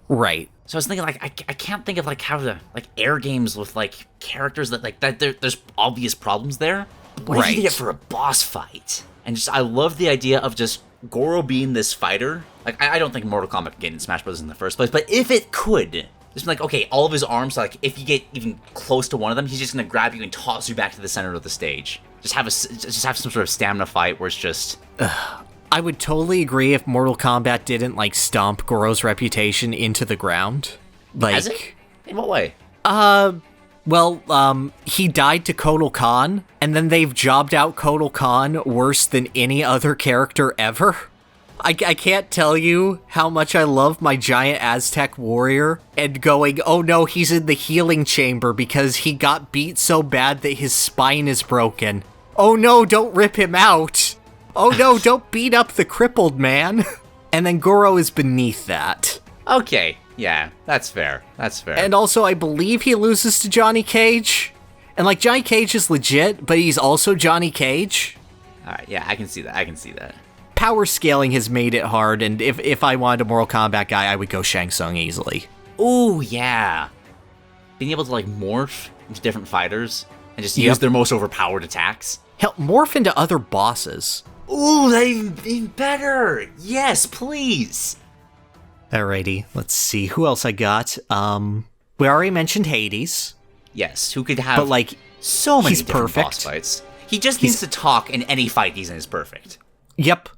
Right. So I was thinking, like, I can't think of, like, how to, like, air games with, like, characters that, like, that there's obvious problems there. But what if you did it for a boss fight? And just, I love the idea of just Goro being this fighter. Like, I don't think Mortal Kombat could get in Smash Bros. In the first place, but if it could, just be like, okay, all of his arms, like, if you get even close to one of them, he's just gonna grab you and toss you back to the center of the stage. Just have some sort of stamina fight where it's just... I would totally agree if Mortal Kombat didn't, like, stomp Goro's reputation into the ground. Like, has it? In what way? Well, he died to Kotal Khan, and then they've jobbed out Kotal Khan worse than any other character ever. I can't tell you how much I love my giant Aztec warrior, and going, oh no, he's in the healing chamber because he got beat so bad that his spine is broken. Oh no, don't rip him out! Oh no, don't beat up the crippled man. And then Goro is beneath that. Okay, yeah, that's fair. That's fair. And also, I believe he loses to Johnny Cage. And, like, Johnny Cage is legit, but he's also Johnny Cage. Alright, yeah, I can see that. Power scaling has made it hard, and if I wanted a Mortal Kombat guy, I would go Shang Tsung easily. Ooh, yeah. Being able to, like, morph into different fighters and just use their most overpowered attacks. Hell, morph into other bosses. Ooh, that even better! Yes, please! Alrighty, let's see. Who else I got? We already mentioned Hades. Yes, who could have but, like, so many he's different perfect. boss fights. He just needs to talk, and any fight he's in is perfect. Yep,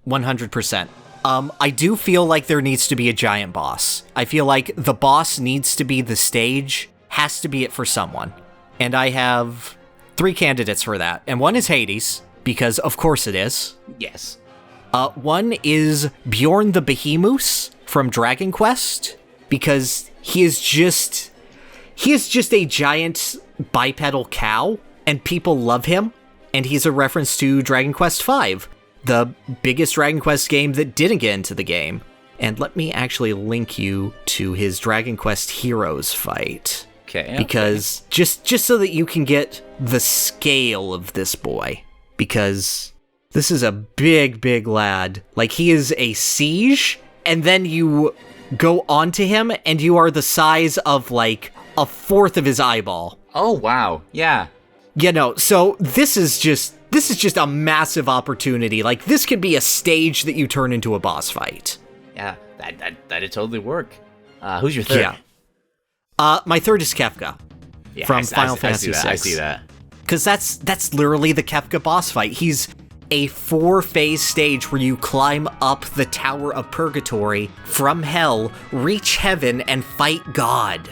100%. I do feel like there needs to be a giant boss. I feel like the boss needs to be the stage, has to be it for someone. And I have 3 candidates for that. And one is Hades, because of course it is. Yes. One is Bjorn the Behemoth from Dragon Quest, because he is just a giant bipedal cow, and people love him, and he's a reference to Dragon Quest V, the biggest Dragon Quest game that didn't get into the game. And let me actually link you to his Dragon Quest Heroes fight. Okay. Because just so that you can get the scale of this boy, because this is a big lad. Like, he is a siege, and then you go onto him, and you are the size of, like, a fourth of his eyeball. Oh, wow. Yeah. You know, so this is just a massive opportunity. Like, this could be a stage that you turn into a boss fight. Yeah, that'd totally work. Who's your third? Yeah. My third is Kefka from Final Fantasy VI. I see that. Because that's literally the Kefka boss fight. He's a 4-phase stage where you climb up the Tower of Purgatory from hell, reach heaven, and fight God.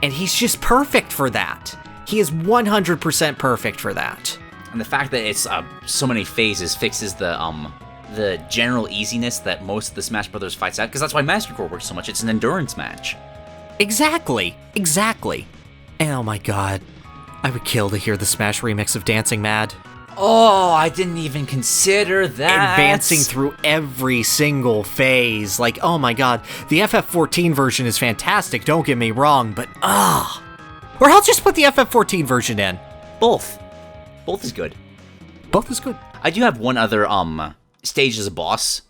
And he's just perfect for that. He is 100% perfect for that. And the fact that it's so many phases fixes the general easiness that most of the Smash Brothers fights out, because that's why Master Core works so much. It's an endurance match. Exactly. And oh my god, I would kill to hear the Smash remix of Dancing Mad. Oh, I didn't even consider that. Advancing through every single phase. Like, oh my god, the FF14 version is fantastic, don't get me wrong, but or I'll just put the FF14 version in. Both is good. Both is good. I do have one other stage as a boss,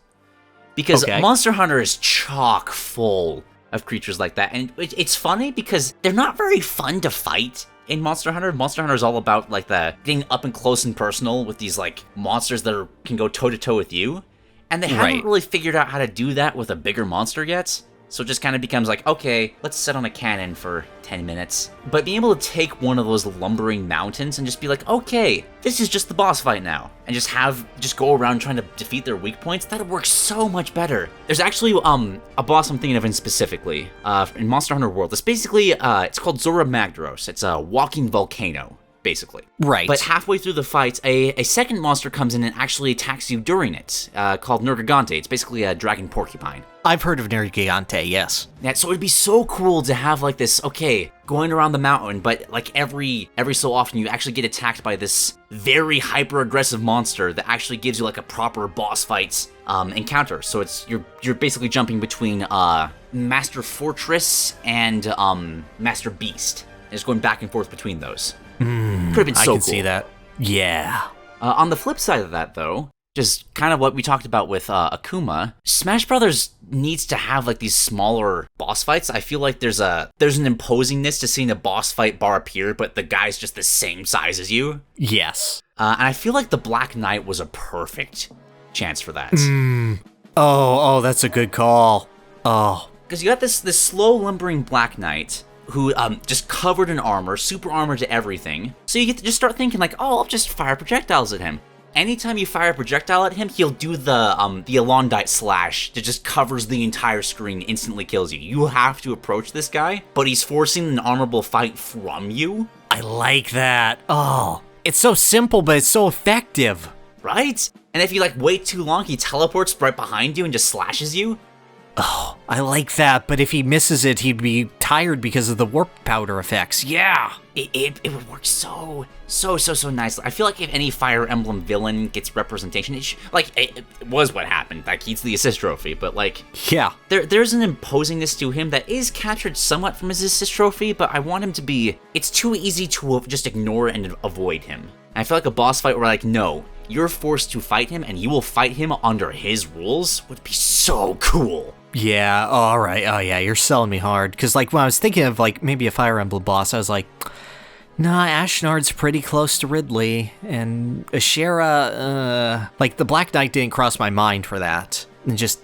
because Monster Hunter is chock full of creatures like that, and it's funny because they're not very fun to fight in Monster Hunter. Monster Hunter is all about like the getting up and close and personal with these like monsters that can go toe to toe with you, and they haven't really figured out how to do that with a bigger monster yet. So it just kind of becomes like, okay, let's sit on a cannon for 10 minutes. But being able to take one of those lumbering mountains and just be like, okay, this is just the boss fight now. And just go around trying to defeat their weak points, that works so much better. There's actually a boss I'm thinking of in specifically in Monster Hunter World. It's basically, it's called Zora Magdaros. It's a walking volcano, basically. Right. But halfway through the fight, a second monster comes in and actually attacks you during it, called Nergigante. It's basically a dragon porcupine. I've heard of Nergigante, yes. Yeah, so it'd be so cool to have like this, okay, going around the mountain, but like every so often you actually get attacked by this very hyper-aggressive monster that actually gives you like a proper boss fight encounter. So it's you're basically jumping between Master Fortress and Master Beast. And just going back and forth between those. Could have been so cool. I can see that. Yeah. On the flip side of that, though, just kind of what we talked about with Akuma, Smash Brothers needs to have like these smaller boss fights. I feel like there's an imposingness to seeing a boss fight bar appear, but the guy's just the same size as you. Yes. And I feel like the Black Knight was a perfect chance for that. Oh, that's a good call. Oh. Because you got this slow lumbering Black Knight who just covered in armor, super armor to everything. So you get to just start thinking like, oh, I'll just fire projectiles at him. Anytime you fire a projectile at him, he'll do the Elondite slash that just covers the entire screen, instantly kills you. You have to approach this guy, but he's forcing an armorable fight from you. I like that. Oh, it's so simple, but it's so effective. Right? And if you like wait too long, he teleports right behind you and just slashes you. Oh, I like that, but if he misses it, he'd be tired because of the warp powder effects. Yeah! It would work so nicely. I feel like if any Fire Emblem villain gets representation, it was what happened. Like, he's the assist trophy, but like... Yeah. There's an imposingness to him that is captured somewhat from his assist trophy, but I want him to be... It's too easy to just ignore and avoid him. And I feel like a boss fight where like, no, you're forced to fight him and you will fight him under his rules would be so cool. Yeah, all right. Oh, yeah, you're selling me hard. Because, like, when I was thinking of, like, maybe a Fire Emblem boss, I was like, nah, Ashnard's pretty close to Ridley. And Ashera, like, the Black Knight didn't cross my mind for that. And just,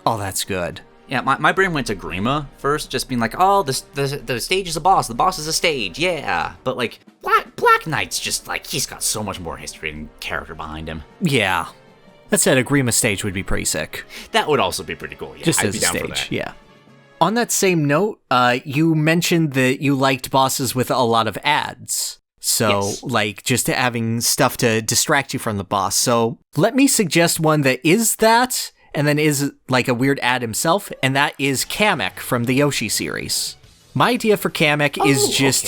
oh, that's good. Yeah, my brain went to Grima first, just being like, oh, the stage is a boss, the boss is a stage, yeah. But, like, Black Knight's just, like, he's got so much more history and character behind him. Yeah. That said, a Grima stage would be pretty sick. That would also be pretty cool, yeah. Just I'd as be a down stage, for that. yeah. On that same note, you mentioned that you liked bosses with a lot of ads. So, Yes. like, just having stuff to distract you from the boss. So, let me suggest one that is that, and then is, like, a weird ad himself, and that is Kamek from the Yoshi series. My idea for Kamek is just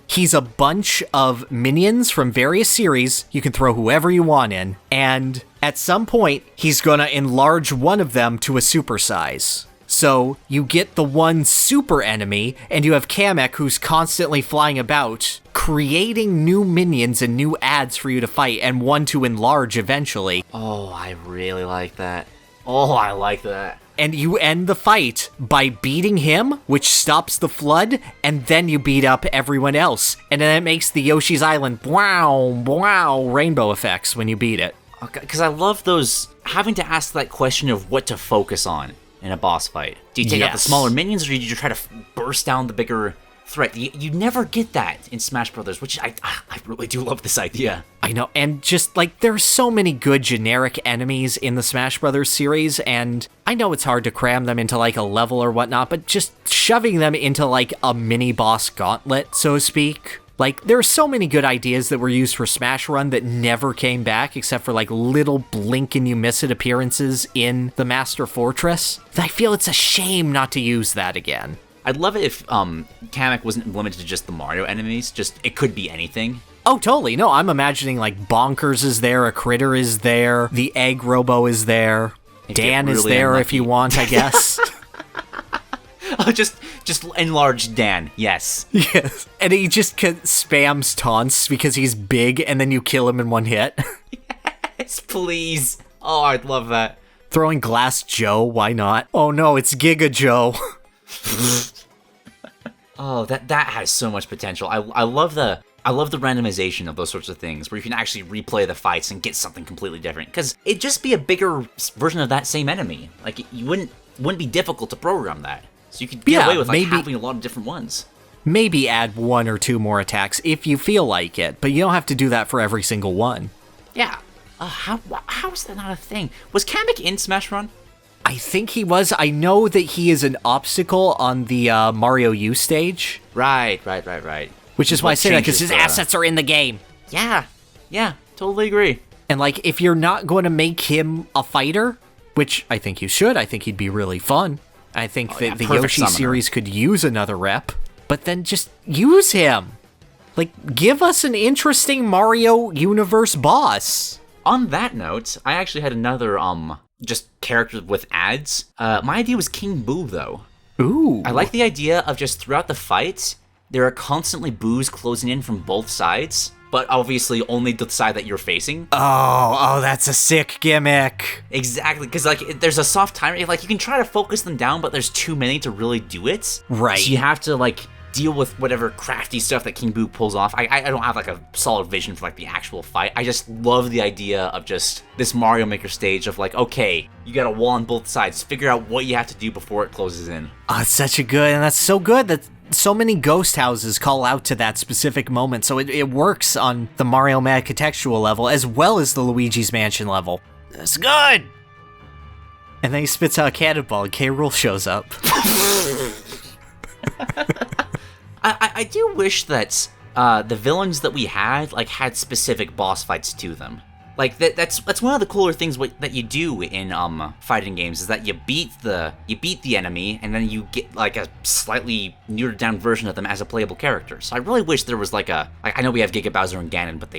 he's a bunch of minions from various series. You can throw whoever you want in, and at some point, he's gonna enlarge one of them to a super size. So you get the one super enemy, and you have Kamek who's constantly flying about, creating new minions and new ads for you to fight, and one to enlarge eventually. Oh, I really like that. Oh, I like that. And you end the fight by beating him, which stops the flood, and then you beat up everyone else. And then it makes the Yoshi's Island wow rainbow effects when you beat it. Because I love those, having to ask that question of what to focus on in a boss fight. Do you take out the smaller minions, or do you try to burst down the bigger threat? You never get that in Smash Brothers, which I really do love this idea. I know, and just, like, there's so many good generic enemies in the Smash Brothers series, and I know it's hard to cram them into, like, a level or whatnot, but just shoving them into, like, a mini-boss gauntlet, so to speak. Like, there are so many good ideas that were used for Smash Run that never came back, except for, like, little blink-and-you-miss-it appearances in the Master Fortress. I feel it's a shame not to use that again. I'd love it if Kamek wasn't limited to just the Mario enemies, just it could be anything. Oh, totally. No, I'm imagining, like, Bonkers is there, a Critter is there, the Egg Robo is there, Dan is there if you want, I guess. Oh, just enlarge Dan, yes. Yes. And he just spams taunts because he's big, and then you kill him in one hit. Yes, please. Oh, I'd love that. Throwing Glass Joe, why not? Oh no, it's Giga Joe. Oh, that has so much potential. I love the randomization of those sorts of things, where you can actually replay the fights and get something completely different. Because it'd just be a bigger version of that same enemy. Like, you wouldn't be difficult to program that. So you could get away with like having a lot of different ones. Maybe add 1 or 2 more attacks if you feel like it, but you don't have to do that for every single one. Yeah. How is that not a thing? Was Kamek in Smash Run? I think he was. I know that he is an obstacle on the Mario U stage. Right. Which is why I say that, because his assets are in the game. Yeah, totally agree. And, like, if you're not going to make him a fighter, which I think you should, I think he'd be really fun. I think that the Yoshi summoner series could use another rep, but then just use him. Like, give us an interesting Mario universe boss. On that note, I actually had another, just character with ads. My idea was King Boo, though. Ooh. I like the idea of just throughout the fight, there are constantly boos closing in from both sides, but obviously only the side that you're facing. Oh, that's a sick gimmick. Exactly, because like there's a soft timer. Like you can try to focus them down, but there's too many to really do it. Right. So you have to like deal with whatever crafty stuff that King Boo pulls off. I don't have like a solid vision for like the actual fight. I just love the idea of just this Mario Maker stage of like, okay, you got a wall on both sides. Figure out what you have to do before it closes in. Oh, it's such a good, and that's so good that so many ghost houses call out to that specific moment, so it works on the Mario Mad contextual level as well as the Luigi's Mansion level. That's good! And then he spits out a cannonball and K. Rool shows up. I do wish that the villains that we had like had specific boss fights to them. Like that's one of the cooler things that you do in fighting games is that you beat the enemy and then you get like a slightly neutered down version of them as a playable character. So I really wish there was like I know we have Giga Bowser and Ganon, but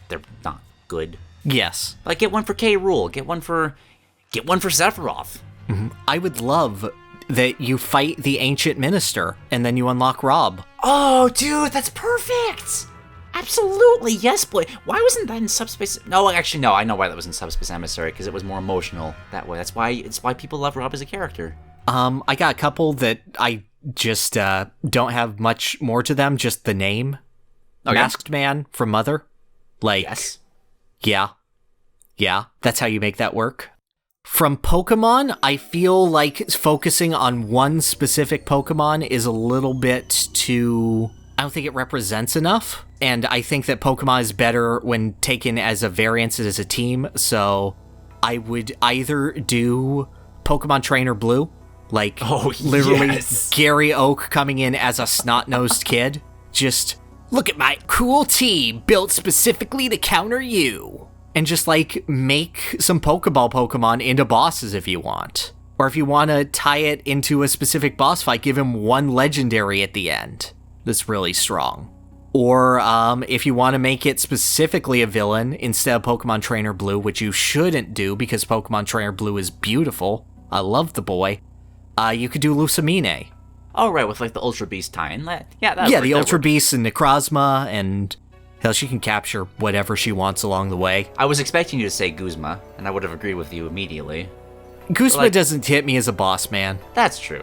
they're not good. Yes. Like get one for K. Rool, get one for Sephiroth. Mm-hmm. I would love that you fight the Ancient Minister and then you unlock Rob. Oh, dude, that's perfect. Absolutely, yes, boy. Why wasn't that in Subspace? No, actually, no. I know why that was in Subspace Emissary, because it was more emotional that way. It's why people love Rob as a character. I got a couple that I just don't have much more to them, just the name. Okay. Masked Man from Mother. Like, yes. Yeah, that's how you make that work. From Pokemon, I feel like focusing on one specific Pokemon is a little bit too... I don't think it represents enough, and I think that Pokemon is better when taken as a variance as a team, so I would either do Pokemon Trainer Blue, like literally yes. Gary Oak coming in as a snot-nosed kid, just, look at my cool team built specifically to counter you, and just like make some Pokeball Pokemon into bosses if you want. Or if you want to tie it into a specific boss fight, give him one legendary at the end. That's really strong. Or if you want to make it specifically a villain instead of Pokemon Trainer Blue, which you shouldn't do because Pokemon Trainer Blue is beautiful. I love the boy. You could do Lucamine. Oh, right, with like the Ultra Beast tie-in. The Ultra Beast and Necrozma, and hell, she can capture whatever she wants along the way. I was expecting you to say Guzma, and I would have agreed with you immediately. Guzma doesn't hit me as a boss, man. That's true.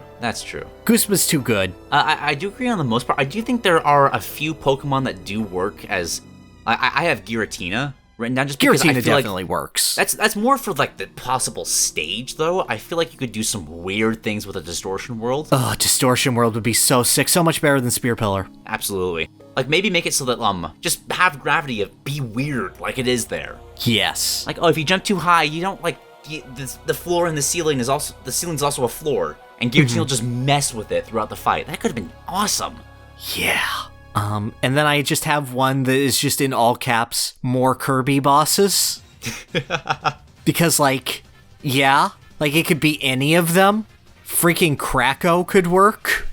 Guzma's too good. I do agree on the most part. I do think there are a few Pokemon that do work as... I have Giratina written down just because I feel definitely works. That's more for like the possible stage, though. I feel like you could do some weird things with a Distortion World. Oh, Distortion World would be so sick. So much better than Spear Pillar. Absolutely. Like, maybe make it so that, just have gravity be weird, like it is there. Yes. Like, oh, if you jump too high, you don't, like... The floor and the ceiling is also a floor, and Giratina will just mess with it throughout the fight. That could have been awesome. Yeah. And then I just have one that is just in all caps, more Kirby bosses. Because it could be any of them. Freaking Kracko could work.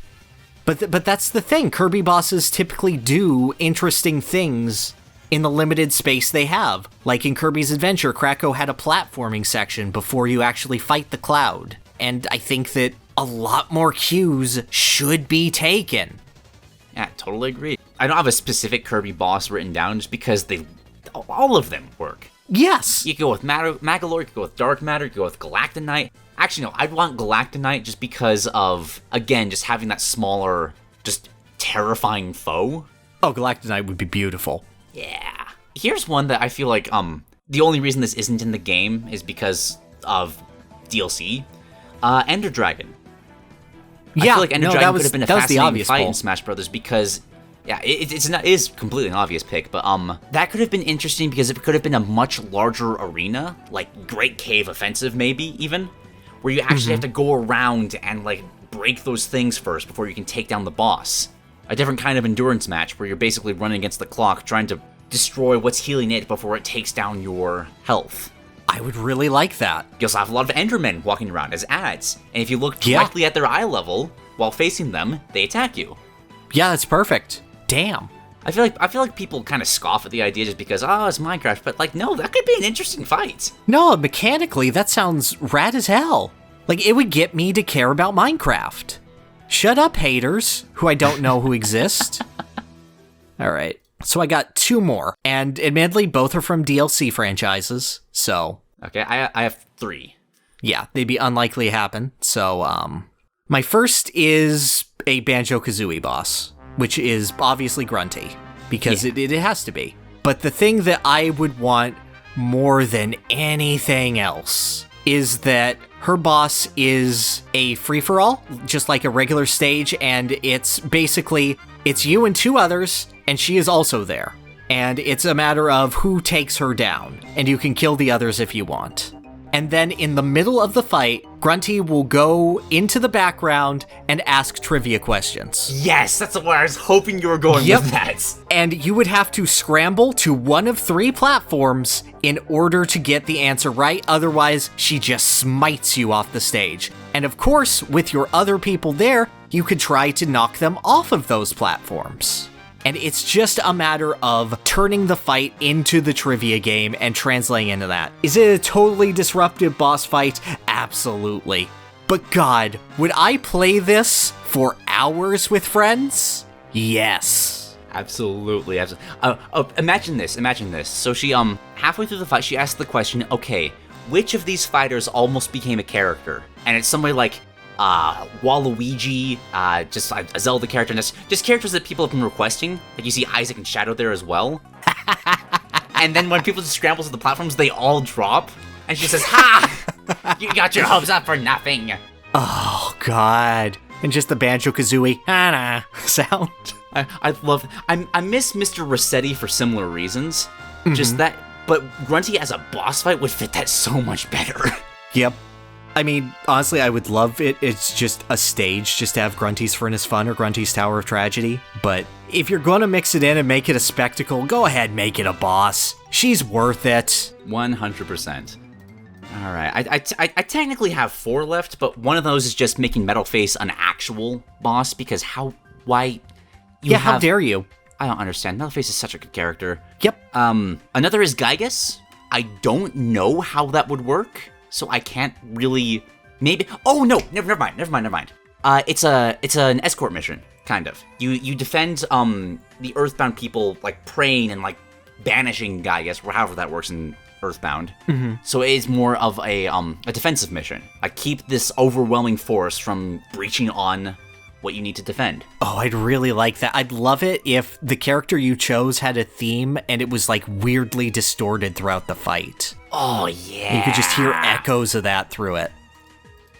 But that's the thing. Kirby bosses typically do interesting things in the limited space they have. Like in Kirby's Adventure, Kracko had a platforming section before you actually fight the cloud. And I think that a lot more cues should be taken. Yeah, totally agree. I don't have a specific Kirby boss written down just because all of them work. Yes! You can go with Magolor, you can go with Dark Matter, you can go with Galactonite. Actually, no, I'd want Galactonite just because of, again, just having that smaller, just terrifying foe. Oh, Galactonite would be beautiful. Yeah. Here's one that I feel like the only reason this isn't in the game is because of DLC. Ender Dragon. Yeah, I feel like Ender Dragon could have been a fascinating fight pull. in Smash Brothers because, yeah, it is completely an obvious pick, but that could have been interesting because it could have been a much larger arena, like Great Cave Offensive maybe even, where you actually have to go around and like break those things first before you can take down the boss. A different kind of endurance match where you're basically running against the clock trying to destroy what's healing it before it takes down your health. I would really like that. You also have a lot of Endermen walking around as ads, and if you look directly at their eye level while facing them, they attack you. Yeah, that's perfect. Damn. I feel like people kind of scoff at the idea just because, oh, it's Minecraft, but like, no, that could be an interesting fight. No, mechanically, that sounds rad as hell. Like, it would get me to care about Minecraft. Shut up, haters, who I don't know who exist. All right. So I got 2 more, and admittedly, both are from DLC franchises, so... Okay, I have 3. Yeah, they'd be unlikely to happen, so, my first is a Banjo-Kazooie boss, which is obviously Grunty, because it has to be. But the thing that I would want more than anything else is that her boss is a free-for-all, just like a regular stage, and it's basically, it's you and 2 others, and she is also there. And it's a matter of who takes her down, and you can kill the others if you want. And then in the middle of the fight, Grunty will go into the background and ask trivia questions. Yes, that's where I was hoping you were going with that. And you would have to scramble to one of 3 platforms in order to get the answer right, otherwise she just smites you off the stage. And of course, with your other people there, you could try to knock them off of those platforms. And it's just a matter of turning the fight into the trivia game and translating into that. Is it a totally disruptive boss fight? Absolutely. But God, would I play this for hours with friends? Yes. Absolutely. Imagine this. So she, halfway through the fight, she asked the question, okay, which of these fighters almost became a character? And it's somebody like, Waluigi, just a Zelda character, and just characters that people have been requesting. Like you see Isaac and Shadow there as well. And then when people just scramble to the platforms, they all drop. And she says, ha! You got your hopes up for nothing. Oh, God. And just the Banjo-Kazooie, sound. I miss Mr. Rossetti for similar reasons. Just that, but Grunty as a boss fight would fit that so much better. Yep. I mean, honestly, I would love it. It's just a stage just to have Grunty's Furnace Fun or Grunty's Tower of Tragedy. But if you're going to mix it in and make it a spectacle, go ahead, make it a boss. She's worth it. 100%. All right. I technically have 4 left, but one of those is just making Metalface an actual boss because how dare you? I don't understand. Metalface is such a good character. Yep. Another is Gygas. I don't know how that would work. So I can't really, maybe, oh no, never mind. It's an escort mission, kind of. You defend, the Earthbound people, like, praying and, like, banishing Gygas, or however that works in Earthbound. So it is more of a defensive mission. Like, keep this overwhelming force from breaching on what you need to defend. Oh, I'd really like that. I'd love it if the character you chose had a theme and it was, like, weirdly distorted throughout the fight. Oh, yeah. You could just hear echoes of that through it.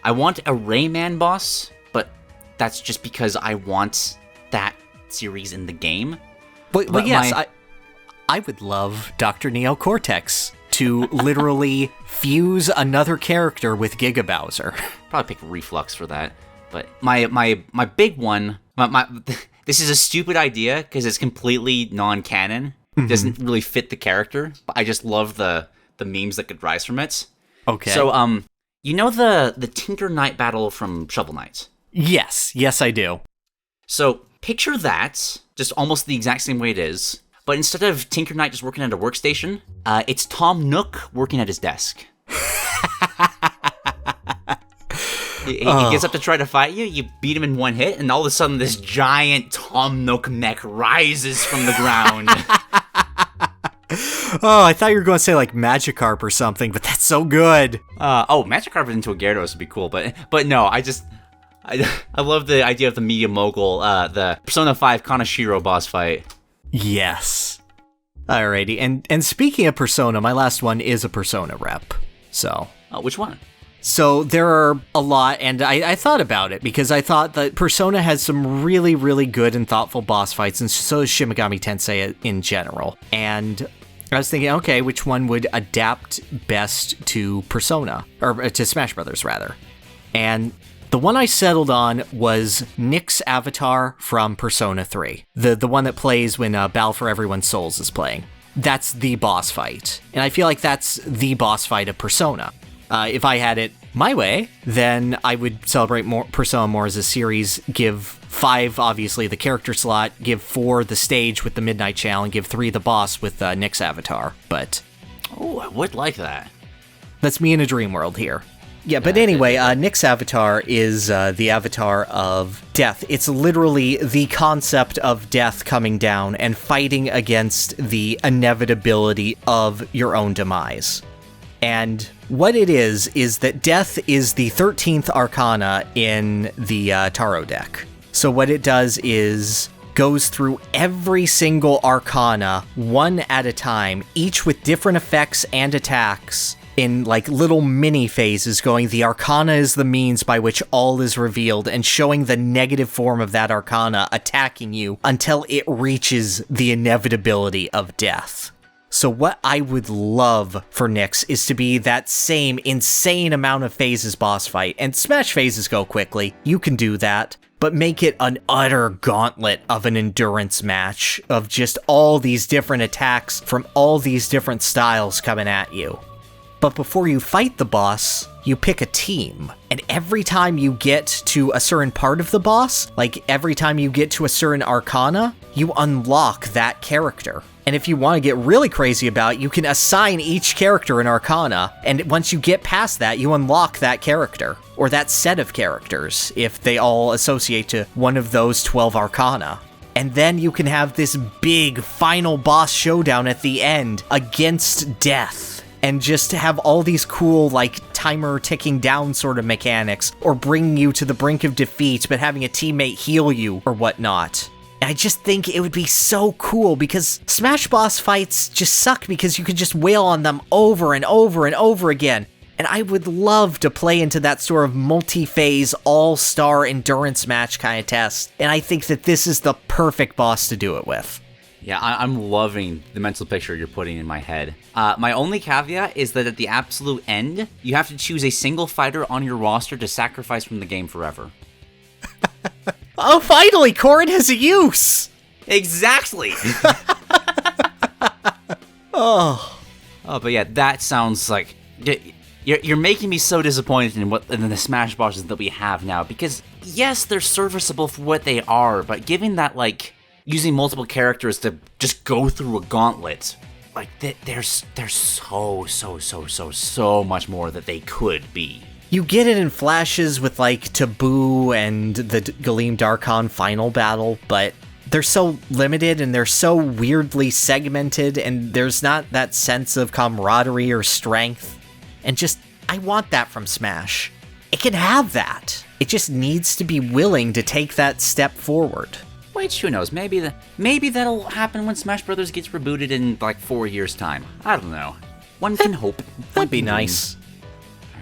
I want a Rayman boss, but that's just because I want that series in the game. But yes, I would love Dr. Neo Cortex to literally fuse another character with Giga Bowser. Probably pick Reflux for that. But my big one, this is a stupid idea because it's completely non-canon. It doesn't really fit the character, but I just love the memes that could rise from it. Okay. So, you know the Tinker Knight battle from Shovel Knight? Yes, I do. So, picture that, just almost the exact same way it is, but instead of Tinker Knight just working at a workstation, it's Tom Nook working at his desk. He gets up to try to fight you, you beat him in one hit, and all of a sudden this giant Tom Nook mech rises from the ground. Oh, I thought you were going to say, like, Magikarp or something, but that's so good. Magikarp into a Gyarados would be cool, but no, I love the idea of the media mogul, the Persona 5 Kanashiro boss fight. Yes. Alrighty, and speaking of Persona, my last one is a Persona rep. So. Oh, which one? So there are a lot, and I thought about it because I thought that Persona has some really, really good and thoughtful boss fights, and so does Shin Megami Tensei in general. And I was thinking, okay, which one would adapt best to Persona, or to Smash Brothers, rather. And the one I settled on was Nick's avatar from Persona 3. The one that plays when Battle for Everyone's Souls is playing. That's the boss fight. And I feel like that's the boss fight of Persona. If I had it my way, then I would celebrate Persona more as a series, give 5, obviously, the character slot, give 4 the stage with the Midnight Channel, and give 3 the boss with Nick's avatar. But... oh, I would like that. That's me in a dream world here. Yeah, but anyway, Nick's avatar is the avatar of death. It's literally the concept of death coming down and fighting against the inevitability of your own demise. And what it is that death is the 13th arcana in the Tarot deck. So what it does is goes through every single arcana one at a time, each with different effects and attacks in like little mini phases, going the arcana is the means by which all is revealed, and showing the negative form of that arcana attacking you until it reaches the inevitability of death. So what I would love for Nyx is to be that same insane amount of phases boss fight, and Smash phases go quickly, you can do that, but make it an utter gauntlet of an endurance match of just all these different attacks from all these different styles coming at you. But before you fight the boss, you pick a team. And every time you get to a certain part of the boss, like every time you get to a certain arcana, you unlock that character. And if you want to get really crazy about it, you can assign each character an arcana, and once you get past that, you unlock that character, or that set of characters, if they all associate to one of those 12 arcana. And then you can have this big final boss showdown at the end against death. And just have all these cool, like, timer ticking down sort of mechanics, or bringing you to the brink of defeat, but having a teammate heal you, or whatnot. And I just think it would be so cool, because Smash boss fights just suck because you could just wail on them over and over and over again. And I would love to play into that sort of multi-phase, all-star endurance match kind of test. And I think that this is the perfect boss to do it with. Yeah, I'm loving the mental picture you're putting in my head. My only caveat is that at the absolute end, you have to choose a single fighter on your roster to sacrifice from the game forever. Oh, finally, Corrin has a use! Exactly! Oh, but yeah, that sounds like... You're making me so disappointed in the Smash bosses that we have now, because yes, they're serviceable for what they are, but given that, like, using multiple characters to just go through a gauntlet, like, there's so much more that they could be. you get it in flashes with, like, Tabuu and the Galeem Dharkon final battle, but they're so limited and they're so weirdly segmented, and there's not that sense of camaraderie or strength. And just, I want that from Smash. It can have that. It just needs to be willing to take that step forward. Which, who knows, maybe that'll happen when Smash Brothers gets rebooted in, like, 4 years' time. I don't know. One can hope. That'd be nice.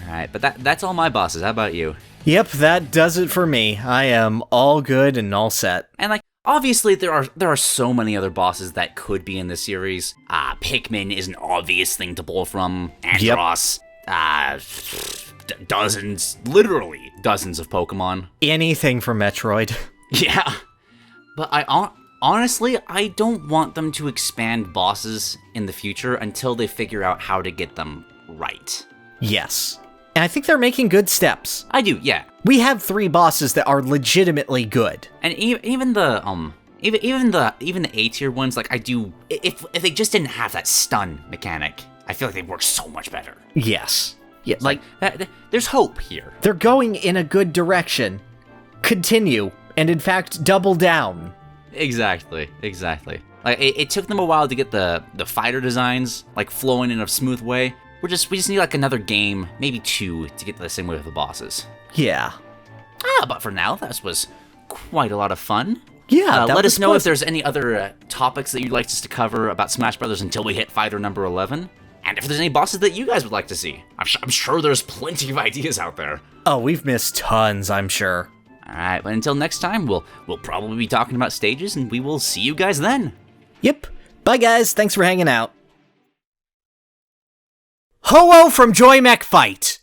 Alright, but that's all my bosses. How about you? Yep, that does it for me. I am all good and all set. And, like, obviously there are so many other bosses that could be in this series. Pikmin is an obvious thing to pull from. Andross. Yep. Dozens, literally dozens of Pokemon. Anything from Metroid. Yeah. But honestly, I don't want them to expand bosses in the future until they figure out how to get them right. Yes. And I think they're making good steps. I do, yeah. We have 3 bosses that are legitimately good. And even the A tier ones, like, I do, if they just didn't have that stun mechanic, I feel like they'd work so much better. Yes. Yeah, like, there's hope here. They're going in a good direction. Continue, and in fact, double down. Exactly. Like, it took them a while to get the fighter designs, like, flowing in a smooth way. We just need, like, another game, maybe 2, to get to the same way with the bosses. Yeah. But for now, this was quite a lot of fun. Yeah, let us know if there's any other topics that you'd like us to cover about Smash Brothers until we hit fighter number 11. And if there's any bosses that you guys would like to see. I'm sure there's plenty of ideas out there. Oh, we've missed tons, I'm sure. Alright, but until next time, we'll probably be talking about stages, and we will see you guys then. Yep. Bye, guys. Thanks for hanging out. Ho-Oh from Joy Mech Fight!